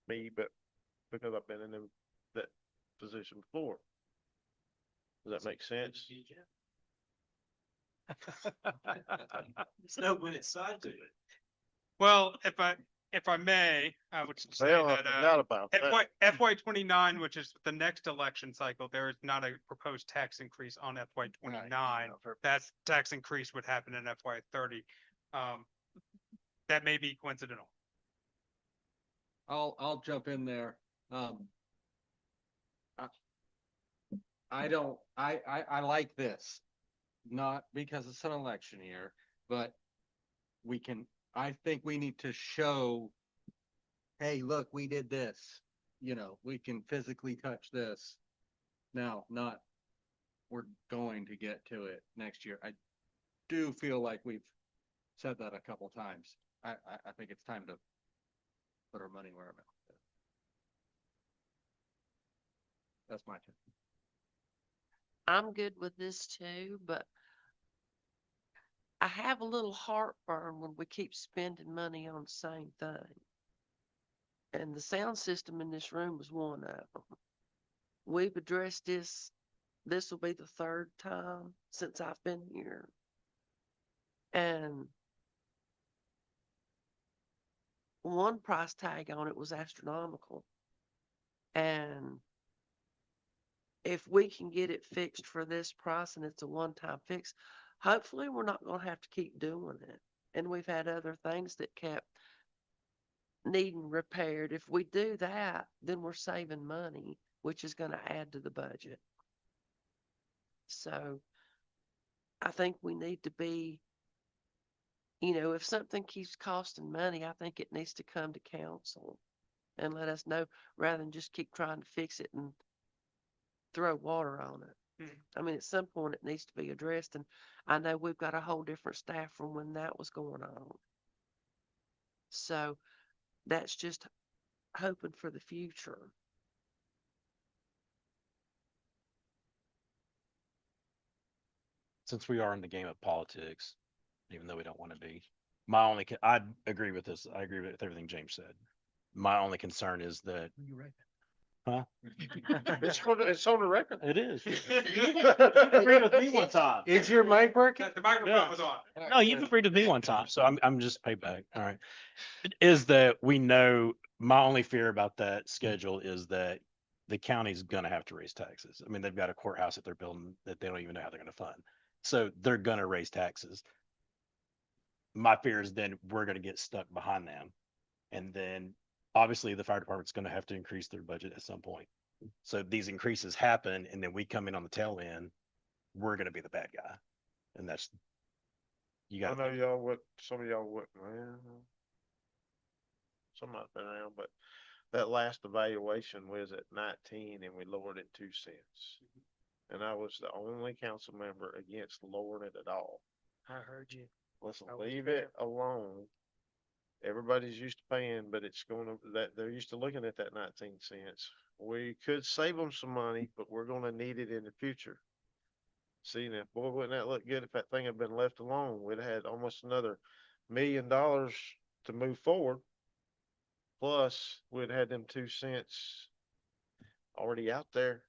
me, but because I've been in that position before. Does that make sense? It's no when it's signed to it. Well, if I may, I would say Well, I that, forgot about that. FY 29, which is the next election cycle, there is not a proposed tax increase on FY 29. That tax increase would happen in FY 30. That may be coincidental. I'll jump in there. I like this, not because it's an election year, but I think we need to show, hey, look, we did this, we can physically touch this. Now, we're going to get to it next year. I do feel like we've said that a couple times. I think it's time to put our money where our mouth is. That's my turn. I'm good with this too, but I have a little heartburn when we keep spending money on the same thing. And the sound system in this room is one of them. We've addressed this. This will be the third time since I've been here. And one price tag on it was astronomical. And if we can get it fixed for this price and it's a one-time fix, hopefully we're not going to have to keep doing it. And we've had other things that kept needing repaired. If we do that, then we're saving money, which is going to add to the budget. So I think we need to be, if something keeps costing money, I think it needs to come to council and let us know rather than just keep trying to fix it and throw water on it. I mean, at some point it needs to be addressed, and I know we've got a whole different staff from when that was going on. So that's just hoping for the future. Since we are in the game of politics, even though we don't want to be, I agree with this. I agree with everything James said. My only concern is that, huh? It's on the record. It is. You've agreed with me one time. Is your mic working? The microphone was on. No, you've agreed with me one time, so I'm just payback. All right. Is that we know my only fear about that schedule is that the county's gonna have to raise taxes. I mean, they've got a courthouse that they're building that they don't even know how they're gonna fund. So they're gonna raise taxes. My fear is then we're gonna get stuck behind them. And then obviously the fire department's gonna have to increase their budget at some point. So these increases happen and then we come in on the tail end, we're gonna be the bad guy. And that's, you I got. know y'all would, some of y'all wouldn't, some might have been around, but that last evaluation was at 19 and we lowered it 2 cents. And I was the only council member against lowering it at all. I heard you. Listen, I was leave there. it alone. Everybody's used to paying, but it's that they're used to looking at that 19 cents. We could save them some money, but we're gonna need it in the future. See, now, boy, wouldn't that look good if that thing had been left alone? We'd have had almost another $1 million to move forward. Plus, we'd had them 2 cents already out there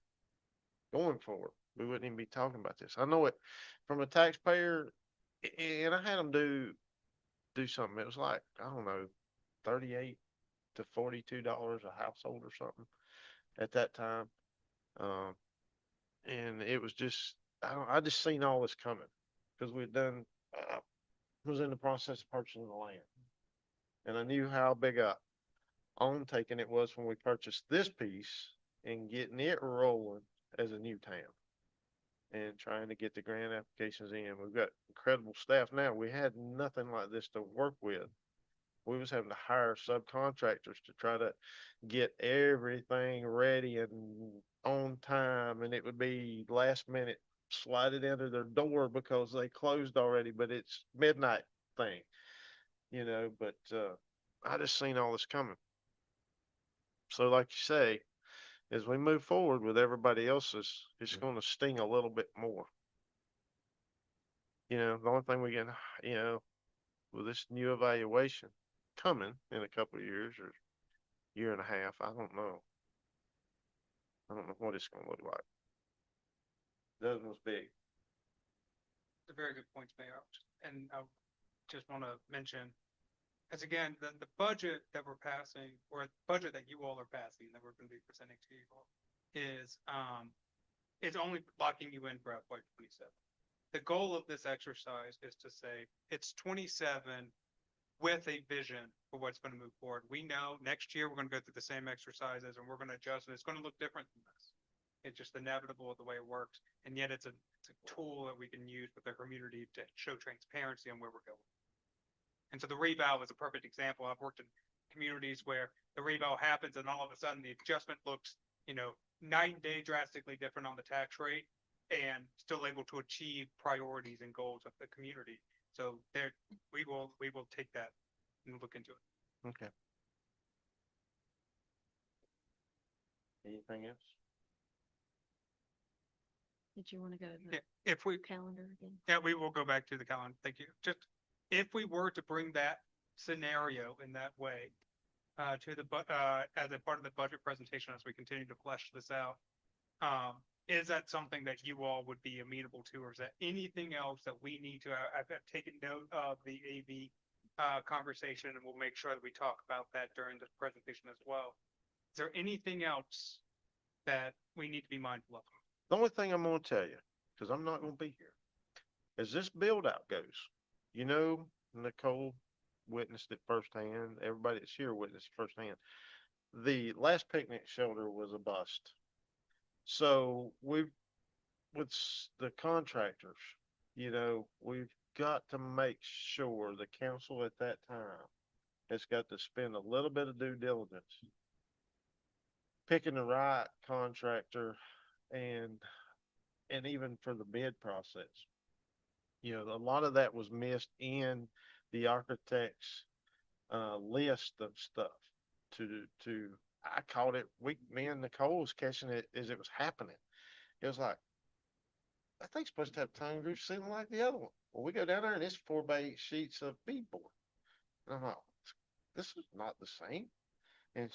going forward. We wouldn't even be talking about this. I know it from a taxpayer, and I had them do something. It was like, I don't know, $38 to $42 a household or something at that time. And it was just, I just seen all this coming because we'd done, was in the process of purchasing the land. And I knew how big a taking it was when we purchased this piece and getting it rolling as a new town and trying to get the grant applications in. We've got incredible staff now. We had nothing like this to work with. We was having to hire subcontractors to try to get everything ready and on time, and it would be last minute slide it under their door because they closed already, but it's midnight thing, but I just seen all this coming. So like you say, as we move forward with everybody else's, it's going to sting a little bit more. The only thing we can, with this new evaluation coming in a couple of years or year and a half, I don't know. I don't know what it's going to look like. That was big. It's a very good point, Mayor. And I just want to mention, As again, the budget that we're passing, or the budget that you all are passing, that we're gonna be presenting to you all, is only locking you in for FY 27. The goal of this exercise is to say, it's 27 with a vision for what's gonna move forward. We know next year, we're gonna go through the same exercises, and we're gonna adjust, and it's gonna look different than this. It's just inevitable of the way it works, and yet it's a tool that we can use with the community to show transparency on where we're going. And so the revow is a perfect example. I've worked in communities where the revow happens and all of a sudden the adjustment looks, night and day drastically different on the tax rate and still able to achieve priorities and goals of the community. So there, we will take that and look into it. Okay. Anything else? Did you want to go to Yeah, the if we, calendar again? yeah, we will go back to the calendar. Thank you. Just if we were to bring that scenario in that way to the as a part of the budget presentation as we continue to flesh this out, is that something that you all would be amenable to, or is that anything else that we need to? I've taken note of the AV conversation, and we'll make sure that we talk about that during this presentation as well. Is there anything else that we need to be mindful of? The only thing I'm gonna tell you, because I'm not gonna be here, as this build out goes, Nicole witnessed it firsthand. Everybody that's here witnessed it firsthand. The last picnic shelter was a bust. So with the contractors, we've got to make sure the council at that time has got to spend a little bit of due diligence picking the right contractor and even for the bid process. A lot of that was missed in the architect's list of stuff I caught it, me and Nicole was catching it as it was happening. It was like, that thing's supposed to have tongue roof ceiling like the other one. Well, we go down there and it's 4x8 sheets of beadboard. And I'm like, this is not the same. And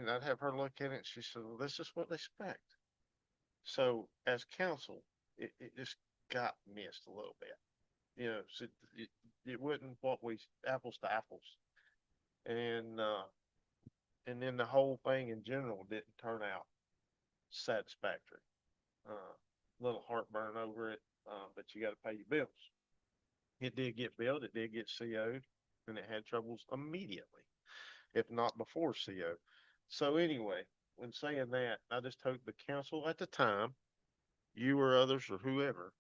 I'd have her look at it and she said, well, this is what they expect. So as council, it just got missed a little bit. So it wasn't what we apples to apples. And then the whole thing in general didn't turn out satisfactory. Little heartburn over it, but you got to pay your bills. It did get built, it did get CO'd, and it had troubles immediately, if not before CO. So anyway, when saying that, I just hope the council at the time, you or others or whoever,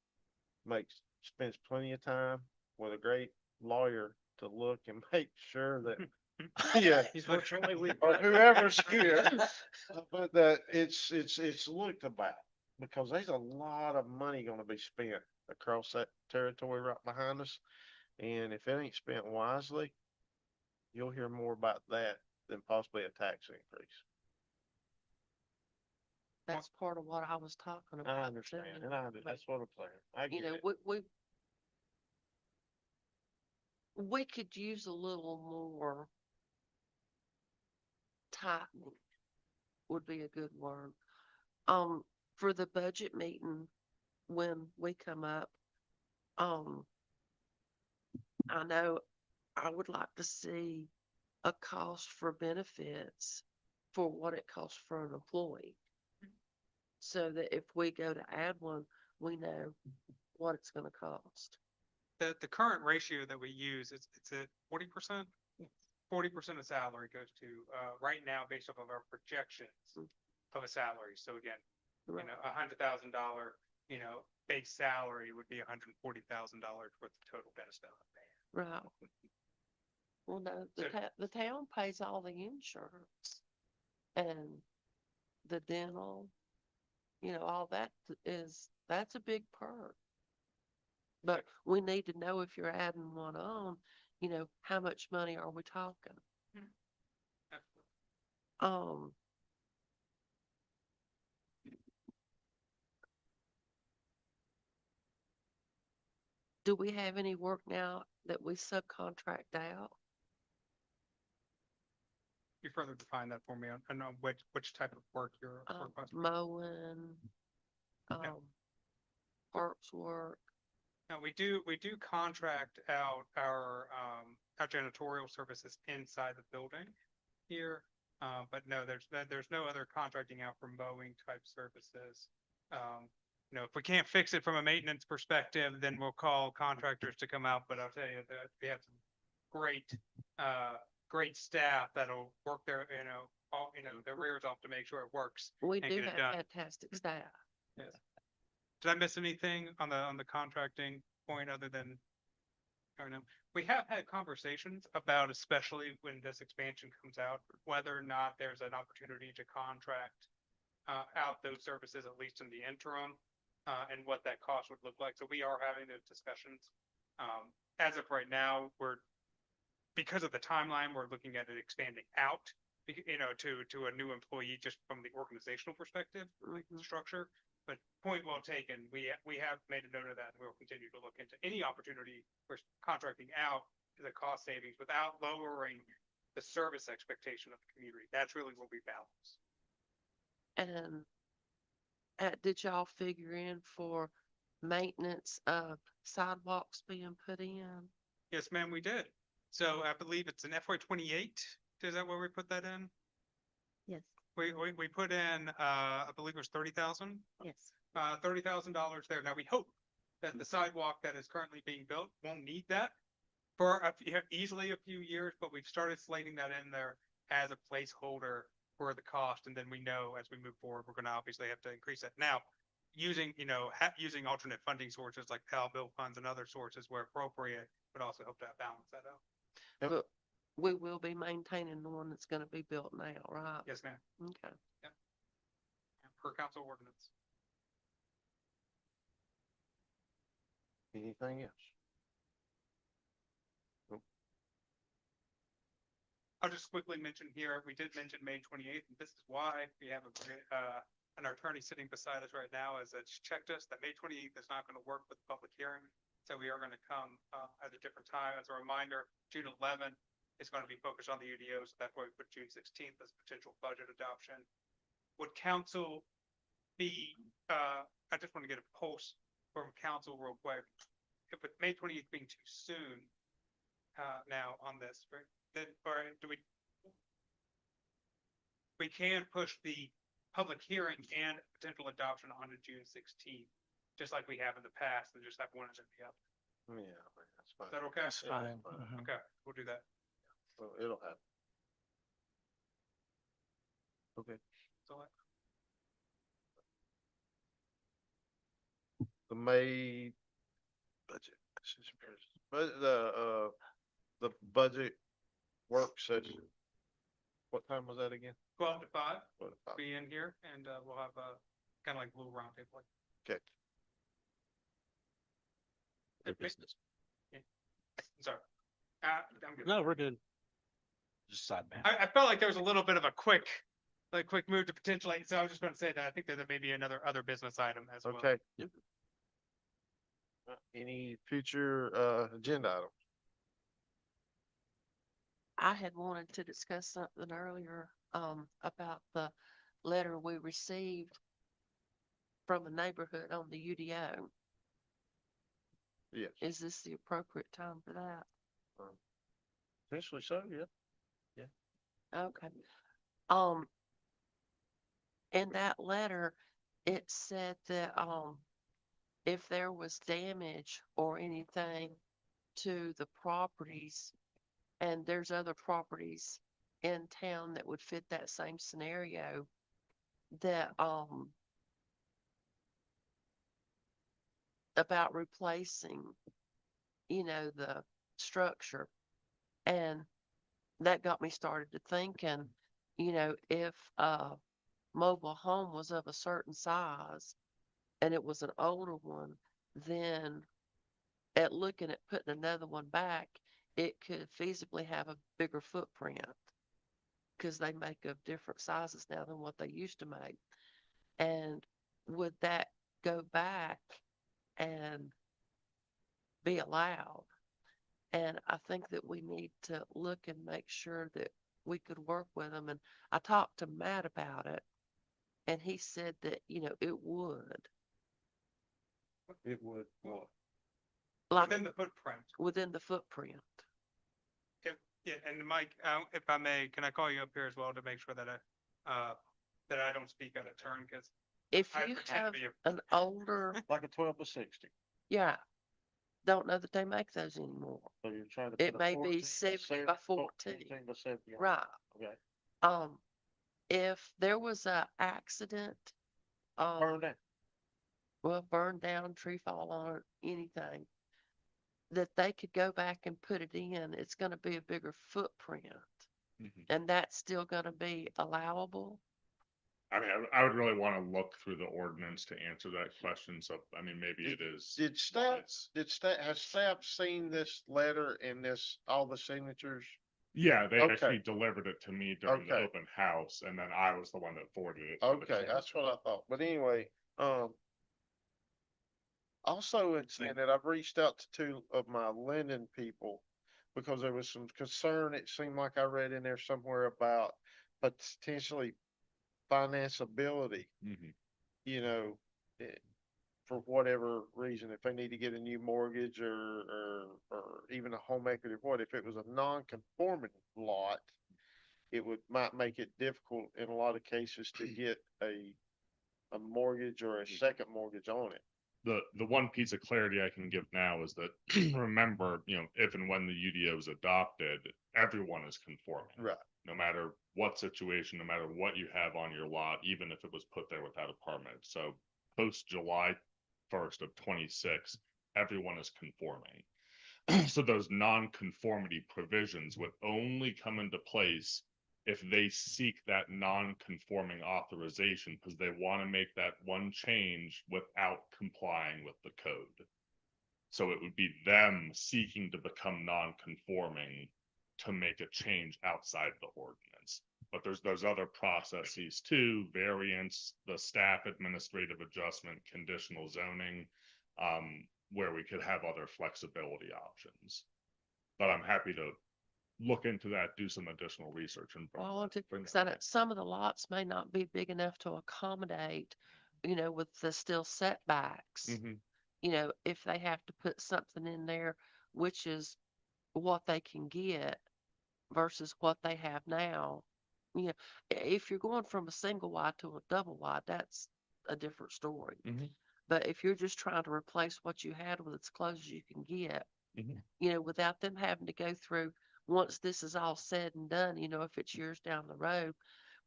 spends plenty of time with a great lawyer to look and make sure that yeah, or whoever's here, but that it's looked about, because there's a lot of money gonna be spent across that territory right behind us. And if it ain't spent wisely, you'll hear more about that than possibly a tax increase. That's part of what I was talking about. I understand, too. and that's what I'm saying. I get it. We could use a little more tightening would be a good word. For the budget meeting, when we come up, I know I would like to see a cost for benefits for what it costs for an employee. So that if we go to add one, we know what it's gonna cost. The current ratio that we use, it's at 40%. 40% of salary goes to, right now, based off of our projections of a salary. So again, Right. $100,000, base salary would be $140,000 worth of total benefit. Right. Well, no, the town pays all the insurance and the dental, all that's a big perk. But we need to know if you're adding one on, how much money are we talking? Do we have any work now that we subcontract out? You further define that for me. I know which type of work you're requesting. Mowing, parks work. Now we do contract out our janitorial services inside the building here. But no, there's no other contracting out for mowing type services. You know, if we can't fix it from a maintenance perspective, then we'll call contractors to come out, but I'll tell you that we have some great staff that'll work their, their rears off to make sure it works. We and do get it have done. fantastic staff. Yes. Did I miss anything on the contracting point other than, I don't know, we have had conversations about, especially when this expansion comes out, whether or not there's an opportunity to contract out those services, at least in the interim, and what that cost would look like. So we are having those discussions. As of right now, because of the timeline, we're looking at it expanding out, to a new employee just from the organizational perspective, structure. But point well taken. We have made a note of that, and we'll continue to look into any opportunity for contracting out to the cost savings without lowering the service expectation of the community. That's really what we balance. And did y'all figure in for maintenance of sidewalks being put in? Yes, ma'am, we did. So I believe it's an FY 28. Is that where we put that in? Yes, We put in, I believe it was 30,000. yes. $30,000 there. Now we hope that the sidewalk that is currently being built won't need that for easily a few years, but we've started slating that in there as a placeholder for the cost. And then we know as we move forward, we're going to obviously have to increase that. Now, using alternate funding sources like PAL bill funds and other sources where appropriate would also help to balance that out. But we will be maintaining the one that's gonna be built now, right? Yes, ma'am. Okay. Per council ordinance. Anything else? I'll just quickly mention here, we did mention May 28th, and this is why we have an attorney sitting beside us right now as it's checked us that May 28th is not going to work with the public hearing. So we are going to come at a different time. As a reminder, June 11th is going to be focused on the UDO. So that's why we put June 16th as potential budget adoption. Would council be, I just want to get a pulse from council real quick. If with May 28th being too soon now on this, right? Then, or do we can push the public hearing and potential adoption onto June 16th, just like we have in the past, and just have one agenda up. Yeah, that's fine. Is that okay? That's Yeah, fine. that's fine. Mhm. Okay, we'll do that. Well, it'll happen. Okay. So The May budget, but the budget work session. What time was that again? 12 to 5, 12 to 5. be in here, and we'll have a kind of like a little round table. Okay. Good business. Sorry. I'm good. No, we're good. Just side map. I felt like there was a little bit of a quick move to potentially, so I was just going to say that I think that there may be other business item as well. Okay. Yep. Any future agenda items? I had wanted to discuss something earlier, about the letter we received from a neighborhood on the UDO. Yes. Is this the appropriate time for that? Potentially so, yeah. Okay. In that letter, it said that, if there was damage or anything to the properties, and there's other properties in town that would fit that same scenario, that, about replacing, the structure. And that got me started to thinking, if a mobile home was of a certain size and it was an older one, then at looking at putting another one back, it could feasibly have a bigger footprint because they make of different sizes now than what they used to make. And would that go back and be allowed? And I think that we need to look and make sure that we could work with them. And I talked to Matt about it, and he said that, it would. It would. Like Within the footprint, within the footprint. it Yeah, and Mike, if I may, can I call you up here as well to make sure that I don't speak out of turn, because If I you pretend to have be an older, Like a 12 to 60. yeah, don't know that they make those anymore. So you're trying to. It put a may 14 be to 70 by 14. 14 to 70 on it. Right. Okay. If there was a accident, Burn down. well, burn down, tree fall on it, anything, that they could go back and put it in, it's gonna be a bigger footprint. And that's still gonna be allowable? I mean, I would really want to look through the ordinance to answer that question. So, I mean, maybe it is. Did staff, has staff seen this letter and this, all the signatures? Yeah, they Okay. actually delivered it to me during the Okay. open house, and then I was the one that forwarded it. to the Okay, chair. that's what I thought. But anyway, also in saying that I've reached out to two of my lending people because there was some concern. It seemed like I read in there somewhere about potentially financeability, you know, for whatever reason, if they need to get a new mortgage or even a home equity, what if it was a non-conforming lot, it might make it difficult in a lot of cases to get a mortgage or a second mortgage on it. The one piece of clarity I can give now is that remember, if and when the UDO is adopted, everyone is conforming. Right. No matter what situation, no matter what you have on your lot, even if it was put there without a permit. So post July 1st of 26, everyone is conforming. So those non-conformity provisions would only come into place if they seek that non-conforming authorization because they want to make that one change without complying with the code. So it would be them seeking to become non-conforming to make a change outside the ordinance. But there's those other processes too, variance, the staff administrative adjustment, conditional zoning, where we could have other flexibility options. But I'm happy to look into that, do some additional research and Well, I want to, bring because that some of the lots may not be big enough to accommodate, with the still setbacks. If they have to put something in there, which is what they can get versus what they have now. If you're going from a single wide to a double wide, that's a different story. But if you're just trying to replace what you had with as close as you can get, without them having to go through, once this is all said and done, if it's years down the road,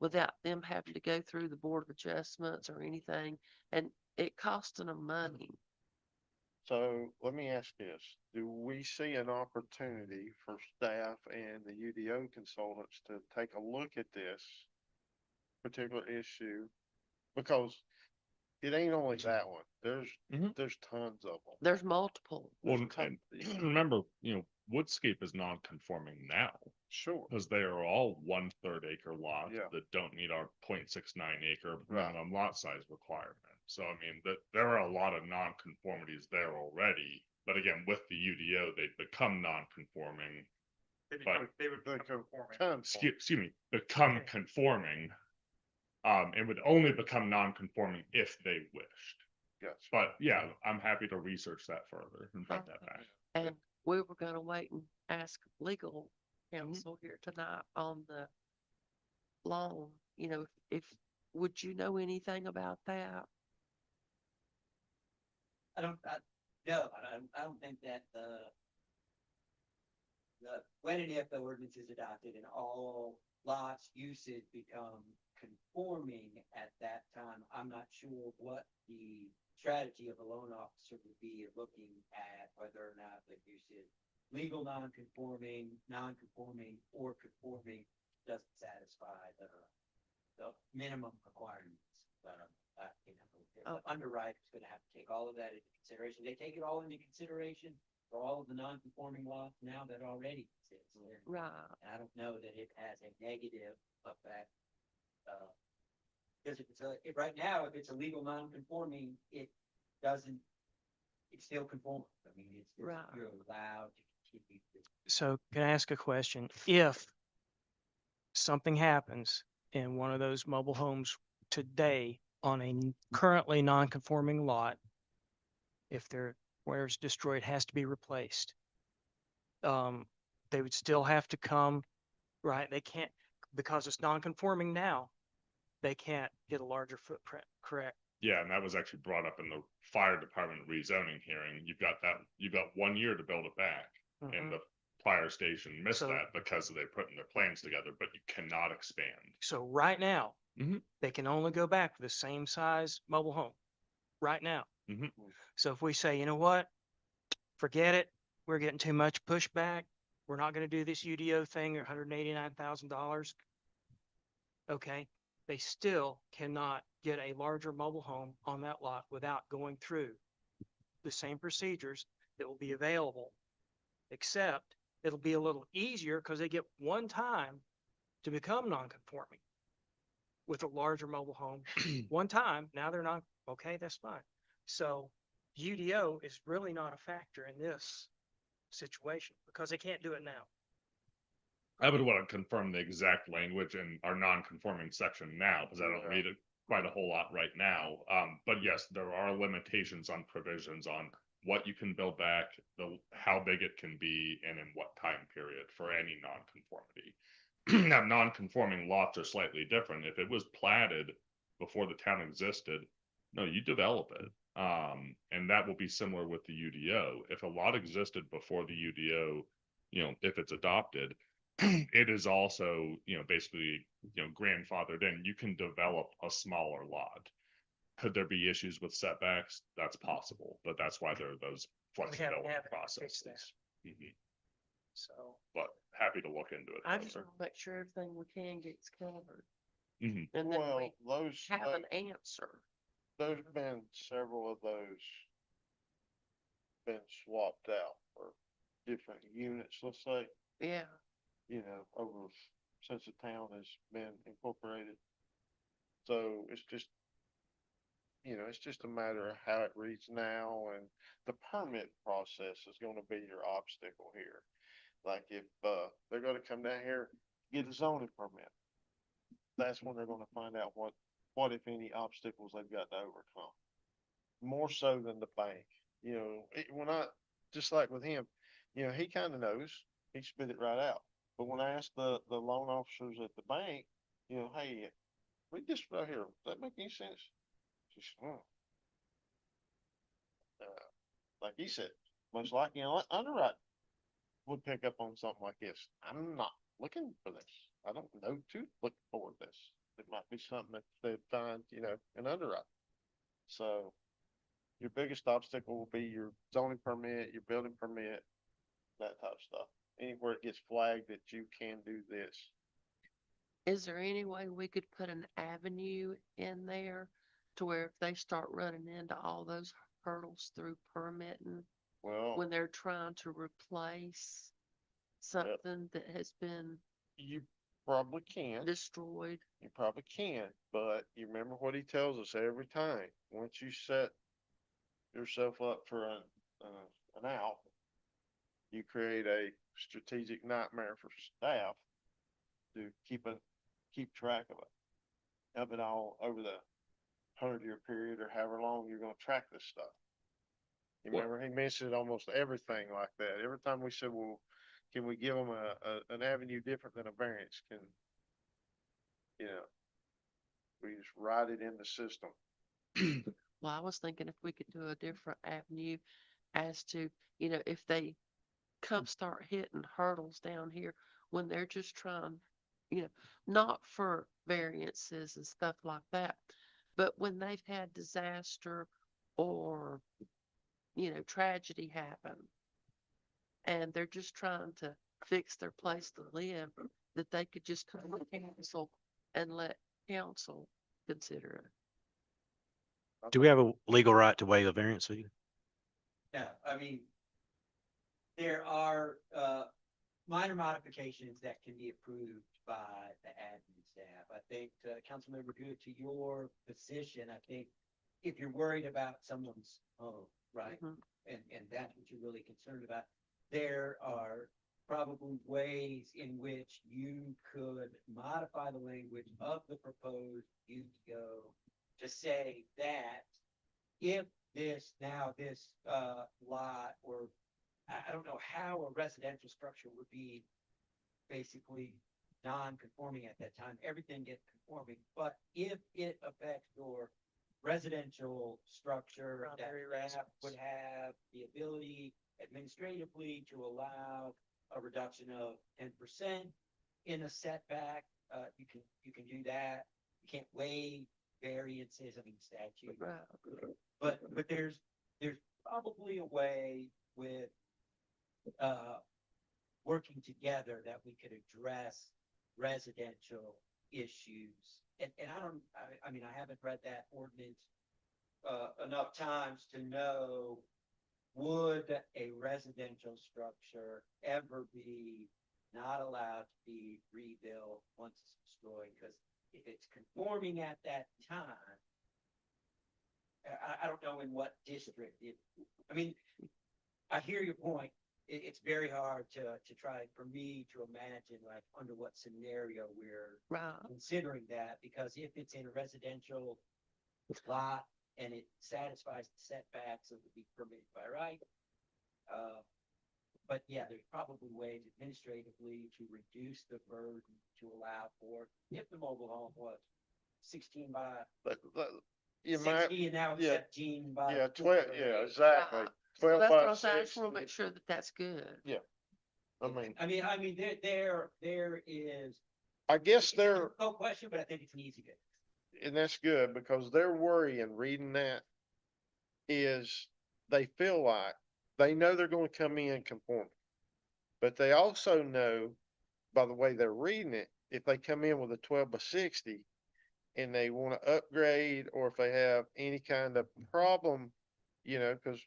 without them having to go through the Board of Adjustments or anything, and it costing them money. So let me ask this, do we see an opportunity for staff and the UDO consultants to take a look at this particular issue? Because it ain't only that one. There's tons of them. There's multiple. Well, and remember, Woodscape is non-conforming now. Sure. Because they are all 1/3 acre lots Yeah. that don't meet our 0.69 acre Right. minimum lot size requirement. So I mean, there are a lot of non-conformities there already. But again, with the UDO, they become non-conforming. They would become conforming. Excuse me, become conforming. And would only become non-conforming if they wished. Gotcha. But yeah, I'm happy to research that further and bring that back. And we were gonna wait and ask legal counsel here tonight on the loan, if, would you know anything about that? No, I don't think that when and if the ordinance is adopted and all lots uses become conforming at that time, I'm not sure what the strategy of a loan officer would be looking at whether or not the use is legal non-conforming, or conforming doesn't satisfy the minimum requirements. The underwriter's going to have to take all of that into consideration. They take it all into consideration for all of the non-conforming lots now that already exist. Right. And I don't know that it has a negative effect. Because if it's right now, if it's a legal non-conforming, it doesn't, it's still conforming. I mean, you're allowed to continue to. So can I ask a question? If something happens in one of those mobile homes today on a currently non-conforming lot, if where it's destroyed has to be replaced, they would still have to come, right? They can't, because it's non-conforming now, they can't get a larger footprint, correct? Yeah, and that was actually brought up in the fire department rezoning hearing. You've got 1 year to build it back. And Mhm. the fire station missed So- that because they putting their plans together, but you cannot expand. So right now, Mhm. they can only go back with the same size mobile home, right now. Mhm. So if we say, you know what, forget it, we're getting too much pushback, we're not gonna do this UDO thing, $189,000. Okay, they still cannot get a larger mobile home on that lot without going through the same procedures that will be available. Except it'll be a little easier because they get one time to become non-conforming with a larger mobile home. One time, now they're not, okay, that's fine. So UDO is really not a factor in this situation because they can't do it now. I would want to confirm the exact language in our non-conforming section now, because I don't Yeah. read it quite a whole lot right now. But yes, there are limitations on provisions on what you can build back, how big it can be, and in what time period for any non-conformity. Now, non-conforming lots are slightly different. If it was platted before the town existed, no, you develop it. And that will be similar with the UDO. If a lot existed before the UDO, if it's adopted, it is also, basically, grandfathered in. You can develop a smaller lot. Could there be issues with setbacks? That's possible, but that's why there are those flexibility have to fix that. processes. Mhm. So But happy to look into it I just further. want to make sure everything we can gets covered. Mhm. And then Well, we those, have an answer. there's been several of those been swapped out for different units, let's say, Yeah. over since the town has been incorporated. So it's just a matter of how it reads now, and the permit process is gonna be your obstacle here. Like if, they're gonna come down here, get a zoning permit, that's when they're gonna find out what if any obstacles they've got to overcome. More so than the bank, when just like with him, he kinda knows, he spit it right out. But when I asked the loan officers at the bank, hey, read this right here, does that make any sense? She said, like he said, most likely, underwrite would pick up on something like this. I'm not looking for this. I don't know to look for this. It might be something that they find, in underwrite. So your biggest obstacle will be your zoning permit, your building permit, that type of stuff. Anywhere it gets flagged that you can do this. Is there any way we could put an avenue in there to where if they start running into all those hurdles through permitting, Well, when they're trying to replace something that has been you probably can. destroyed? You probably can, but you remember what he tells us every time. Once you set yourself up for an out, you create a strategic nightmare for staff to keep track of it all over the 100-year period or however long you're gonna track this stuff. You Well- remember he mentioned almost everything like that. Every time we said, well, can we give them an avenue different than a variance? We just write it in the system. Well, I was thinking if we could do a different avenue as to, if they start hitting hurdles down here when they're just trying, not for variances and stuff like that, but when they've had disaster or, tragedy happen and they're just trying to fix their place to live, that they could just come to council and let council consider it. Do we have a legal right to waive a variance fee? No, I mean, there are, minor modifications that can be approved by the admin staff. I think, Councilmember Good, to your position, I think if you're worried about someone's home, right? Mhm. And that's what you're really concerned about, there are probably ways in which you could modify the language of the proposed UDO to say that if this lot or I don't know how a residential structure would be basically non-conforming at that time. Everything gets conforming, but if it affects your residential structure, that Primary staff would have the ability administratively to allow a reduction of 10% in a setback. You can do that. You can't waive variances, I mean, statute. But there's probably a way with, working together that we could address residential issues. And I mean, I haven't read that ordinance enough times to know, would a residential structure ever be not allowed to be rebuilt once it's destroyed? Because if it's conforming at that time, I don't know in what district it, I mean, I hear your point. It's very hard to try for me to imagine like under what scenario we're considering that, because if it's in a residential lot and it satisfies the setbacks, it would be permitted by right. But yeah, there's probably ways administratively to reduce the burden to allow for, if the mobile home was 16 by You might, 60 and now it's yeah, 17 by. yeah, 12, yeah, exactly. So 12 that's by what I'm saying. I just 6. want to make sure that that's good. Yeah. I mean, I mean, there is. I guess it's a they're, difficult question, but I think it's an easy fix. and that's good because their worry in reading that is they feel like they know they're going to come in conforming, but they also know by the way they're reading it, if they come in with a 12 by 60 and they want to upgrade, or if they have any kind of problem, you know, because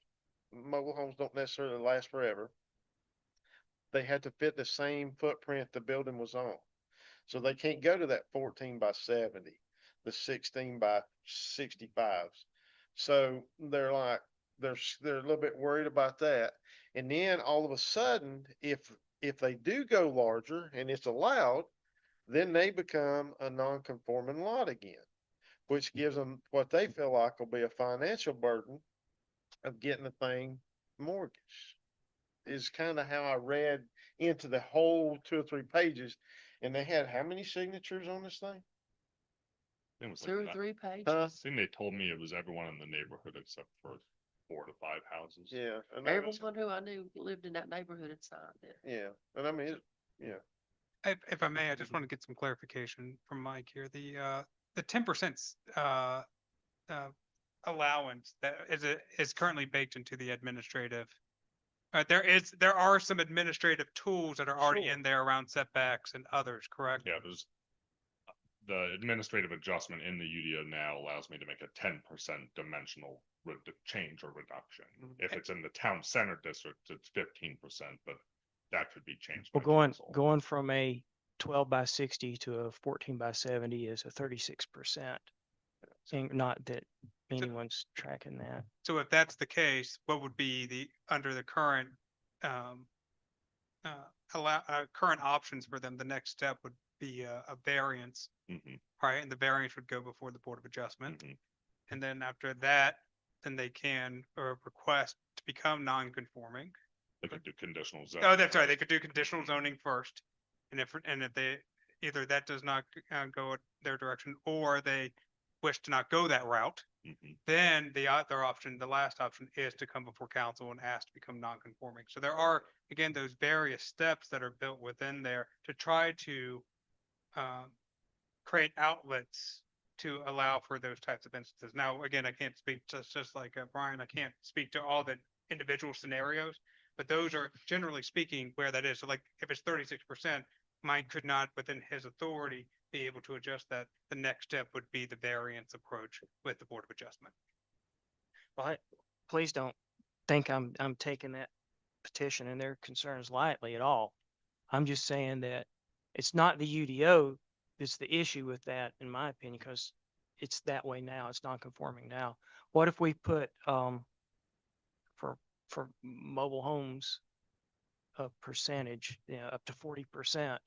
mobile homes don't necessarily last forever, they had to fit the same footprint the building was on. So they can't go to that 14 by 70, the 16 by 65s. So they're like, they're a little bit worried about that. And then all of a sudden, if they do go larger and it's allowed, then they become a non-conforming lot again, which gives them what they feel like will be a financial burden of getting the thing mortgaged. Is kind of how I read into the whole 2 or 3 pages. And they had how many signatures on this thing? It was 2 or like 3 pages. Huh? I think they told me it was everyone in the neighborhood except for 4 to 5 houses. Yeah. And that was, Everyone who I knew lived in that neighborhood had signed it. yeah. And I mean, yeah. If I may, I just want to get some clarification from Mike here. The 10% allowance that is currently baked into the administrative. There are some administrative tools that are already Sure. in there around setbacks and others, correct? Yeah, there's the administrative adjustment in the UDO now allows me to make a 10% dimensional change or reduction. If it's in the town center district, it's 15%, but that could be changed. Well, by council. going from a 12 by 60 to a 14 by 70 is a 36%. Not that anyone's tracking that. So if that's the case, what would be under the current current options for them? The next step would be a variance, right? And the variance would go before the Board of Adjustment. And then after that, then they can request to become non-conforming. They could do conditional zoning. Oh, that's right. They could do conditional zoning first. And if they, either that does not go their direction, or they wish to not go that route, then the other option, the last option, is to come before council and ask to become non-conforming. So there are, again, those various steps that are built within there to try to create outlets to allow for those types of instances. Now, again, I can't speak just like Brian, I can't speak to all the individual scenarios, but those are generally speaking where that is. So like if it's 36%, mine could not, within his authority, be able to adjust that. The next step would be the variance approach with the Board of Adjustment. Well, please don't think I'm taking that petition and their concerns lightly at all. I'm just saying that it's not the UDO that's the issue with that, in my opinion, because it's that way now. It's non-conforming now. What if we put for mobile homes a percentage, up to 40%,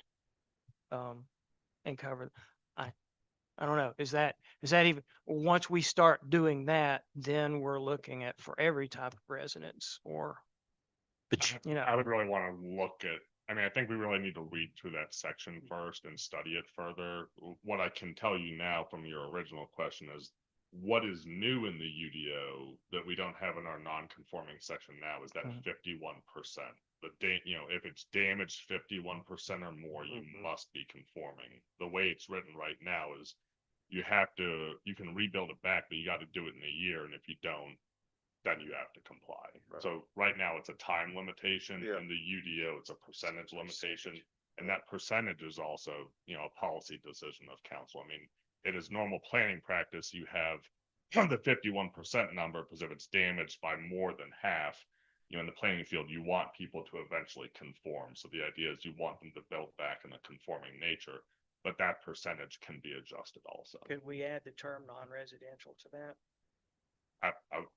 and cover? I don't know. Is that even, once we start doing that, then we're looking at for every type of residence, or But You know, I would really want to look at, I mean, I think we really need to read through that section first and study it further. What I can tell you now from your original question is what is new in the UDO that we don't have in our non-conforming section now is that 51%. If it's damaged 51% or more, you must be conforming. The way it's written right now is you can rebuild it back, but you got to do it in a year. And if you don't, then you have to comply. Right. So right now it's a time limitation. Yeah. In the UDO, it's a percentage limitation. And that percentage is also, a policy decision of council. I mean, it is normal planning practice. You have the 51% number, because if it's damaged by more than half, in the playing field, you want people to eventually conform. So the idea is you want them to build back in a conforming nature, but that percentage can be adjusted also. could we add the term non-residential to that?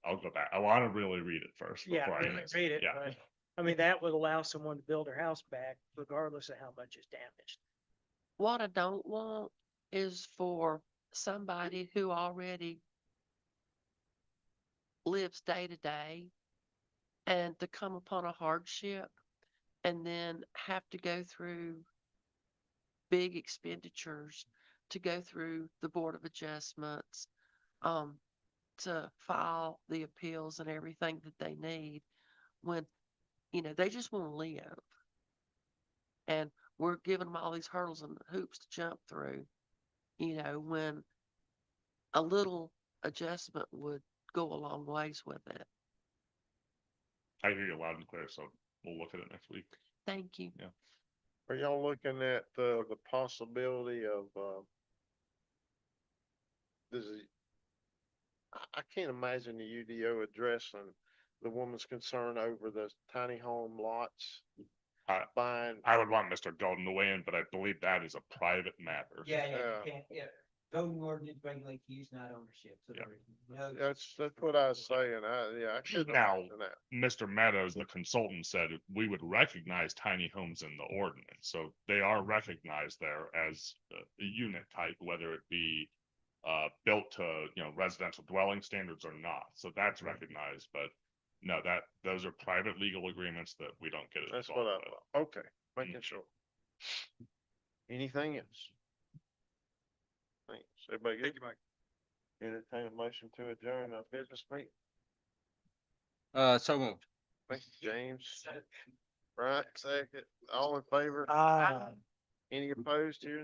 I'll go back. I want to really read it first. Yeah, before we I can answer. read it, Yeah. but I mean, that would allow someone to build their house back regardless of how much is damaged. What I don't want is for somebody who already lives day to day and to come upon a hardship and then have to go through big expenditures to go through the Board of Adjustments, to file the appeals and everything that they need when, they just want to live. And we're giving them all these hurdles and hoops to jump through, when a little adjustment would go a long ways with it. I hear you loud and clear, so we'll look at it next week. Thank you. Yeah. Are y'all looking at the possibility of, I can't imagine the UDO addressing the woman's concern over the tiny home lots buying. I would want Mr. Golden to weigh in, but I believe that is a private matter. Yeah, Yeah. you can't, voting ordinance regulates use, not ownership, so Yeah. there is no. That's what I was saying. I couldn't Now, imagine that. Mr. Meadows, the consultant, said we would recognize tiny homes in the ordinance. So they are recognized there as a unit type, whether it be built to, residential dwelling standards or not. So that's recognized, but no, those are private legal agreements that we don't get That's involved what I with. thought. Okay, making sure. Anything else? Thanks. Everybody good? Thank you, Mike. Entertain a motion to adjourn our business meeting. So moved. Thank you, James. Right, second. All in favor? Ah. Any opposed here?